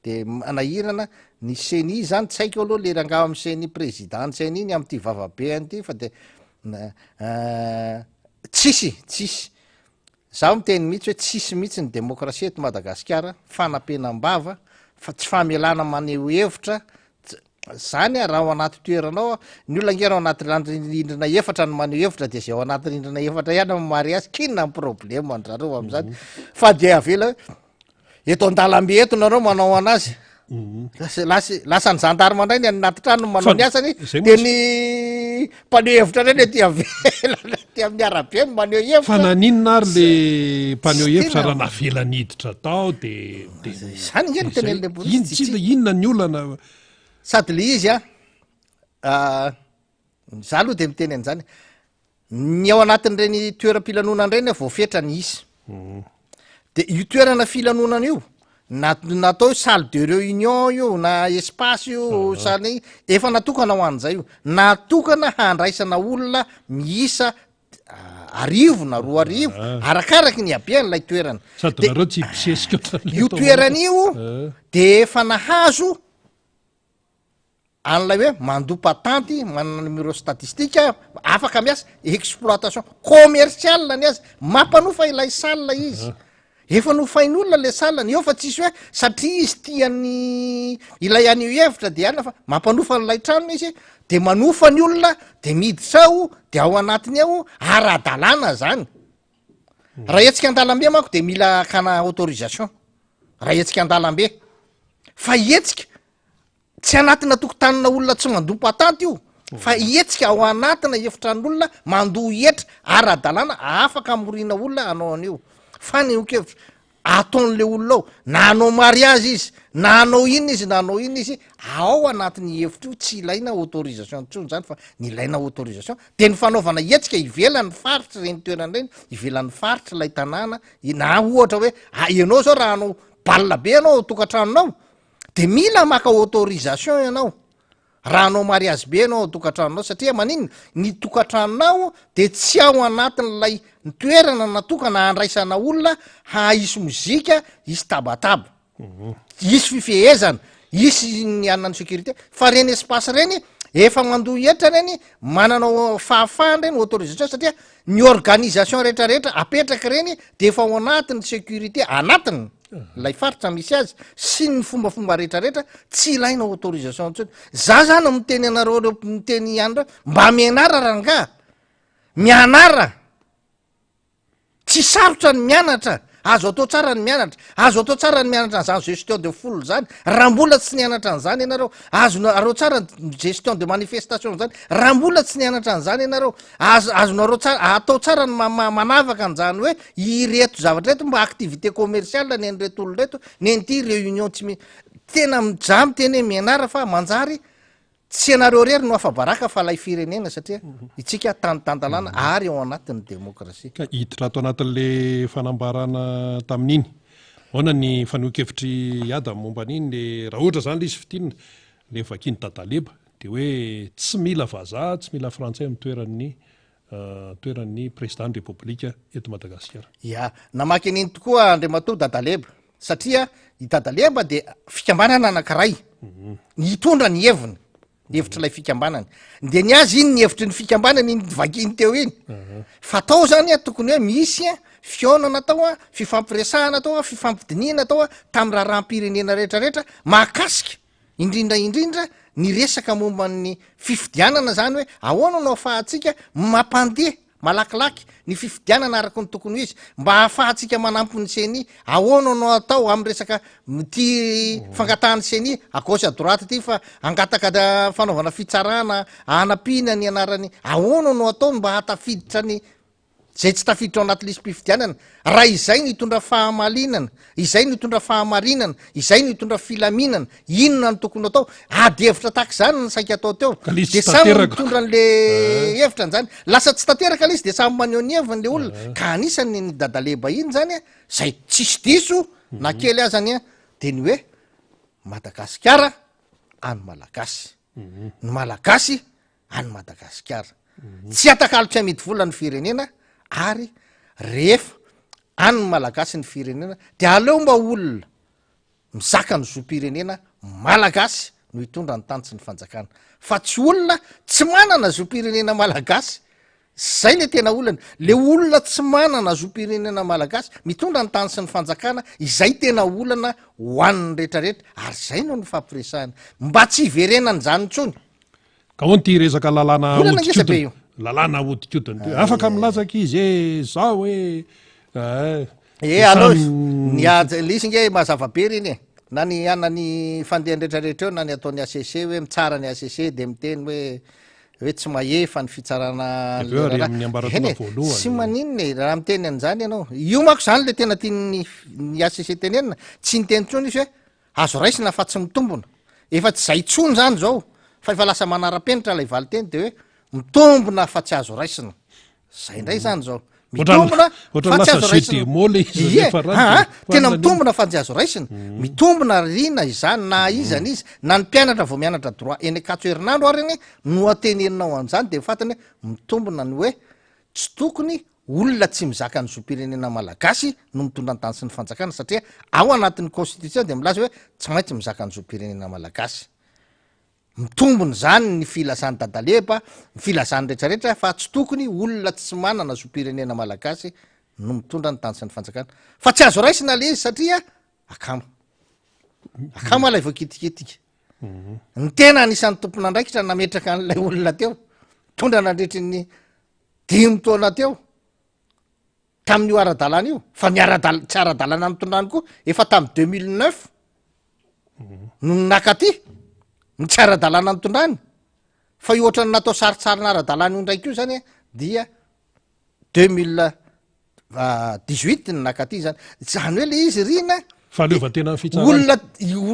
de anahirana ny seni zany tsy haiko aloha le ranga amy seni président seny iny am'ty vavabe anyty fa de tsisy za miteny mihitsy hoe tsisy mihitsy ny demokrasia eto Madagasikara fanampenam-bava fa tsy famelana maneho hevitra zany raha ao anaty toeranao ny olona ngerao anaty rindrina efatra no maneho hevitra de zay ao anaty rindrina efatra ihany mary azy kinona ny problema andrareo am'zany fa de avela eto an-dalambe eto nareo manao anazy lasa ny gendarme ndray ny anaty trano manao ny asany de ny mpaneho hevitra reny ty avela ty amin'ny arabe maneho hevitra fa naninona ary le mpaneho hevitra raha navelany hiditra tao de zany nge ny tenen'le polisy inona ny olana sady le izy za aloha de miteny an'zany ny ao anatin'ireny toeram-pilanonana reny voafetra ny isy de io toerana filanonana io natao salle de réunion io na espace io saly efa natokana ho an'izay io natokana handraisana olona miisa arivo na roa arivo arakaraky ny abeany lay toerana sady nareo tsy pisesika io toeran'io de efa nahazo an'lay hoe mandoa patanty manana numéro statistique afaka miasa exploitation commerciale ny azy mampanofa ilay salle izy efa nofain'olona le salany eo fa tsisy hoe satria izy tiany ilay an'io hevitra de ana fa mampanofa n'lay tranony izy de manofa ny olona de miditra ao de ao anatiny ao ara-dalàna zany raha etsika an-dalambe manko de mila kana autorisation raha etsika an-dalambe fa etsika tsy anatina tokotanina olona tsy mandoa patanty io fa etsika ao anatina efitran'olona mandoa etra ara-dalàna afaka amorina olona anao an'io fa ny okevitra ataon'le olona ao na anao mariazy izy na anao iny izy na anao iny izy ao anatin'ny hevitra io tsy ilaina autorisation ntsony zany fa ny ilaina autorisation de ny fanaovana etsika ivelan'ny faritra reny toerana reny ivelan'ny faritra lay tanàna na ohatra hoe ianao zao raha anao balina be anao tokantranonao de mila maka autorisation ianao raha anao mariazy be anao tokantranonao satria maninona ny tokantranonao de tsy ao anatin'lay nitoerana natokana andraisana olona haisy mozika isy tabataba isy fifehezana isy ny anany sécurité fa reny espace reny efa mandoa etra reny mananao fahafahany reny autorisation satria ny organisation rehetrarehetra apetraka reny de efa ao anatin'ny sécurité anatiny lay faritra misy azy sy ny fombafomba rehetrarehetra tsy ilaina autorisation ntsony za zany miteny anareo reo miteny ihany reo mba mianara ranga mianara tsy sarotra ny mianatra azo atao tsara ny mianatra azo atao tsara ny mianatra n'zany gestion de foule zany raha mbola tsy nianatra an'zany ianareo azonareo tsara gestion de manifestation zany raha mbola tsy nianatra an'zany ianareo azonareo tsara atao tsara ny manavaka an'zany hoe ireto zavatra reto mba activité commerciale ny an'reto olo reto ny an'ty réunion tsy tena mijamy teny hoe mianara fa manjary tsy anareo rery no afabaraka fa lay firenena satria itsika tantandalana ary ao anatin'ny demokrasia ka hiditra ato anatin'le fanambarana tamin'iny oana ny fanokevitry iada momba an'iny le raha ohatra zany le izy fitinina le vakiny dadaleba de hoe tsy mila vazaha tsy mila frantsay amin'ny toeran'ny président république eto Madagasikara ya namaky an'iny tokoa Andriamatoa Dadaleba satria i Dadaleba de fikambanana anankiray hitondra ny heviny hevitra lay fikambanany de ny azy iny ny hevitry ny fikambanany iny vakiny teo iny fatao zany a tokony hoe misy a fionana atao a fifampiresahana atao a fifampidinina atao a tamy raha rahampirenena rehetrarehetra mahakasika indrindraindrindra ny resaka momban'ny fifidianana zany hoe ahoana no ahafahatsika mampandeha malakilaky ny fifidianana araky ny tokony izy mba ahafahatsika manampy ny seny ahoana no atao amy resaka ty fangatahany seny agauche à droite ty fa angataka fanaovana fitsarana anapina ny anarany ahoana no atao mba hatafiditra ny zay tsy tafiditra ao anaty lisy mpifidianana raha izay nitondra fahamalinana izay nitondra fahamarinana izay nitondra filaminana inona ny tokony atao adihevitra tahaka zany ny saika atao teo de samy mitondra an'le hevitra n'zany lasa tsy tanteraka le izy de samy maneho ny heviny le olona ka anisany ny Dadaleba iny zany a zay tsisy diso na kely azany a de ny hoe Madagasikara any malagasy ny malagasy any Madagasikara tsy atakalotra amidy vola ny firenena ary rehefa any malagasy ny firenena de aleo mba olona mizaka ny zom-pirenena malagasy no hitondra ny tany sy ny fanjakana fa tsy olona tsy manana zom-pirenena malagasy zay le tena olana le olona tsy manana zom-pirenena malagasy mitondra ny tany sy ny fanjakana izay tena olana hoan'ny rehetrarehetra ary zay no ny fampiresahana mba tsy iverenany zany ntsony ka hoany ty resaka lalàna olana ngeza be io lalàna odikodiny afaka milazaky izy e zao hoe alô le izy nge mazavabe reny e na ny anany fandehan rehetrarehetra eo na ny ataony ACC hoe mitsara ny ACC de miteny hoe tsy mahefa ny fitsarana sy maninona e raha miteny an'zany ianao io mako zany le tena tiany ny ACC tenenina tsy niteny tsony izy hoe azo raisina fa tsy mitombona efa tsy zay tsony zany zao fa efa lasa manara-penitra lay valy teny de hoe mitombona fa tsy azo raisina zay indray zany zao mitombona fa tsy azo raisina tena mitombona fa tsy azo raisina mitombona rina izany na izany izy na ny mpianatra vao mianatra droit eny akatso herinandro ary iny no atenerinao an'zany de fatany hoe mitombona ny hoe tsy tokony olona tsy mizaka ny zom-pirenena malagasy no mitondra ny tany sy ny fanjakana satria ao anatin'ny constitution de milaza hoe tsy maintsy mizaka ny zom-pirenena malagasy mitombony zany ny filazany Dadaleba ny filazany rehetrarehetra fa tsy tokony olona tsy manana zom-pirenena malagasy no mitondra ny tany sy ny fanjakana fa tsy azo raisina le izy satria akama lay voakitikitika ny tena anisan'ny tompona andraikitra nametraka an'lay olona teo mitondra nandritry ny 5 taona teo tamin'io ara-dalàna io fa tsy ara-dalàna mitondrany koa efa tamy 2009 no nakaty ny tsy ara-dalàna mitondrany fa io ohatrany natao saritsarina ara-dalàna io ndraiky io zany dia 2018 ny nakaty zany zany hoe le izy rina faleovatena fitsarana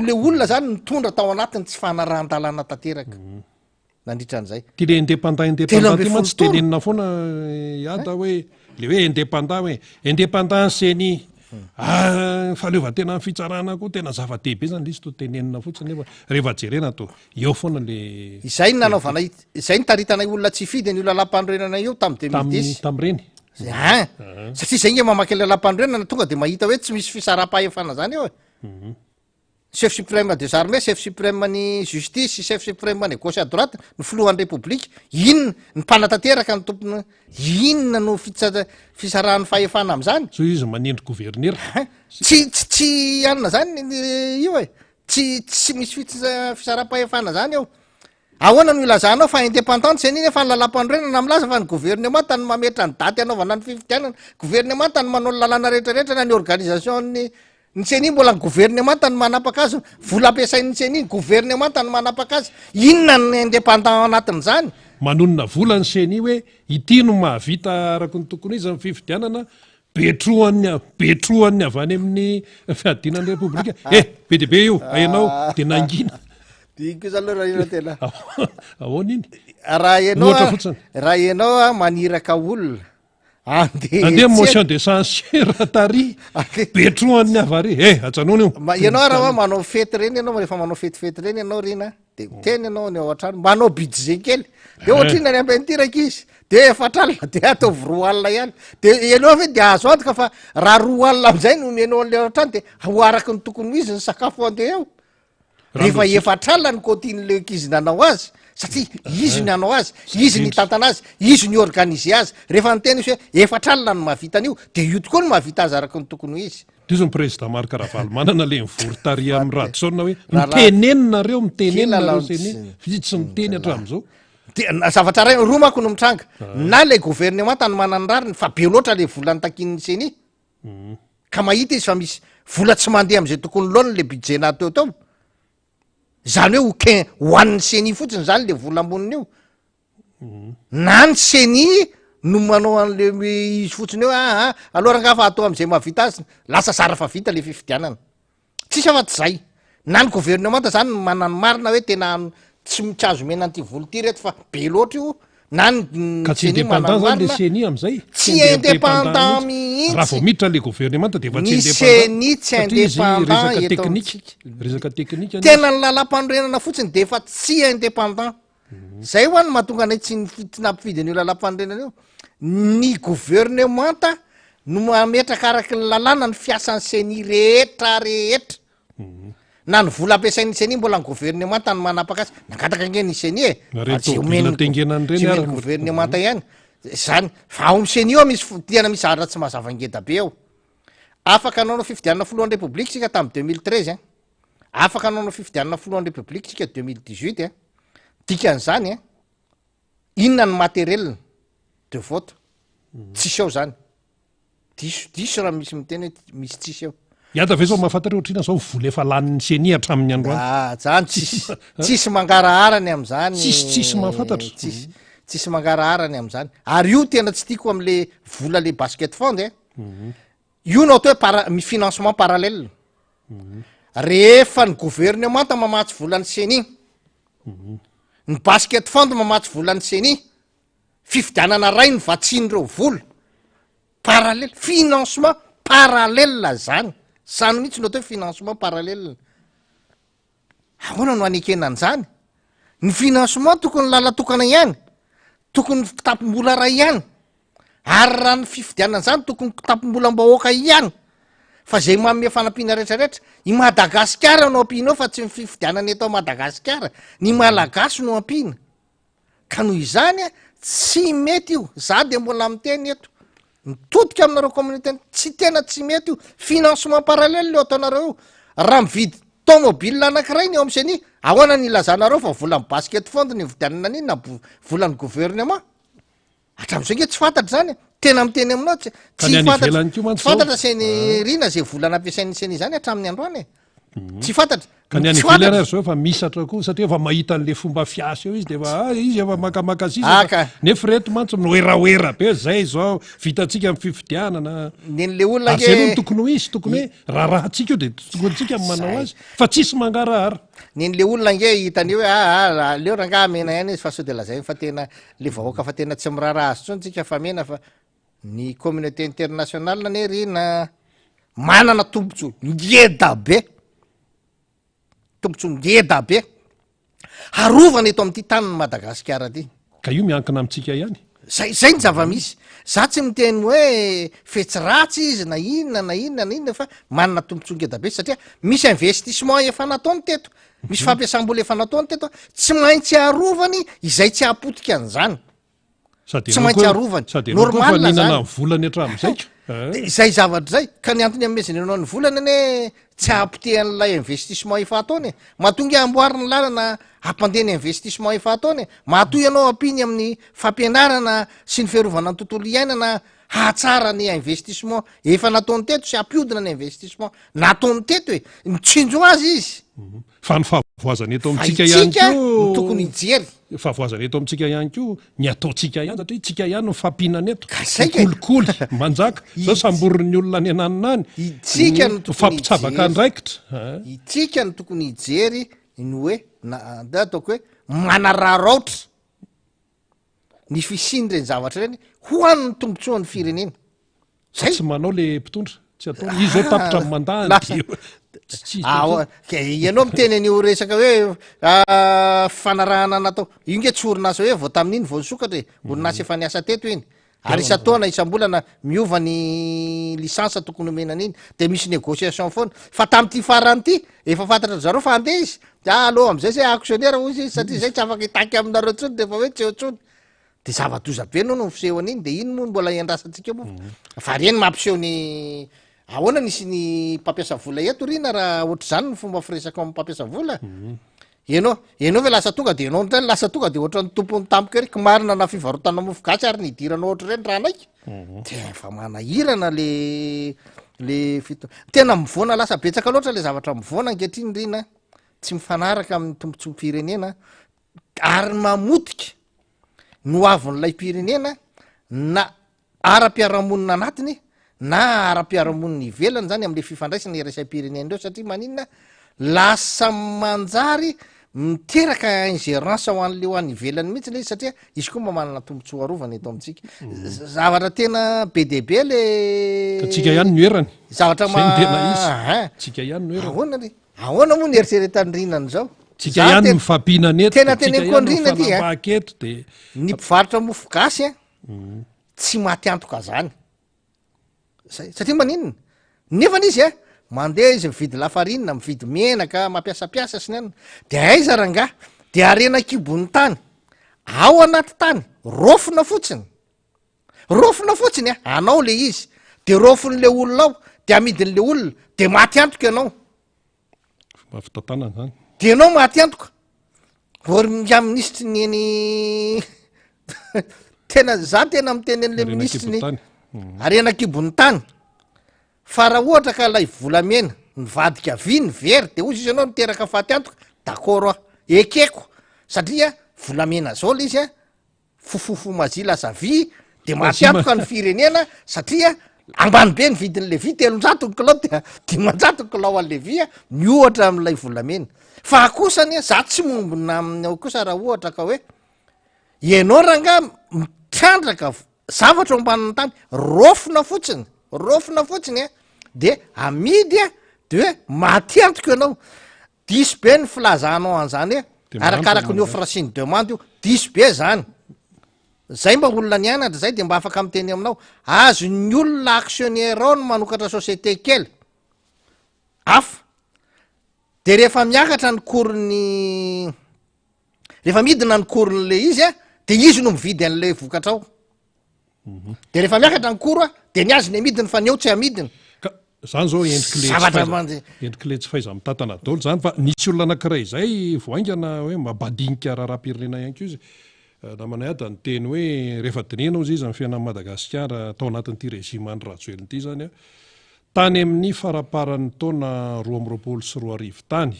le olona zany mitondra tao anatiny tsy fanarahan-dalàna tanteraka nandritra an'zay ty le indépendant ty mantsy tenenina foana iada hoe le hoe indépendant hoe indépendance ny faleovatena amin'ny fitsarana koa tena zava-dehibe zany izy to tenenina fotsiny nefa rehefa jerena to eo foana le izay ny nanaovana izay nitaritanay olona tsy fidy ny olona lampandorenana io tamy 2010 tam'ireny satria zay nge mamaky le lampandorenana tonga de mahita hoe tsy misy fisara-pahefana zany eo e chef suprême des armées, chef suprême ny justice, chef suprême ny gauche à droite, ny filohan'ny république, inona ny mpanatanteraka ny tompony, inona no fisarahan'ny fahefana am'zany. So izy manendry gouverneur. Tsy anona zany io e. Tsy misy fisara-pahefana zany eo. Ahoana no ilazanao fa indépendante sy niny fa lalam-pandroenana milaza fa ny gouvernement tany mametra ny daty anaovana ny fifidianana, gouvernement tany manao ny lalàna rehetrarehetra na ny organisation ny tseny mbola ny gouvernement tany manapaka azy, vola ampiasain'ny tseny gouvernement tany manapaka azy, inona ny indépendant anatin'izany? Manonona vola ny seny hoe ity no mahavita araka ny tokony izy amin'ny fifidianana, betrohan'ny avy any amin'ny fiadinan'ny repoblika. Be dia be io, hainao dia nangina. Diko zany aloha raha io tena. Ahoana iny? Raha ianao maniraka olona. Andeha motion de censure tary betrohan'ny avary ajanona io. Ianao raha manao fety reny ianao rehefa manao fetifety reny ianao rena de teny ianao ny ao an-trano manao budget kely de ohatrina ny ampentiraka izy de efatralina de ataovy roa alina ihany de ianao ve de azo antoka fa raha roa alina am'izay no omenao an'le ao an-trano de ho araky ny tokony izy ny sakafo andeha eo rehefa efatralina ny côtin'le kizy nanao azy satria izy ny anao azy, izy ny tantana azy, izy ny organise azy, rehefa nytena izy hoe efatralina no mahavita an'io de io tokoa no mahavita azy araky ny tokony izy. Dio zany président Marc Ravalo manana le mivory amin'ny radisona hoe mitenenina reo seny tsy miteny hatramin'izao. Zavatra ray roa manko no mitranga na le gouvernement tany manany rariny fa be loatra le volany takin'ny seny ka mahita izy fa misy vola tsy mandeha am'izay tokony loany le budget na teo tao zany hoe hoquin hoan'ny seny fotsiny zany le vola amboniny io na ny seny no manao an'le izy fotsiny eo aloha rangafa atao am'izay mahavita azy lasa sara fa vita le fifidianana tsisy afa-tsy zay na ny gouvernement zany manany marina hoe tena tsy mitsazo mena an'ity volo ty reto fa be loatra io na ka tsy indépendant zany le seny am'izay tsy indépendant mihitsy raha vao miditra le gouvernement de efa ny seny tsy indépendant resaka teknika tena ny lalam-pandroenana fotsiny de efa tsy indépendant zay ho any mahatonga anay tsy nampifidy an'io lalam-pandroenana io ny gouvernement no mametraka araky ny lalàna ny fiasan'ny seny rehetra na ny vola ampiasain'ny seny mbola ny gouvernement tany manapaka azy nangataka ange ny seny gouvernement ihany zany fa ao seny io misy tena misy aratra tsy mahazava-ngeda be ao afaka anao fifidianana folohan'ny république sika tamy 2013 afaka anao fifidianana folohan'ny république sika 2018 dikan'izany inona ny matériel de vote tsisy eo zany diso raha misy miteny hoe misy tsisy eo iata ve zao mahafantatra ohatrina zao vola efa lanin'ny seny hatramin'ny androany zany tsisy mangaraharany am'zany tsisy mahafantatra tsisy mangaraharany am'zany ary io tena tsy tiako am'le vola le basket fond io no atao hoe financement parallèle rehefa ny gouvernement mamatsy volan'ny seny ny basket fond mamatsy volan'ny seny fifidianana ray ny vatsiny reo vola parallèle financement parallèle zany sany mihitsy no atao hoe financement parallèle ahoana no anekenan'izany ny financement tokony lalatokana ihany tokony fitapim-bola ray ihany ary raha ny fifidianana zany tokony tapim-bolam-bahoaka ihany fa zay manome fanampiana rehetrarehetra i Madagasikara no ampiana eo fa tsy mififidianany atao Madagasikara ny malagasy no ampiana ka noho izany tsy mety io za de mbola miteny eto mitodika aminareo communauté tsy tena tsy mety io financement parallèle io ataonareo io raha mividy tomobile anankiray ny eo am'seny ahoana ny ilazanareo fa vola ny basket fond ny vidianana an'iny na volan'ny gouvernement hatram'izay nge tsy fantatra zany tena miteny aminao tsy fantatra seny rina zay vola nampiasain'ny seny zany hatramin'ny androany tsy fantatra ka ny any ivelany ary zao efa misatra koa satria efa mahita an'le fomba fiasa eo izy de izy efa makamaka nefa reto mantsy minoeraoera be zay zao vitatsika amin'ny fifidianana nen'le olona zay tokony ho izy tokony hoe raharahantsika io de tokontsika manao azy fa tsisy mangarahara nen'le olona nge hitany hoe leo ranga mena ihany izy fa sao de lazay fa tena le vahoaka fa tena tsy miraharaha azy tsony tsika fa mena fa ny communauté internationale ne rina manana tombontso ngeda be tombontso ngeda be arovana eto amin'ity taniny Madagasikara ty ka io miankina amintsika ihany zay ny zava-misy za tsy miteny hoe fetsy ratsy izy na inona fa manana tombontso ngeda be satria misy investissement efa nataony teto misy fampiasam-bola efa nataony teto tsy maintsy arovany izay tsy apotika an'izany tsy maintsy arovany normalna volany hatramin'izayko zay zavatra zay ka ny antony amezany anao ny volana ane tsy apotehan'lay investissement efa ataony mahatonga amboariny lalana ampandeny investissement efa ataony mahatoy ianao ampiny amin'ny fampianarana sy ny fiarovana ny tontolo iainana hahatsara ny investissement efa nataony teto sy ampiodina ny investissement nataony teto hoe mitsinjo azy izy fa ny fahavoazana eto amintsika ihany ko tokony ijery fahavoazana eto amintsika ihany ko ny ataontsika ihany satria tsika ihany no fampinana eto kolikoly manjaka zao samboriny olona ny ananinany itsika no fampitsabaka andraikitra itsika no tokony ijery ny hoe da ataoko hoe manararaotra ny fisiny reny zavatra reny ho an'ny tombotsoan'ny firenena zay tsy manao le mpitondra tsy atao izy zao tapitra amin'ny mandany ianao miteny an'io resaka hoe fanarahana natao io nge tsy orinasa hoe vao tamin'iny vao nisokatra orinasa efa niasa teto iny ary isa-taona isam-bolana miova ny lisansa tokony omenan'iny de misy négociation foana fa tam'ty farany ty efa fantatra zareo fa andeha izy aloha am'izay zay actionnaire izy izy satria zay tsy afaka itaky aminareo tsony de efa hoe tsy eo tsony de zava-doza be anao no mifiseho an'iny de iny moa mbola iandrasantsika moa fa reny mampiseho ny ahoana nisy ny mpampiasa vola eto rina raha ohatry zany ny fomba firesaka amin'ny mpampiasa vola ianao ve lasa tonga de ianao ntany lasa tonga de ohatran'ny tompony tampoka reky marina na fivarotana mofogasy ary nidiranao ohatry reny raha naiky de efa manahirana le fito tena mivoana lasa betsaka loatra le zavatra mivoana ankehitriny rina tsy mifanaraka amin'ny tombontso firenena ary mamotika no avon'lay firenena na ara-piarahamonina anatiny na ara-piarahamonina ivelany zany am'le fifandraisana irasam-pirenena reo satria maninona lasa manjary miteraka ingérence ho an'le ho an'ny ivelany mihitsy le izy satria izy koa mba manana tombontsoa arovana eto amintsika zavatra tena be debe le tsika ihany no erany zavatra tsika ihany no erany ahoana moa ny eritreretandrinany zao tsika ihany mifampinana eto tena teneniko andrina ty aketo de ny mpivarotra mofo gasy tsy maty antoka zany satria maninona nefa n'izy mandeha izy mividy lafarinina mividy menaka mampiasapiasa sy ny anina de aiza rangah de arena kibony tany ao anaty tany rofona fotsiny anao le izy de rofon'le olona ao de amidin'le olona de maty antoka ianao mafitantanana zany de anao maty antoka vory ministry nyeny tena za tena miteny an'le ministry ny arena kibony tany fa raha ohatra ka lay volamena nyvadika vy ny very de ozy izy anao niteraka faty antoka d'accord ekeko satria volamena zao le izy fofofo mazila aza vy de maty antoka ny firenena satria ambany be ny vidin'le vy 300 kilao de 500 kilao an'le vy miohatra am'lay volamena fa akosany za tsy mombona amin'ny kosa raha ohatra ka hoe ianao ranga mitrandraka zavatra ombaniny tany rofona fotsiny de amidy de hoe maty antoka ianao diso be ny filazanao an'zany arakaraky ny offre sy ny demande io diso be zany zay mba olona ny anatra zay de mba afaka miteny aminao azo ny olona actionnaire ao no manokatra société kely afa de rehefa miakatra ny korony rehefa midina ny koron'le izy de izy no mividy an'le vokatra ao de rehefa miakatra ny koro de ny azy ny amidiny fa ny eo tsy amidiny zany zao endrikle tsy faiza mitantana dolo zany fa nisy olona anakiray zay voaingana hoe mabadinika raha-pirenena ihany ko izy namanay ada ny teny hoe rehefa dinena ozy izy amin'ny fiainan'ny Madagasikara tao anatin'ity régime any rajoelyn'ity zany tany amin'ny faraparan'ny taona 2024 tany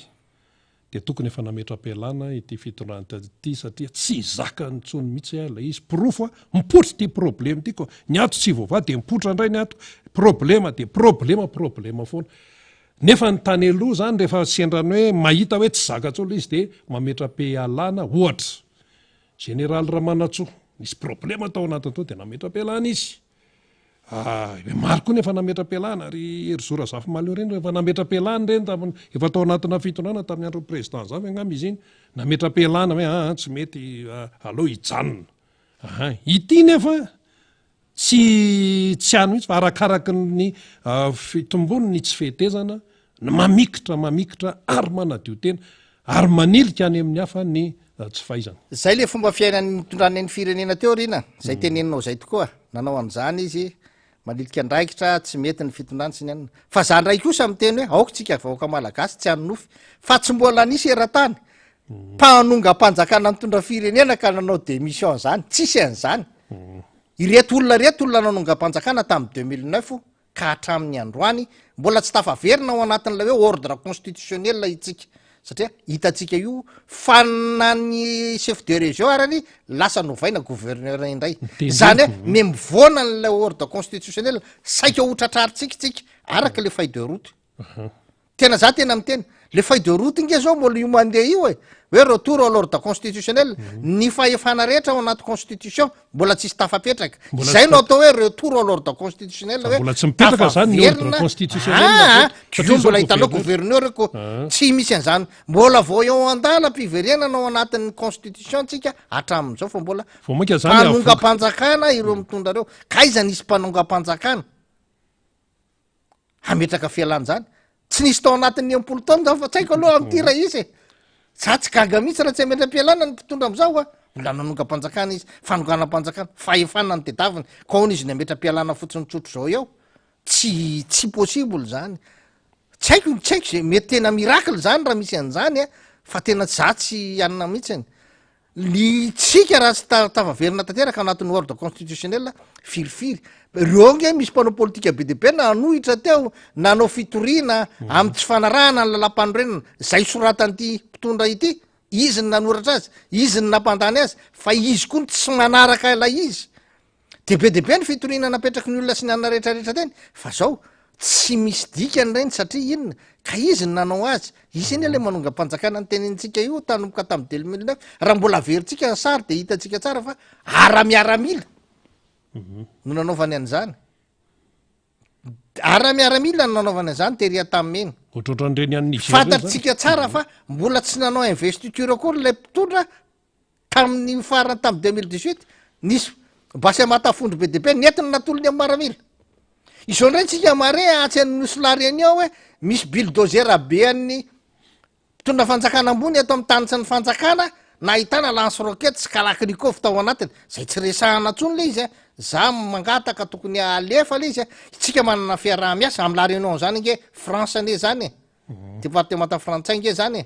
de tokony efa nametra-pialana ity fitondranty satria tsy zaka ny tsony mihitsy la izy pirofo mipotry ty problème ty ko ny ato tsy vova de mipotra indray ny ato problema de problema foana nefa ny tany aloha zany rehefa sendrany hoe mahita hoe tsy zaka tsolo izy de mametra-pialana ohatra général Ramanatsoa nisy problema tao anatin'tao de nametra-pialana izy maro koa ny efa nametram-pialana ary ry zora zafy maleo reny efa nametram-pialana reny efa tao anatina fitondrana tamin'ny andro président zafy angamba izy iny nametram-pialana hoe tsy mety aloha hijanona ity nefa tsy ano mihitsy fa arakaraky ny fitombony ny tsy fehetezana mamikitra ary manadio tena ary manilika any amin'ny hafa ny tsy fahaizana zay le fomba fiainany mitondrany ny firenena teo rina zay teneninao zay tokoa nanao an'izany izy manilika andraikitra tsy mety ny fitondrany sy ny anina fa za ndray kosa amy teny hoe aoka tsika vahoaka malagasy tsy anonofy fa tsy mbola nisy eran-tany mpanongam-panjakana mitondra firenena ka nanao démission zany tsisy an'izany ireto olona nanongam-panjakana tamin'ny 2009 ka hatramin'ny androany mbola tsy tafaverina ao anatin'ilay hoe ordre constitutionnel itsika satria hitatsika io fanany chef de région arany lasa novaina gouverneur indray zany hoe memivoana n'lay ordre constitutionnel saika hotratraritsikatsika araka le feuille de route tena za tena miteny le feuille de route nge zao mbola io mandeha io hoe retour à l'ordre constitutionnel ny fahefana rehetra ao anaty constitution mbola tsisy tafapetraka zay no atao hoe retour à l'ordre constitutionnel hoe tsy mipetraka zany ny ordre constitutionnel mbola hitanao gouverneur ko tsy misy an'izany mbola vao eo an-dala mpiverenana ao anatin'ny constitution tsika hatramin'izao fa mbola mpanongam-panjakana ireo mitondra reo kaiza nisy mpanongam-panjakana hametraka fialana zany tsy nisy tao anatin'ny empolo taona zao fa tsaiko aloha am'tira izy za tsy gaga mihitsy raha tsy ametram-pialana ny mpitondra am'izao mbola nanonga-mpanjakana izy fanonganam-panjakana fahefana ny tedaviny ka ona izy ny ametram-pialana fotsiny tsotro zao eo tsy possible zany tsy haiko zay mety tena miracle zany raha misy an'izany fa tena za tsy anina mihitsiny ny tsika raha tsy tavaverina tanteraka anatin'ny ordre constitutionnel firifiry reo nge misy mpanao politika be deabe nanohitra teo nanao fitoriana amy tsy fanarahana ny lalam-panorenana zay soratan'ity mpitondra ity izy ny nanoratra azy izy ny nampandany azy fa izy koa ny tsy manaraka ilay izy de be deabe ny fitoriana napetraky ny olona sy ny anna rehetrarehetra teny fa zao tsy misy dikany reny satria inona ka izy ny nanao azy izy iny le manonga-mpanjakana ny tenenintsika io tanomboka tamin'ny 2009 raha mbola veritsika ny sary de hitatsika tsara fa ara-miaramila no nanaovany an'izany ara-miaramila no nanaovany an'izany teria taminy fantatritsika tsara fa mbola tsy nanao investiture akory lay mpitondra tamin'ny farana tamin'ny 2018 nisy basy amatafondro be deabe netiny natolony amy maramila izao ndray tsika mare atsy an'ny solariany ao hoe misy bulldozer be an'ny mpitondra fanjakana ambony atao amy tanitsy ny fanjakana na ahitana lance roquette sy kalaknikov tao anatiny zay tsy resahana tsony le izy za mangataka tokony alefa le izy tsika manana fiaraha-miasa amy la réunion zany nge france ane zany départementa frantsay nge zany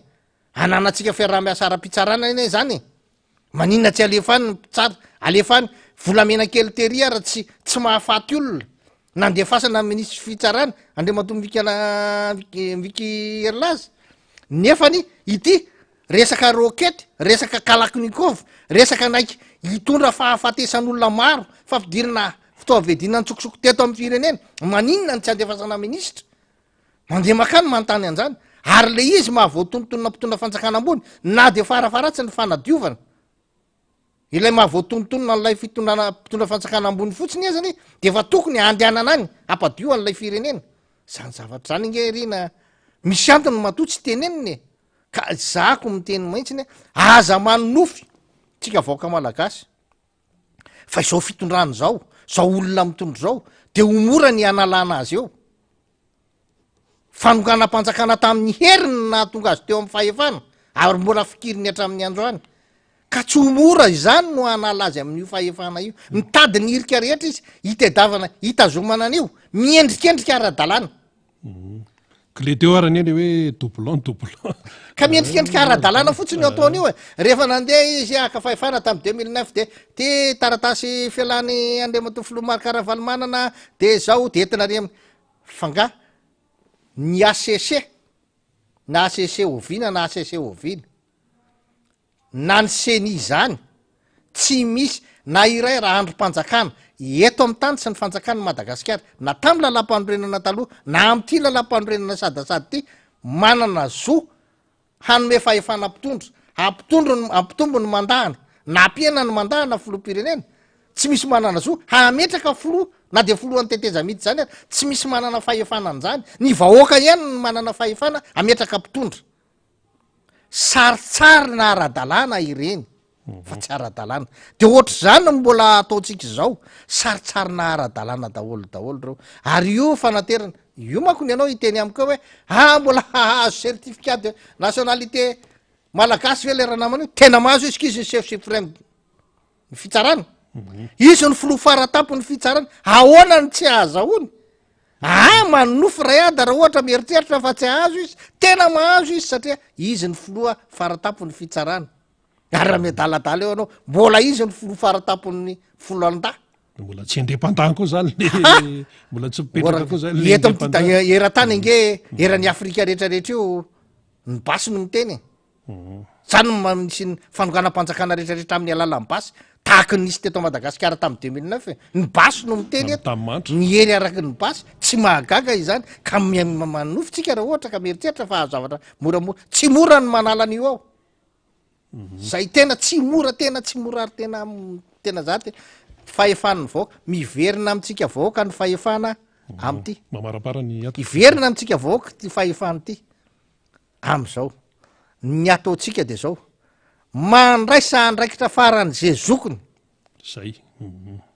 ananatsika fiaraha-miasa ara-pitsarana ine zany maninona tsy alefany tsara alefany volamena kely teria raha tsy mahafaty olona nandefasana minisy fitsarana andre matombo viky erlazy nefany ity resaka roquette resaka kalaknikov resaka naiky hitondra fahafatesan'olona maro fafidirina fitaovedina ntsokosoko teto amy firenena maninona ny tsy andefasana ministra mandeha makany manontany an'izany ary le izy mahavoatontonona mpitondra fanjakana ambony na de farafaratsy ny fanadiovana ilay mahavoatontonona n'lay mpitondra fanjakana ambony fotsiny iy zany de efa tokony andehanana any ampadio an'lay firenena zany zavatra zany nge rina misy antony matoa tsy teneniny ka zako miteny mahitsiny aza manofy tsika vaoaka malagasy fa izao fitondrany zao olona mitondro zao de omora ny analana azy eo fanonganam-panjakana tamin'ny heriny na tonga azy teo amy fahefana ary mbola fikiriny hatramin'ny androany ka tsy omora izany no anala azy amin'io fahefana io mitady ny irika rehetra izy hitedavana hitazomana an'io miendrikendrika ara-dalàna le teo arany eny hoe doublon ka miendrikendrika ara-dalàna fotsiny eo ataon'io rehefa nandeha izy aka fahefana tamy 2009 de ty taratasy fialany andrematofilomary karavalimanana de zao de entina re fanga ny acc na acc ovina na acc ovina na ny seni zany tsy misy na iray raha androm-panjakana eto amy tany sy ny fanjakany madagasikara na tamy lalam-panorenana taloha na amty lalam-panorenana sadasady ty manana zo hanome fahefana mpitondra ampitombo ny mandahana na ampiena ny mandahana filopirenena tsy misy manana zo hametraka flo na de flo anyteteza mihitsy zany ary tsy misy manana fahefanan'zany ny vahoaka ihany ny manana fahefana ametraka mpitondra saritsary na ara-dalàna ireny fa tsy ara-dalàna de ohatr' zany no mbola ataotsika zao saritsary na ara-dalàna daholo daholo reo ary io fanaterana io manko ny anao iteny amiko hoe mbola hahazo certificat de nationalité malagasy ve le raha namana io tena mahazo izy kizy ny chef suprême ny fitsarana izy ny filo faratapo ny fitsarana ahoana ny tsy ahazahony manonofo ray ada raha ohatra mieritreritra fa tsy ahazo izy tena mahazo izy satria izy ny filoa faratapo ny fitsarana ary raha miadaladala eo anao mbola izy ny filo faratapon'ny folo anda mbola tsy indépendant koa zany mbola tsy mipetraka koa zany eto amty era-tany nge eran'ny afrika rehetrarehetra io ny basy no miteny zany misy ny fanoganam-panjakana rehetrarehetra amin'ny alala ny basy tahaka nisy teto madagasikara tamy 2009 ny basy no miteny eto ny ery araky ny basy tsy mahagaga izany ka manofitsika raha ohatra ka mieritreritra fa ahazavatra moramora tsy mora ny manala an'io ao zay tena tsy mora tena tsy mora ary tena zate fahefanany vaoaka miverina amitsika vahoaka ny fahefana amty iverina amitsika vahoaka ty fahefany ty am'zao ny ataotsika de zao mandraisa andraikitra farany ze zokony zay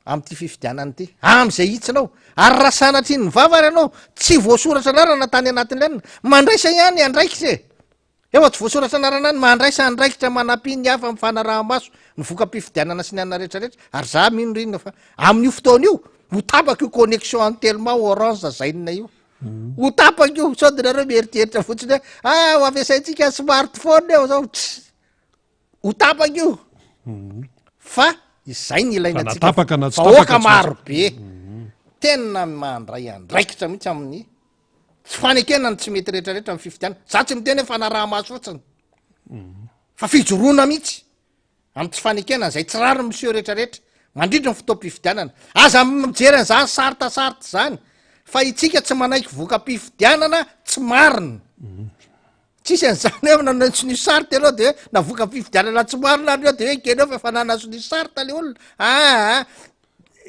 amty fifidianany ty am'izay hitsinao ary raha sanatry ny vavary anao tsy voasoratra anarana tany anatin'lenina mandraisa ihany andraikitra efa tsy voasoratra anarana any mandraisa andraikitra manapiny hafa mifanaraha-maso ny voka-pifidianana sy ny anana rehetrarehetra ary za mino rinona fa amin'io fotoana io ho tapaka io connexion antellement orange zainina io ho tapaka io sao de nareo mieritreritra fotsiny hoe ho ampiasaitsika smartphone eo zao ho tapaka io fa izay ny ilainatsikavahoaka maro be tena mandray andraikitra mihitsy amin'ny tsy fanekenany tsy mety rehetrarehetra amy fifidianana za tsy miteny hoe fanaraha-maso fotsiny fa fijoroana mihitsy amy tsy fanekenany zay tsy rary monsieur rehetrarehetra mandrindra ny fotoam-pifidianana aza mijery an'zany saritasaroty zany fa itsika tsy manaiky voka-pifidianana tsy marina tsisy an'zany eo nanasy ny sarty anao de hoe na voka-pifidianana tsy marina anreo de hoe keneo fa efa nanaso ny sarta le olona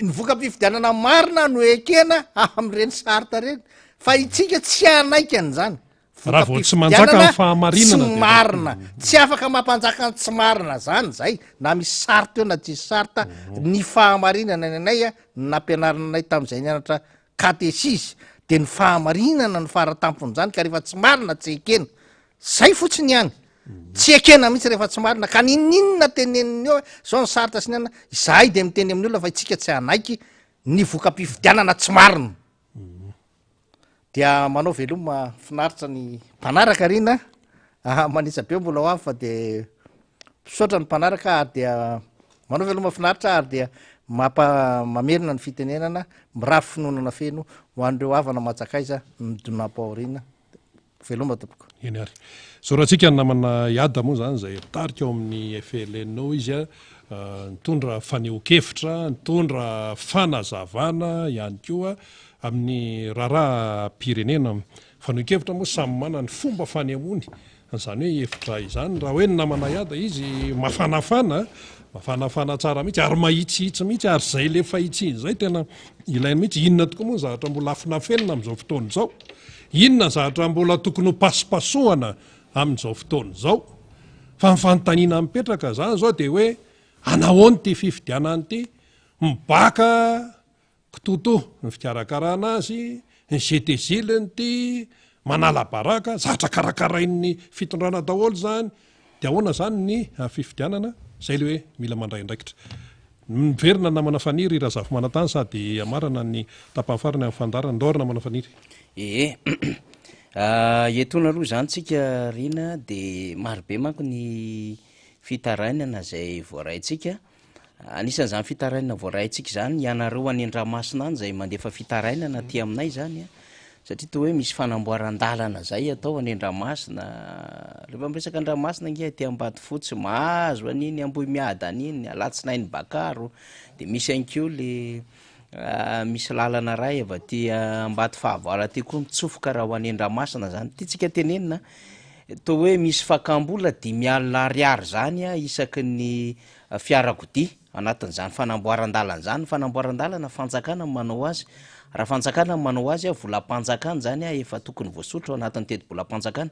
ny voka-pifidianana marina no ekena am'ireny sarta reny fa itsika tsy anaiky an'zany voka-pifidianana tsy marina tsy afaka mampanjaka ny tsy marina zany zay na misy sarta eo na tsisy sarta ny fahamarinana ny anay nampianarinanay tam'izay nianatra katesisy de ny fahamarinana ny faratampony zany ka rehefa tsy marina tsy ekena zay fotsiny ihany tsy ekena mihitsy rehefa tsy marina ka nininona teneniny eo zao ny sarita sy ny ana zahay de miteny amin'ny olona fa itsika tsy anaiky ny voka-pifidianana tsy marina dia manao veloma finaritra ny mpanaraka rina manisa be mbola ho avy fa de misaotra ny mpanaraka ary dia manao veloma finaritra ary dia mamerina ny fitenenana mirafy finonana feno ho an'ireo avana matsakaiza midonam-paorina veloma tompoko eny ary so raha tsika ny namana iada moa zany zay tarika ao amin'ny FLNO izy a nitondra faneho-kevitra nitondra fanazavana ihany koa amin'ny raharaha pirenena faneho-kevitra moa samy mana ny fomba fanehoany zany hoe efitra izany raha hoe ny namana iada izy mafanafana tsara mihitsy ary mahitsihitsy mihitsy ary zay le fahitsihiny zay tena ilainy mihitsy inona tokoa moa zavatra mbola afinafelina am'izao fotoana zao inona zavatra mbola tokony ho pasipasohana amin'izao fotoana zao fa mifanontaniana mipetraka zany zao de hoe anahoany ty fifidianany ty mibaka kitoto ny fikarakarana azy ny GTZiliny ty manala baraka zavatra karakarain'ny fitondrana daholo zany de ahoana zany ny fifidianana zay le hoe mila mandray andraikitra miverina namana faniry raha zafy manatany sady amarana ny tapafarany amin'ny fandarana ndorina namana faniry etona aloha zany tsika rina de marobe manko ny fitarainana zay voaraintsika anisan'zany fitarainana voaraintsika zany ianareo any Andramasina any zay mandefa fitarainana ty aminay zany satria to hoe misy fanamboaran-dalana zay atao any Andramasina rehefa miresaka Andramasina nge ty ambady fotsy mahazo aniny amboy miada aniny alatsinainy bakaro de misy anko le misy lalana ray avy ty ambady fahavara ty koa mitsofoka raha ho any Andramasina zany ty tsika tenenina to hoe misy fakambola 5,000 zany a isaky ny fiarakodia anatin'zany fanamboaran-dalana zany fanamboaran-dalana fanjakana manao azy raha fanjakana manao azy a volam-panjakana zany a efa tokony voasotra ao anatin'ny teti-bolam-panjakana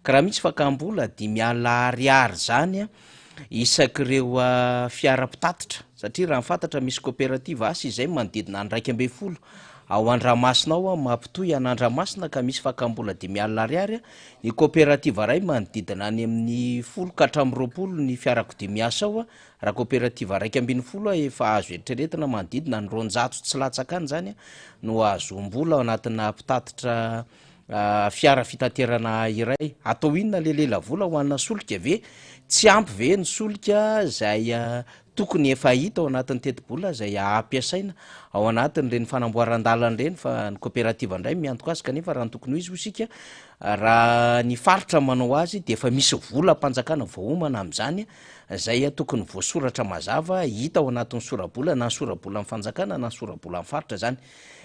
ka raha misy fakambola 5,000 zany a isaky ireo fiara-pitatitra satria raha mifantatra misy coopérative asy izay manodidina ny 250 ao Andramasina ao mampitoy an'Andramasina ka misy fakambola 5,000 ny coopérative ray manodidina any amin'ny 10 ka hatramin'ny 20 ny fiarakodia miasa ao raha coopérative 250 efa azo eritreretina manodidina ny 200 tsy latsakany zany no azombola ao anatina mpitatitra fiara fitaterana iray atao inona lelela vola ho anna solika ve tsy ampy ve ny solika zay tokony efa hita ao anatin'ny teti-bola zay ampiasaina ao anatin'ireny fanamboaran-dalana reny fa ny coopérative ndray miantoka azy kanefa raha ny tokony ho izy isika raha ny faritra manao azy de efa misy volam-panjakana voaomana am'zany zay tokony voasoratra mazava hita ao anatin'ny sorabola na sorabola amin'ny fanjakana na sorabola amin'ny faritra zany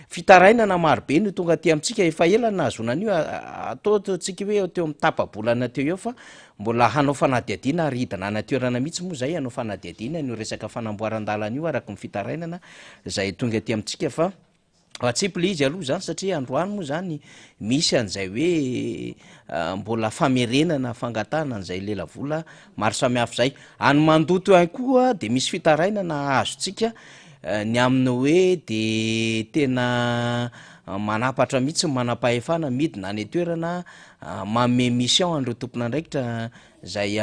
fitarainana marobe ny tonga ty amintsika efa ela nazonan'io ataotsika hoe teo amin'ny tapabolana teo eo fa mbola hanao fanadiadiana ary hidina natoerana mihitsy moa zay hanao fanadiadiana no resaka fanamboaran-dalana io araky ny fitarainana zay tonga ty amintsika fa atsipile izy aloha zany satria androany moa zany misy an'izay hoe mbola famerenana fangatana an'izay lela vola maro samihafa zay any mandoto any koa de misy fitarainana azotsika ny aminy hoe de tena manapatra mihitsy manam-pahefana midina any toerana mame mission an'ireo tompona andraikitra zay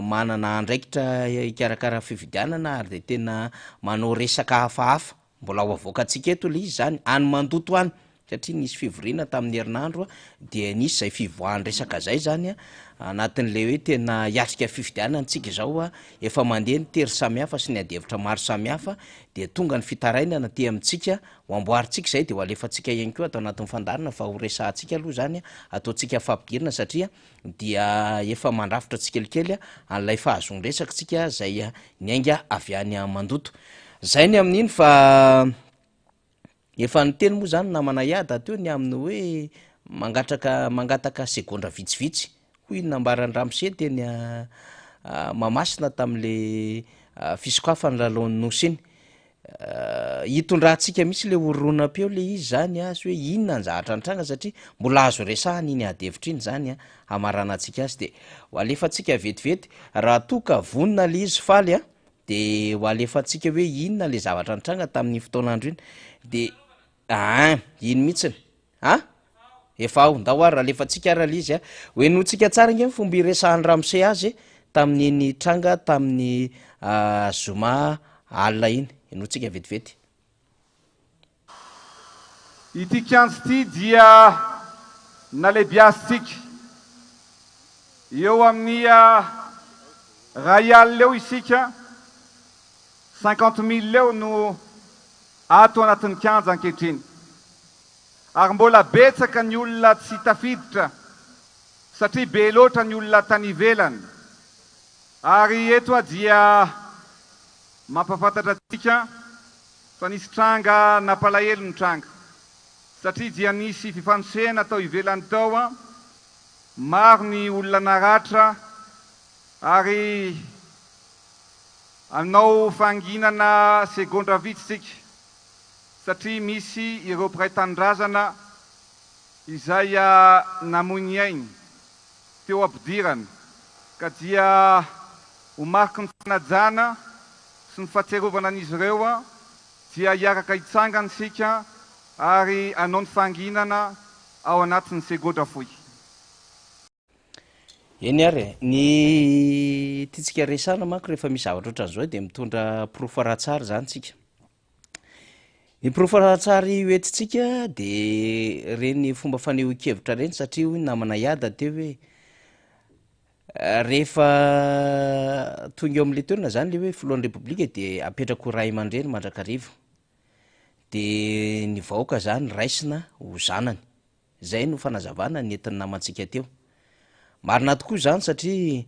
manana andraikitra ikarakara fividianana ary de tena manao resaka hafahafa mbola ho avoakantsika eto le izy zany any mandoto any satria nisy fivorina tamin'ny herinandro de nisy zay fivoahan resaka zay zany anatin'le hoe tena hiatrika fividianantsika zao efa mandeha ny tery samihafa sy ny adevitra maro samihafa de tonga ny fitarainana ty amintsika ho amboaritsika zay de ho alefatsika ihany koa atao anatin'ny fandarina fa ho resahantsika aloha zany ataotsika fampirina satria dia efa mandrafitra tsikelikely an'lay fahazonresaka tsika zay nyainga avy any mandoto zay ny amin'iny fa efa ny teny moa zany namana iada teo ny amin'ny hoe mangataka segondra vitsivitsy hoy nambaran-dramose teny Mamasina tam'le fisokafany lalon'ny nosiny hitondratsika misy le oronapeo le izy zany azy hoe inona njahatra antranga satria mbola azo resahany iny adevitra iny zany amaranantsika azy de ho alefatsika vetivety raha toka vonina le izy faly de ho alefatsika hoe inona le zavatra antranga tamin'ny fotoanandro iny de iny mihitsiny efa ao nda ho ary raha lefatsika ara le izy hoe notsika tsara inge fomba iresahan'ny ramose azy tamin'iny tranga tamin'ny zoma alina iny notsika vetivety ity kianjo ty dia nalebiazitsika eo amin'ny ray alina eo isika 50,000 leo no ato anatin'ny kianja ankehitriny ary mbola betsaka ny olona tsy tafiditra satria be loatra ny olona tany ivelany ary eto dia mampafantatra atsika fa nisy tranga nampalahelo ny tranga satria dia nisy fifanosehana tao ivelany tao maro ny olona naratra ary anao fanginana segondra vitsitsika satria misy ireo mpiray tanindrazana izay namony ainy teo ampidirana ka dia ho mariky ny fanajana sy ny fahatserovana an'izy ireo dia hiaraka hitsanganysika ary anao ny fanginana ao anatin'ny segondra foy eny ary ny titsika resana manko rehefa misy zavatra ohatran'izao de mitondra pirofo ratsary zany tsika ny pirofo ratsary hoetitsika de reny fomba fanehoan-kevitra reny satria hoy namana iada teo hoe rehefa tonga eo am'le toerana zany le hoe filohan'ny repoblika de apetrako ray aman-dreny mandrakarivo de ny vahoaka zany raisina ho zanany zay no fanazavana ny entin'ny namantsika teo marina tokoa zany satria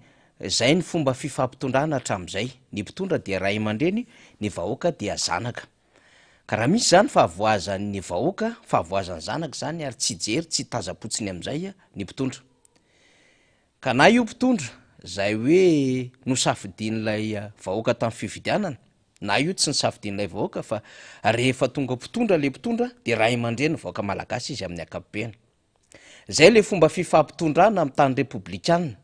zay ny fomba fifampitondrana hatram'izay ny mpitondra de ray aman-dreny ny vahoaka dia zanaka ka raha misy zany fahavoazan'ny vahoaka fahavoazany zanaka zany ary tsy jery tsy tazapotsiny am'izay ny mpitondra ka na io mpitondra zay hoe nosafidin'ilay vahoaka tamin'ny fividianana na io tsy nisafidin'ilay vahoaka fa rehefa tonga mpitondra le mpitondra de raha iman-dreny vahoaka malagasy izy amin'ny akapobeny zay le fomba fifampitondrana amin'ny tany republikana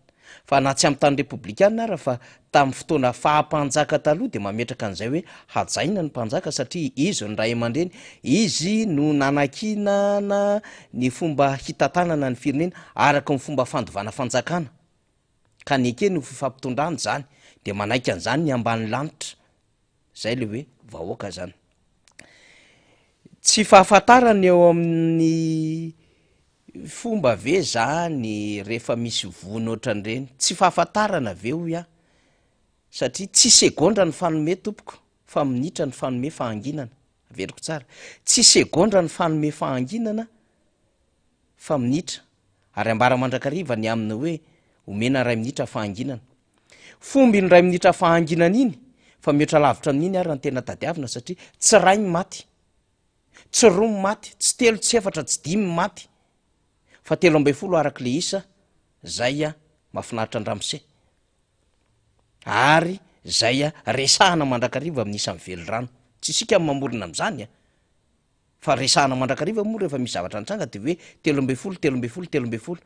fa na tsy amin'ny tany republikana raha fa tamin'ny fotoana fahampanjaka taloha de mametraka an'izay hoe hajaina ny mpanjaka satria izy ny ray aman-dreny izy no nanakinana ny fomba hitantanana ny firenena araka ny fomba fandovana fanjakana ka ny eke no fifampitondrana zany de manaiky an'izany ny ambany lanitra zay le hoe vahoaka zany tsy fahafantarana eo amin'ny fomba ve zany rehefa misy vony ohatran'ireny tsy fahafantarana ve ho ia satria tsy segondra ny fanome tompoko fa minitra ny fanome fahanginana averiko tsara tsy segondra ny fanome fahanginana fa minitra ary ambara mandrakariva ny aminy hoe omena ray minitra fahanginana fomby ny ray minitra fahanginana iny fa mihoatra lavitra amin'iny ary ny tena tadiavina satria tsy ray ny maty tsy roa ny maty tsy telo tsy efatra tsy dimy ny maty fa 13 araka le isa zay a mafinaritra andramose ary zay a resahana mandrakariva amin'ny isa mively rano tsy isika mamorona am'zany a fa resahana mandrakariva moa rehefa misy zavatra nitranga de hoe 13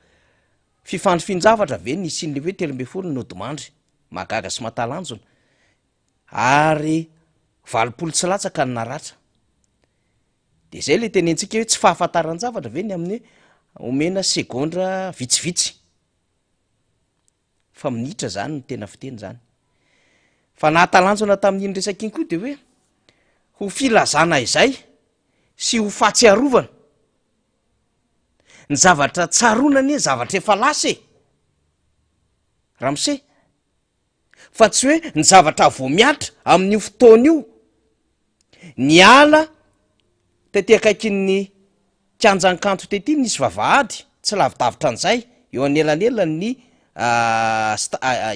fifandrofinjavatra ve ny isin'le hoe 13 nodimandry magaga sy matalanjona ary 20 tsy latsaka ny naratra de zay le tenentsika hoe tsy fahafantaran-javatra ve ny amin'ny omena segondra vitsivitsy fa minitra zany ny tena fiteny zany fa nahatalanjona tamin'iny resaka iny koa de hoe ho filazana izay sy ho fatsiarovana ny zavatra tsaronany zavatra efa lasa ramose fa tsy hoe ny zavatra voamiatra amin'io fotoana io ny ala tety akaikin'ny kianjankanto tety nisy vavahady tsy lavidavitra an'izay eo anelanelany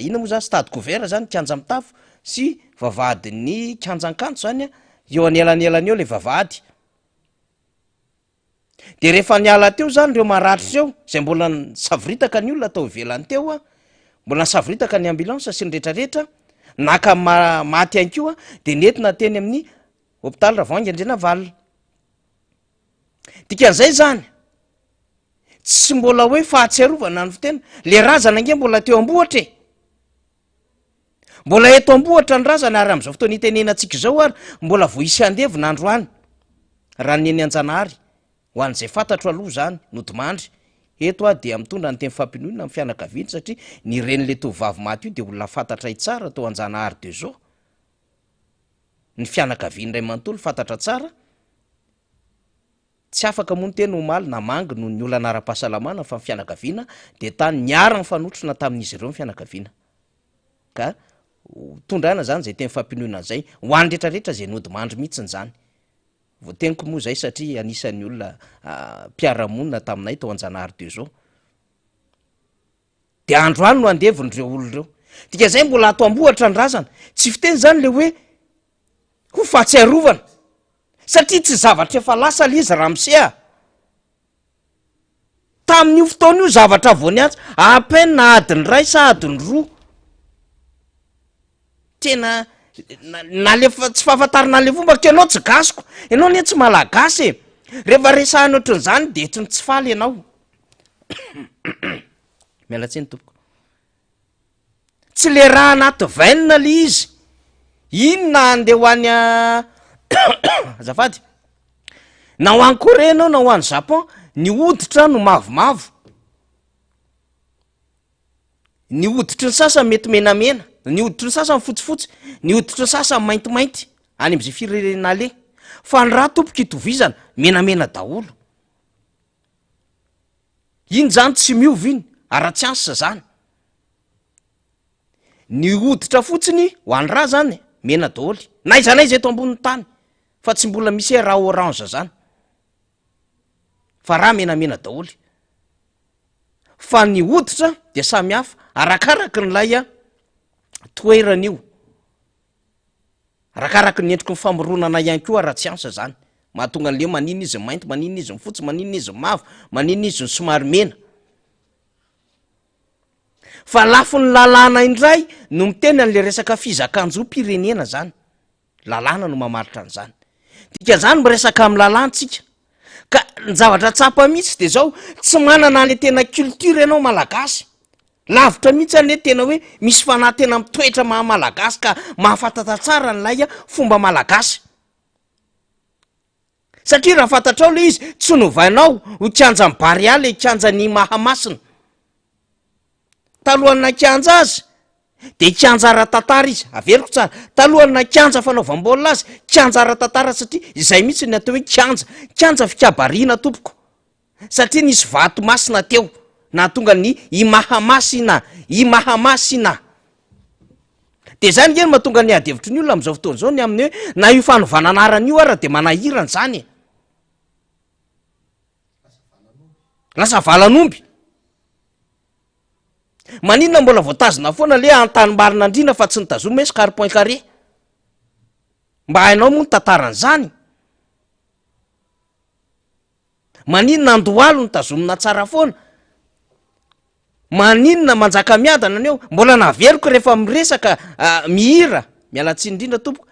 ina moa zany stade couvert zany kianja mitafo sy vavahady ny kianjankanto zany a eo anelanelany eo le vavahady de rehefa niala teo zany reo maratitra eo zay mbola savritaka ny olona atao ivelany teo a mbola savritaka ny ambulance sy ny rehetrarehetra naka maty any kio a de nentina teny amin'ny hôpitaly Ravoahangy Andrenavalona dikan'izay zany tsy mbola hoe fahatsiarovana ny fitena le razana nge mbola teo ambohatra mbola eto ambohatra ny razana ary am'izao fotoana itenenantsika zao ary mbola voisy andevina androany raha neny Anjanahary ho an'izay fantatro aloha zany nodimandry eto a de mitondra ny teny fampinoana amin'ny fianakaviany satria ny ren'le tovavy maty io de olona fantatra tsara tao Anjanahary de zao ny fianakaviany ray manontolo fantatra tsara tsy afaka moa ny teny omaly namangy no ny olana ara-pahasalamana fa fianakaviana de tany niara ny fanotrona tamin'izy ireo ny fianakaviana ka tondrana zany zay teny fampinoana zay ho any rehetrarehetra zay nodimandry mihitsiny zany voateniko moa zay satria anisan'ny olona mpiaramonina taminay tao Anjanahary de zao de androany no andevon'ireo olon'ireo dika zay mbola ato ambohatra ny razana tsy fiteny zany le hoe ho fatsiarovana satria tsy zavatra efa lasa le izy ramosea tamin'io fotoana io zavatra voaniatsa apenina adiny ray sa adiny roa tena nalefa tsy fahafantarina le fomba ka ianao tsy gasiko ianao ne tsy malagasy rehefa resahany ohatran'izany de tsy ny tsy faly ianao mialatsiny tompoko tsy le raha anaty vainina le izy inona andeha ho any azafady na ho any Korea anao na ho any Japon ny hoditra no mavomavo ny hoditry ny sasa mety menamena ny hoditry ny sasa fotsifotsy ny hoditry ny sasa maintimainty any am'izay firenena le fa ny raha tompoka itovizana menamena daholo iny zany tsy miova iny ara-tsiansa zany ny hoditra fotsiny ho any raha zany mena daholy na iza na izy eto ambonin'ny tany fa tsy mbola misy raha orange zany fa raha menamena daholy fa ny hoditra de samy hafa arakaraky ny lay a toerana io arakaraky ny endriky ny famoronana ihany koa ara-tsiansa zany mahatonga an'le manina izy mainty manina izy fotsy manina izy mavo manina izy ny somary mena fa lafo ny lalàna indray no miteny an'le resaka fizakan-jo-pirenena zany lalàna no mamaritra an'izany dikan'izany miresaka amin'ny lalàntsika ka ny zavatra tsapa mihitsy de zao tsy manana le tena culture ianao malagasy lavitra mihitsy any le tena hoe misy fanahy tena mitoetra mahamalagasy ka mahafantatra tsara nylay a fomba malagasy satria raha fantatrao le izy tsy novainao ho kianja ny baria le kianja ny mahamasina talohanna kianja azy de kianja ara-tantara izy averiko tsara talohanna kianja fanaovam-baolina azy kianja ara-tantara satria izay mihitsy ny atao hoe kianja fikabariana tompoko satria nisy vato masina teo na tonga ny imahamasina de zany ngeny mahatonga ny adevitry ny olona am'izao fotoana zao ny amin'ny hoe na io fanovananarany io ara de manahirany zany lasa valanomby maninona mbola voatazona foana le antany-marina andrina fa tsy nitazoma hoe scar point carré mba hainao moa ny tantaran'izany maninona andohalo nitazomina tsara foana maninona manjaka miadana aneo mbola naveriko rehefa miresaka mihira mialatsiny indrindra tompoko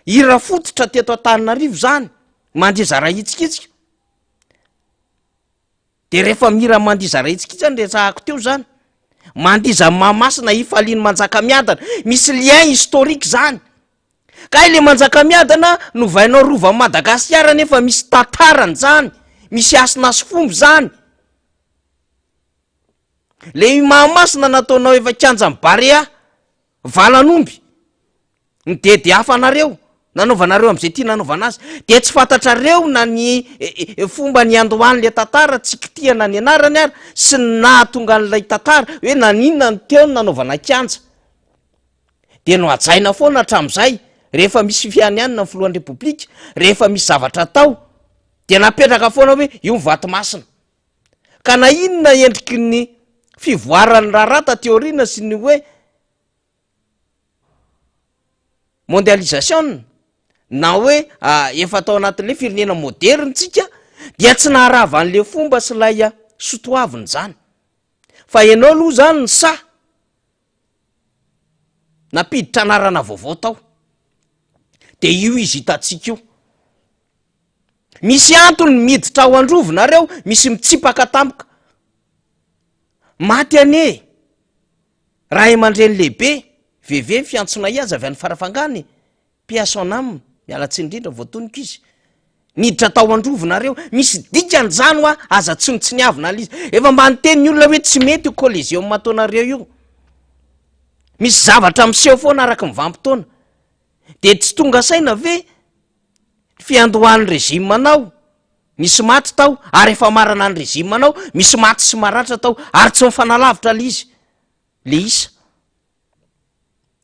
hira fototra teto Antananarivo zany mandizara hitsikitsika de rehefa mihira mandizara hitsikitsika ny resahako teo zany mandiza mahamasina ifaliny manjaka miadana misy lien historique zany ka ile manjaka miadana novainao rova Madagasikara nefa misy tantarany zany misy asinasy fomby zany le mahamasina nataonao efa kianja my barea valanomby ny dedy hafa anareo nanaovanareo am'izay ty nanaovana azy de tsy fantatrareo na ny fomba ny andohany le tantara tsy kitiana ny anarany ary sy nahatonga n'lay tantara hoe naninona ny teo ny nanaovana kianja de no ajaina foana hatram'izay rehefa misy fiany anina ny filohan'ny repoblika rehefa misy zavatra tao de napetraka foana hoe io mivato masina ka na inona endriky ny fivoarany rarata teorina sy ny hoe mondialisation na hoe efa tao anatin'le firenena moderne tsika dia tsy naharava an'le fomba sy lay sotoaviny zany fa ianao aloha zany ny sa napiditra anarana vaovao tao de io izy hitatsika io misy antony miditra ao androvinareo misy mitsipaka tampoka maty ane raha aman-dreny lehibe veve fiantsona iazy avy any farafangany piason aminy mialatsy indrindra voatonika izy niditra tao androvinareo misy dikany zany a aza tsinotsiniavina al izy efa mba nyteny ny olona hoe tsy mety io collégium mataonareo io misy zavatra miseho foana araka mivampitaona de tsy tonga saina ve fiandohan'ny rezima anao misy maty tao ary efa marana ny rezima anao misy maty sy maratra tao ary tsy mifanalavitra le izy le isa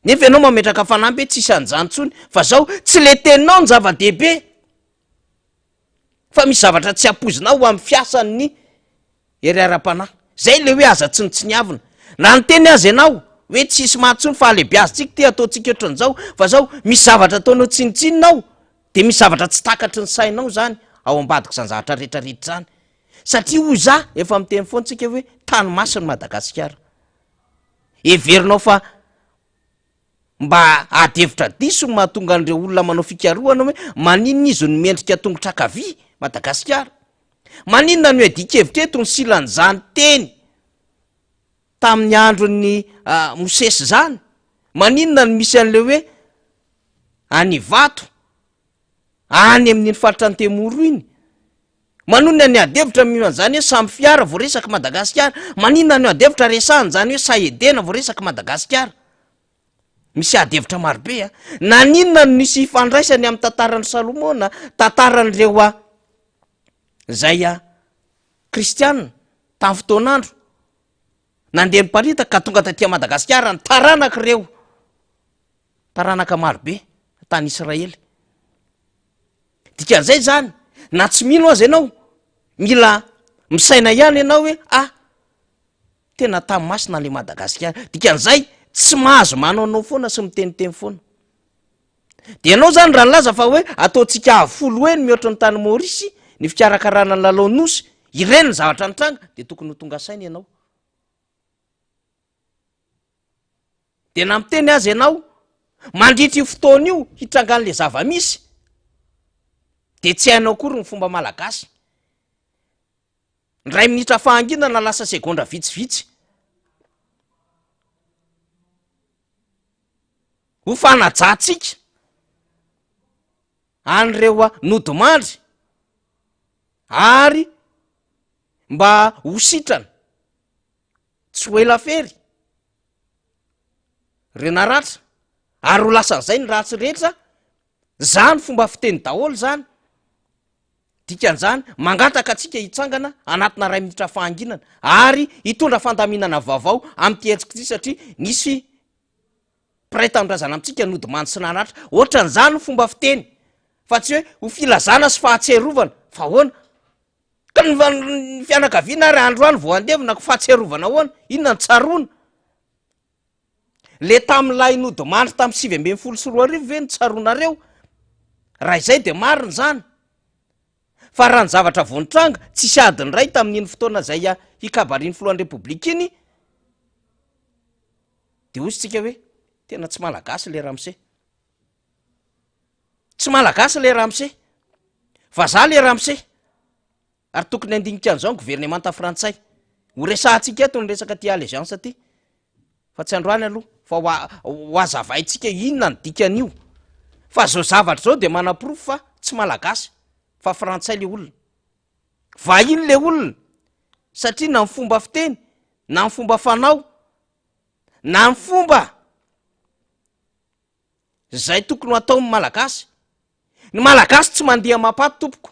nefa ianao mametraka fanampy hoe tsisy anjanontsony fa zao tsy le teninao ny zava-dehibe fa misy zavatra tsy apozinao amin'ny fiasan'ny ery ara-panahy zay le hoe aza tsinotsiniavina na ny teny azy ianao hoe tsisy mahatsony fa alehibe azy tsika ty ataontsika ohatran'izao fa zao misy zavatra ataonao tsinitsinonao de misy zavatra tsy takatry ny sainao zany ao ambadiko zany zavatra rehetrarehetra zany satria hoy za efa miteny foantsika hoe tany masiny Madagasikara everinao fa mba adevitra diso ny mahatonga an'ireo olona manao fikaroana hoe maninona izy ny mendrika tongotra kavy Madagasikara maninona ny hoe dikevitreto ny silany zany teny tamin'ny androny mosesy zany maninona ny misy an'le hoe any vato any amin'iny faritra ny temoro iny manonona ny adevitra mian'zany hoe samby fiara vo resaka Madagasikara maninona ny adevitra resahany zany hoe saedena vo resaka Madagasikara misy adevitra marobe a naninona ny misy fandraisany amin'ny tantarany Salomona tantaran'ireo zay kristianina tamin'ny fotoan'andro nandeha nyparita ka tonga tatia Madagasikara ny taranaka ireo taranaka marobe tany Israely dikan'izay zany na tsy mino azy ianao mila misaina ihany ianao hoe tena tamy masina le Madagasikara dikan'izay tsy mahazo manaonao foana sy miteniteny foana de ianao zany raha nylaza fa hoe ataontsika folo eny mihoatra ny tany Maorisy ny fikarakarana ny lalao nosy ireny ny zavatra nitranga de tokony ho tonga saina ianao de na miteny azy ianao mandritry io fotoana io hitrangan'le zava-misy de tsy hainao kory ny fomba malagasy. Ndray minitra fahanginana lasa segondra vitsivitsy ho fanajatsika an'ireo nodimandry ary mba ho sitrana tsy ho elafery rena ratra ary ho lasan'izay ny ratsy rehetra. Zany fomba fiteny daholo zany dikan'izany mangataka atsika hitsangana anatina ray minitra fahanginana ary hitondra fandaminana vaovao am'ty hetsika ty satria nisy piray tanindrazana amitsika nodimandry sy nanatra ohatran'izany fomba fiteny fa tsy hoe ho filazana sy fahatserovana fa hoana ka ny fianakaviana ary androany vo andevina ko fahatserovana hoana inona ny tsarona le tamin'ilay nodimandry tamy 7 ve ny tsaronareo raha izay de mariny zany fa raha ny zavatra voanitranga tsisy adiny ray tamin'iny fotoana zay hikabariny filohan'ny repoblika iny de ozytsika hoe tena tsy malagasy le ramose, tsy malagasy le ramose, vazaha le ramose ary tokony andinika an'izao ny gouvernemanta frantsay ho resahantsika eto ny resaka ty allégeance ty fa tsy androany aloha fa ho azavaintsika inona ny dikan'io fa zao zavatra zao de manaprofo fa tsy malagasy fa frantsay le olona vahiny le olona satria na ny fomba fiteny na ny fomba fanao na ny fomba zay tokony ho atao ny malagasy tsy mandeha mapaty tompoko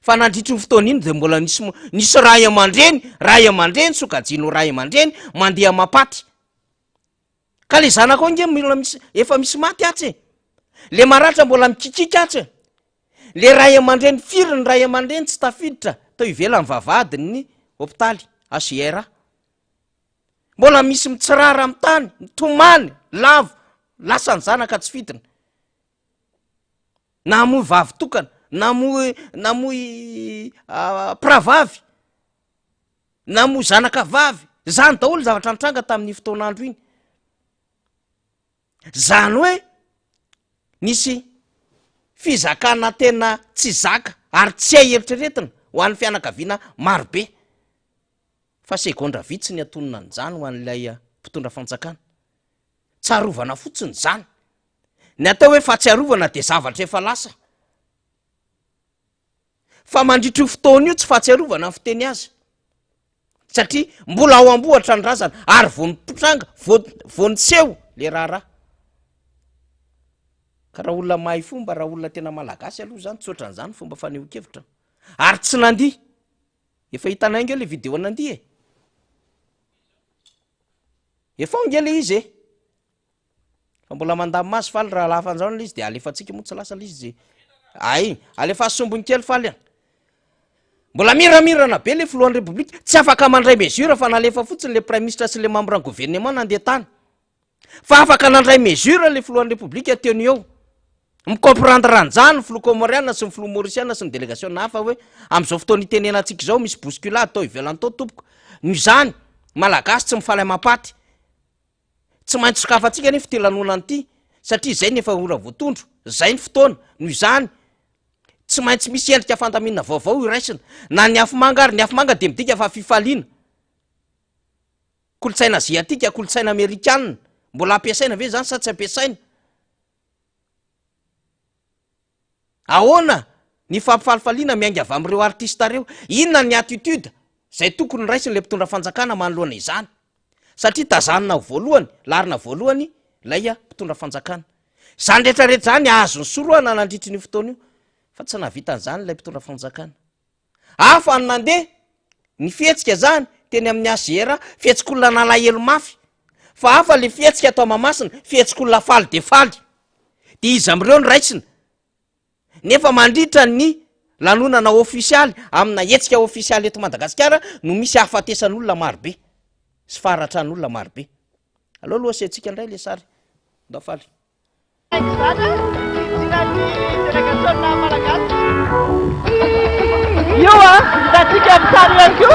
fa nandritry ny fotoana iny de mbola nisy ray aman-dreny sokajino ray aman-dreny mandeha mapaty ka le zanako nge efa misy maty atsy le maratra mbola mikikika atsy le ray aman-dreny firy ny ray aman-dreny tsy tafiditra tao ivelany vavadiny ny hôpitaly AGR mbola misy mitsirara amy tany mitomany lavo lasa ny zanaka tsy fidina na moy vavy tokana na moy pravavy na moy zanaka vavy zany daholo zavatra nitranga tamin'ny fotoanandro iny zany hoe nisy fizakana tena tsy zaka ary tsy hay eritreretina ho an'ny fianakaviana marobe fa segondra vitsy ny atonina ny zany ho an'ilay mpitondra fanjakana tsarovana fotsiny zany ny atao hoe fahatsiarovana de zavatra efa lasa fa mandritry fotoana io tsy fahatsiarovana ny fiteny azy satria mbola ao ambohatra ny razana ary vonimpotranga vonitseho le raharaha ka raha olona mahay fomba raha olona tena malagasy aloha zany tsoatran'izany fomba faneho-kevitra ary tsy nandiha efa hitanay nge le video nandiha efa nge le izy fa mbola mandamy mazy faly raha lafan'izao le izy de alefatsika moa tsy lasa le izy ay alefa sombony kely faly mbola miramirana be le filohan'ny repoblika tsy afaka mandray mesure fa nalefa fotsiny le prime ministre sy le membre ny gouvernement nandeha tany fa afaka nandray mesure le filohan'ny repoblika teony eo micomprendre an'izany ny filoha comoriana sy ny filoha mauriciana sy ny délégation nafa hoe am'izao fotoana itenenantsika zao misy bousculade atao ivelany tao tompoko no zany malagasy tsy mifaly mapaty tsy maintsy sokafatsika nefa telanonany ity satria zay nefa ora voatondro zay ny fotoana no zany tsy maintsy misy endrika fandaminana vaovao iraisina na ny afomanga ary ny afomanga de midika fa fifaliana kolotsaina aziatika kolotsaina amerikanina mbola ampiasaina ve zany sa tsy ampiasaina ahoana ny fampifalifaliana miainga avy am'ireo artista reo inona ny attitude zay tokony raisiny le mpitondra fanjakana manoloana izany satria tazanina voalohany larina voalohany lay mpitondra fanjakana zany rehetrarehetra zany azony soroana nandritry ny fotoana io fa tsy navitan'izany lay mpitondra fanjakana afa ny nandeha ny fihetsika zany teny amin'ny AGR fihetsyk'olona nalahelo mafy fa afa le fihetsika atao mamasina fihetsyk'olona faly de faly de izy am'ireo ny raisina nefa mandritra ny lanonana ofisialy amina hetsika ofisialy eto Madagasikara no misy hafatesan'olona marobe sy faharatran'olona marobe aloha aloha sentsika indray le sary ndo faly io datsika misary ihany ko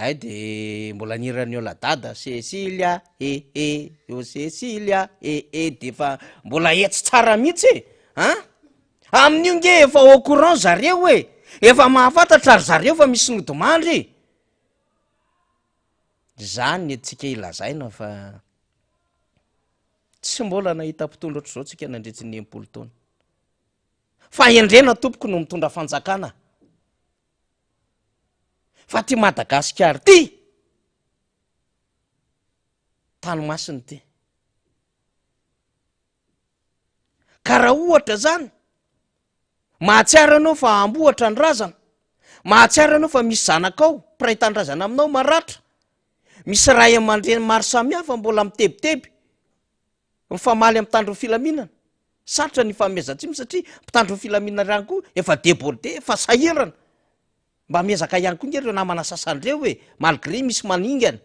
ay de mbola nirany oladada Cecilia eo Cecilia de fa mbola etsy tsara mihitsy amin'io nge efa au courant zareo efa mahafantatra ry zareo fa misy nodomandry zany etsika ilazaina fa tsy mbola nahita mpitondra ohatr' zao tsika nandretsy 90 taona fa endrena tompoko no mitondra fanjakana fa ty Madagasikara ty tanomasiny ty ka raha ohatra zany mahatsiara anao fa ambohatra ny razana mahatsiara anao fa misy zanakao mpiray tandrazana aminao maratra misy ray aman-dreny maro samihafa mbola mitebiteby mifamaly amin'ny tandro filaminana sarotra ny famezatsimy satria mpitandro filaminana rany koa efa débordé efa sahirana mba miezaka ihany koa ngereo namana sasandreo malgré misy maningana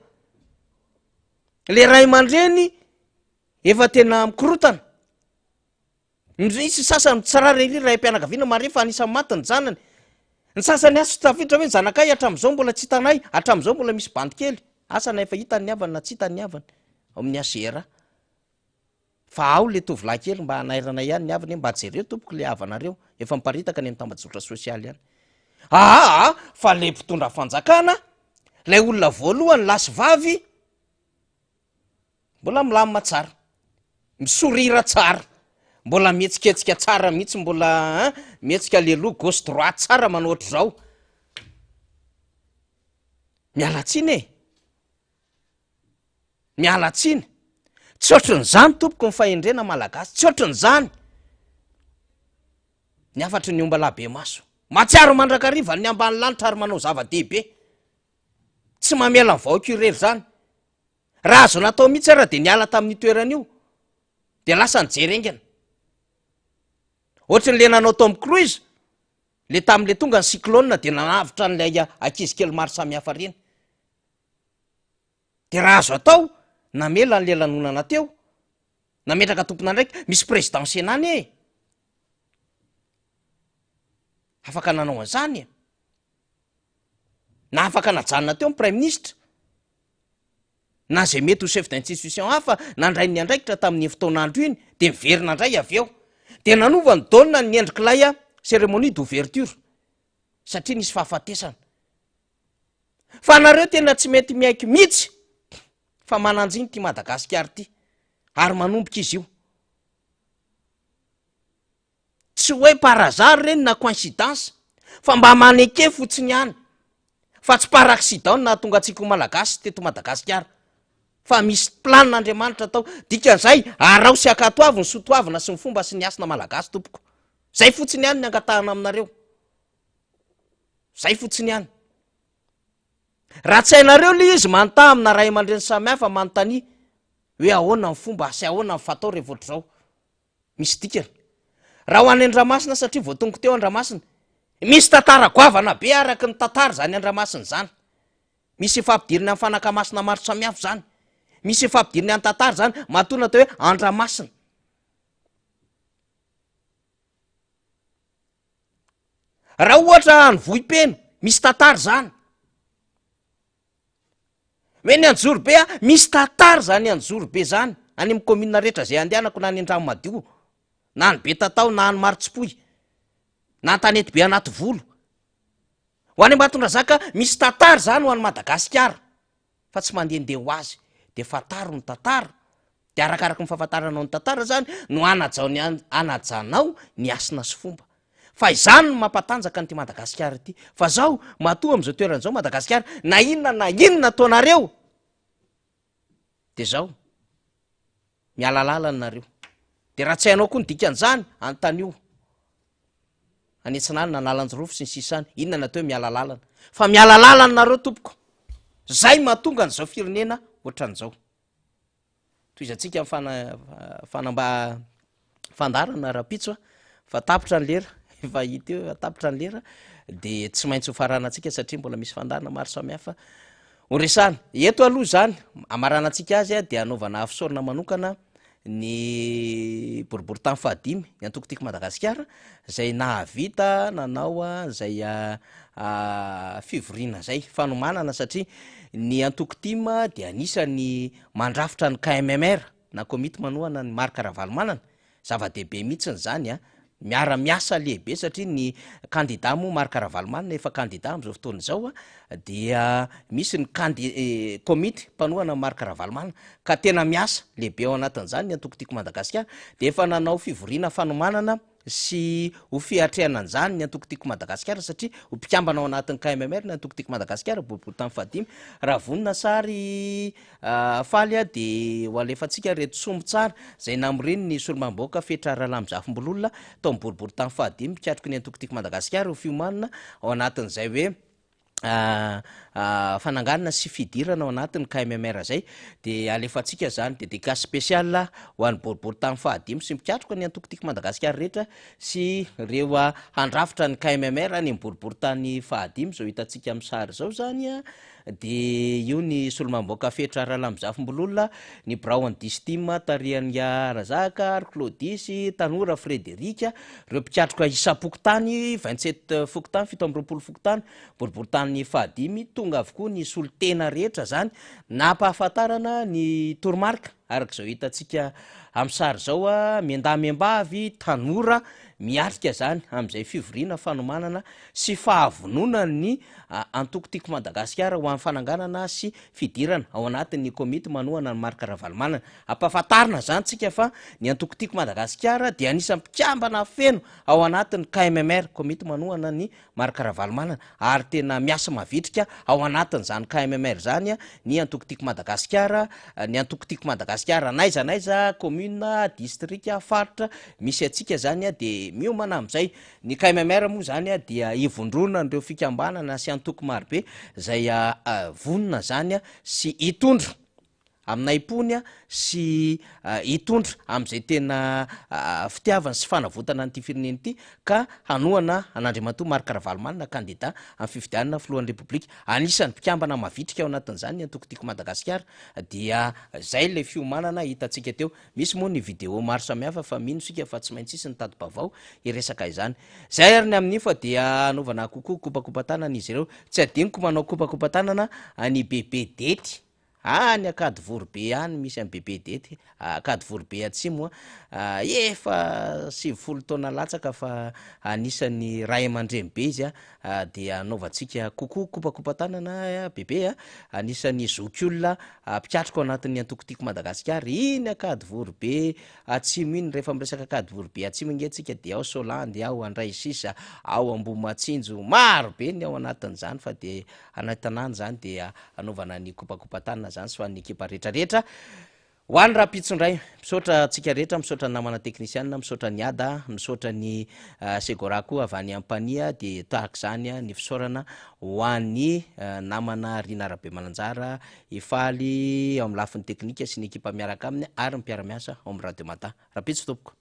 le ray aman-dreny efa tena mikorotana misy sasany tsarara iry ray mpianakaviana mare fa anisany maty ny zanany ny sasany aso tafiditra hoe zanakay hatram'izao mbola tsy hitanay hatram'izao mbola misy bandy kely asana efa hitany ny havany na tsy hitany ny havany amin'ny azera fa ao le tovolahy kely mba hanairana ihany ny havany mba jereo tompoko le havanareo efa miparitaka ny tambazotra sosialy ihany fa le mpitondra fanjakana lay olona voalohany lasy vavy mbola milamina tsara misorira tsara mbola mietsiketsika tsara mihitsy mbola mietsika leloha gauche droite tsara manao ohatr' zao mialatsiny mialatsiny tsy ohatrany zany tompoko ny fahendrena malagasy tsy ohatrany zany ny afatry ny omba labe maso matsiaro mandrakariva ny ambany lanitra ary manao zava-dehibe tsy mamela ny vahoaka irery zany raha azo natao mihitsy ara de niala tamin'ny toeran'io de lasa nijerengana ohatrany le nanao Tom Cruise le tam'le tonga ny cyclone de nanavitra n'lay ankizy kely maro samihafa reny de raha azo atao namela n'le lanonana teo nametraka tompona ndraiky misy présidence enany afaka nanao an'izany na afaka najanona teo prime ministre na zay mety ho chef d'institution hafa nandray ny andraikitra tamin'ny fotoanandro iny de miverina ndray avy eo de nanova ny daolina ny endrikilay cérémonie d'ouverture satria nisy fahafatesana fa nareo tena tsy mety miaiky mihitsy fa mananjiny ty Madagasikara ty ary manomboka izy io tsy hoe par hasard reny na coïncidence fa mba maneke fotsiny ihany fa tsy par accident na tonga atsika malagasy teto Madagasikara fa misy planin'Andriamanitra tao dikan'izay arao sy akatoavy ny sotoavina sy ny fomba sy ny asina malagasy tompoko zay fotsiny ihany ny angatahana aminareo zay fotsiny ihany raha tsy hainareo le izy manontany amina ray aman-dreny samihafa manontany hoe ahoana ny fomba sy ahoana ny fatao rehefa ohatr' zao misy dikany raha ho any Andramasina satria voatongo teo Andramasina misy tantara goavana be araky ny tantara zany Andramasina zany misy ifampidiriny amin'ny fanakamasina maro samihafa zany misy ifampidiriny any tantara zany mahatona atao hoe Andramasina raha ohatra ny vohipeno misy tantara zany hoe ny Anjorobe misy tantara zany Anjorobe zany any amin'ny commune rehetra zay andehanako na ny Andramo Madio na ny Betatao na ny Marotsipoy na Tanety be anaty volo ho any Ambatondrazaka misy tantara zany ho any Madagasikara fa tsy mandehandeha ho azy de fataro ny tantara de arakaraky ny fahafantaranao ny tantara zany no anajanao ny asina sy fomba fa izany no mampatanjaka nyty Madagasikara ty fa zao matoa am'izao toeran'izao Madagasikara na inona taonareo de zao miala lalana nareo de raha tsy hainao koa ny dikan'izany antanio anetsinany nanalanjyrofo sy ny sisany inona natao miala lalana fa miala lalana nareo tompoko zay mahatonga n'izao firenena ohatran'izao toy izantsika fanamba fandarana rapitso fa tapitra ny lera efa hita eo tapitra ny lera de tsy maintsy ho farana antsika satria mbola misy fandarana maro samihafa oresana eto aloha zany amaranantsika azy a de anaovana fisaorana manokana ny boribory tany fahadimy ny antokotiky Madagasikara zay nahavita nanao zay fivoriana zay fanomanana satria ny antokotima de anisany mandrafitra ny KMMR na komity manoana ny marika Ravalomanana zava-dehibe mihitsiny zany miara-miasa lehibe satria ny kandida moa marika Ravalomanana efa kandida am'izao fotoana zao dia misy ny komity mpanoana marika Ravalomanana ka tena miasa lehibe ao anatin'izany ny antokotiky Madagasikara de efa nanao fivoriana fanomanana sy ho fiatreana an'izany ny antokotiky Madagasikara satria ho mpikambana ao anatin'ny KMMR ny antokotiky Madagasikara boribory tany fahadimy raha vonina sary faly de ho alefatsika reto sombo tsara zay namoriny ny solomamboaka fetra Ralamizafimbololona tao amin'ny boribory tany fahadimy mikatroko ny antokotiky Madagasikara ho fiomanana ao anatin'izay hoe fananganana sy fidirana ao anatin'ny KMMR zay de alefatsika zany de dédicace spécial ho an'ny boribory tany fahadimy sy mikatroka ny antokotiky Madagasikara rehetra sy reo handrafitra ny KMMR ny boribory tany fahadimy zao hitatsika amin'ny sary zao zany de io ny solomamboaka fetra Ralamizafimbololona ny Braon Distim tarian'ny Razaka Claudisy tanora Frederika reo mpikatroka isa-pokotany 27 fokotany 7 fokotany boribory tany fahadimy tonga avokoa ny solotena rehetra zany nampahafantarana ny toromarika arak'izao hitatsika amin'ny sary zao miendamembavy tanora miatrika zany am'izay fivoriana fanomanana sy fahavonona ny antokotiky Madagasikara ho amin'ny fananganana sy fidirana ao anatin'ny komity manoana ny marika Ravalomanana ampahafantarina zany tsika fa ny antokotiky Madagasikara de anisan'ny mpikambana feno ao anatin'ny KMMR komity manoana ny marika Ravalomanana ary tena miasa mavitrika ao anatin'izany KMMR zany ny antokotiky Madagasikara ny antokotiky Madagasikara naiza commune district faritra misy atsika zany de miomana am'izay ny KMMR moa zany dia ivondrona andreo fikambanana sy antoko marobe zay vonona zany sy hitondra aminay pony sy hitondra am'izay tena fitiavana sy fanavotana an'ity firenena ity ka hanoana an'Andriamatoa marika Ravalomanana kandida amin'ny fifidianana filohan'ny Repoblika anisan'ny mpikambana mavitrika ao anatin'izany ny antokotiky Madagasikara dia zay le fiomanana hitatsika teo misy moa ny vidéo maro samihafa fa mino sika fa tsy maintsy isy ny tady-bavao iresaka izany zay ary ny amin'io fa dia anaovana kokoa kopakopa-tanana izy ireo tsy adiniko manao kopakopa-tanana ny bebe dety ny akady vorobe any misy amin'ny bebe dety akady vorobe atsimo efa 70 taona latsaka fa anisan'ny ray aman-dreny be izy de anaovantsika kokoa kopakopa-tanana bebe anisan'ny zokiolona mpikatroko ao anatin'ny antokotiky Madagasikara iny akady vorobe atsimo iny rehefa miresaka akady vorobe atsimo ingentsika de ao Solandy ao Andray Sisa ao Ambohimatsinjo maro be ny ao anatin'izany fa de anatanany zany de anaovana ny kopakopa-tanana zany so an'ny ekipa rehetrarehetra ho any raha pitsondray misaotra tsika rehetra misaotra ny namana teknisianina misaotra ny ada misaotra ny segora koa avy any ampania de tahaka zany ny fisaorana ho an'ny namana Rina Rabe Mananjara ifaly ao amin'ny lafin'ny teknika sy ny ekipa miaraka aminy ary mipiara-miasa ao amin'ny radio Mata raha pitsy tompoko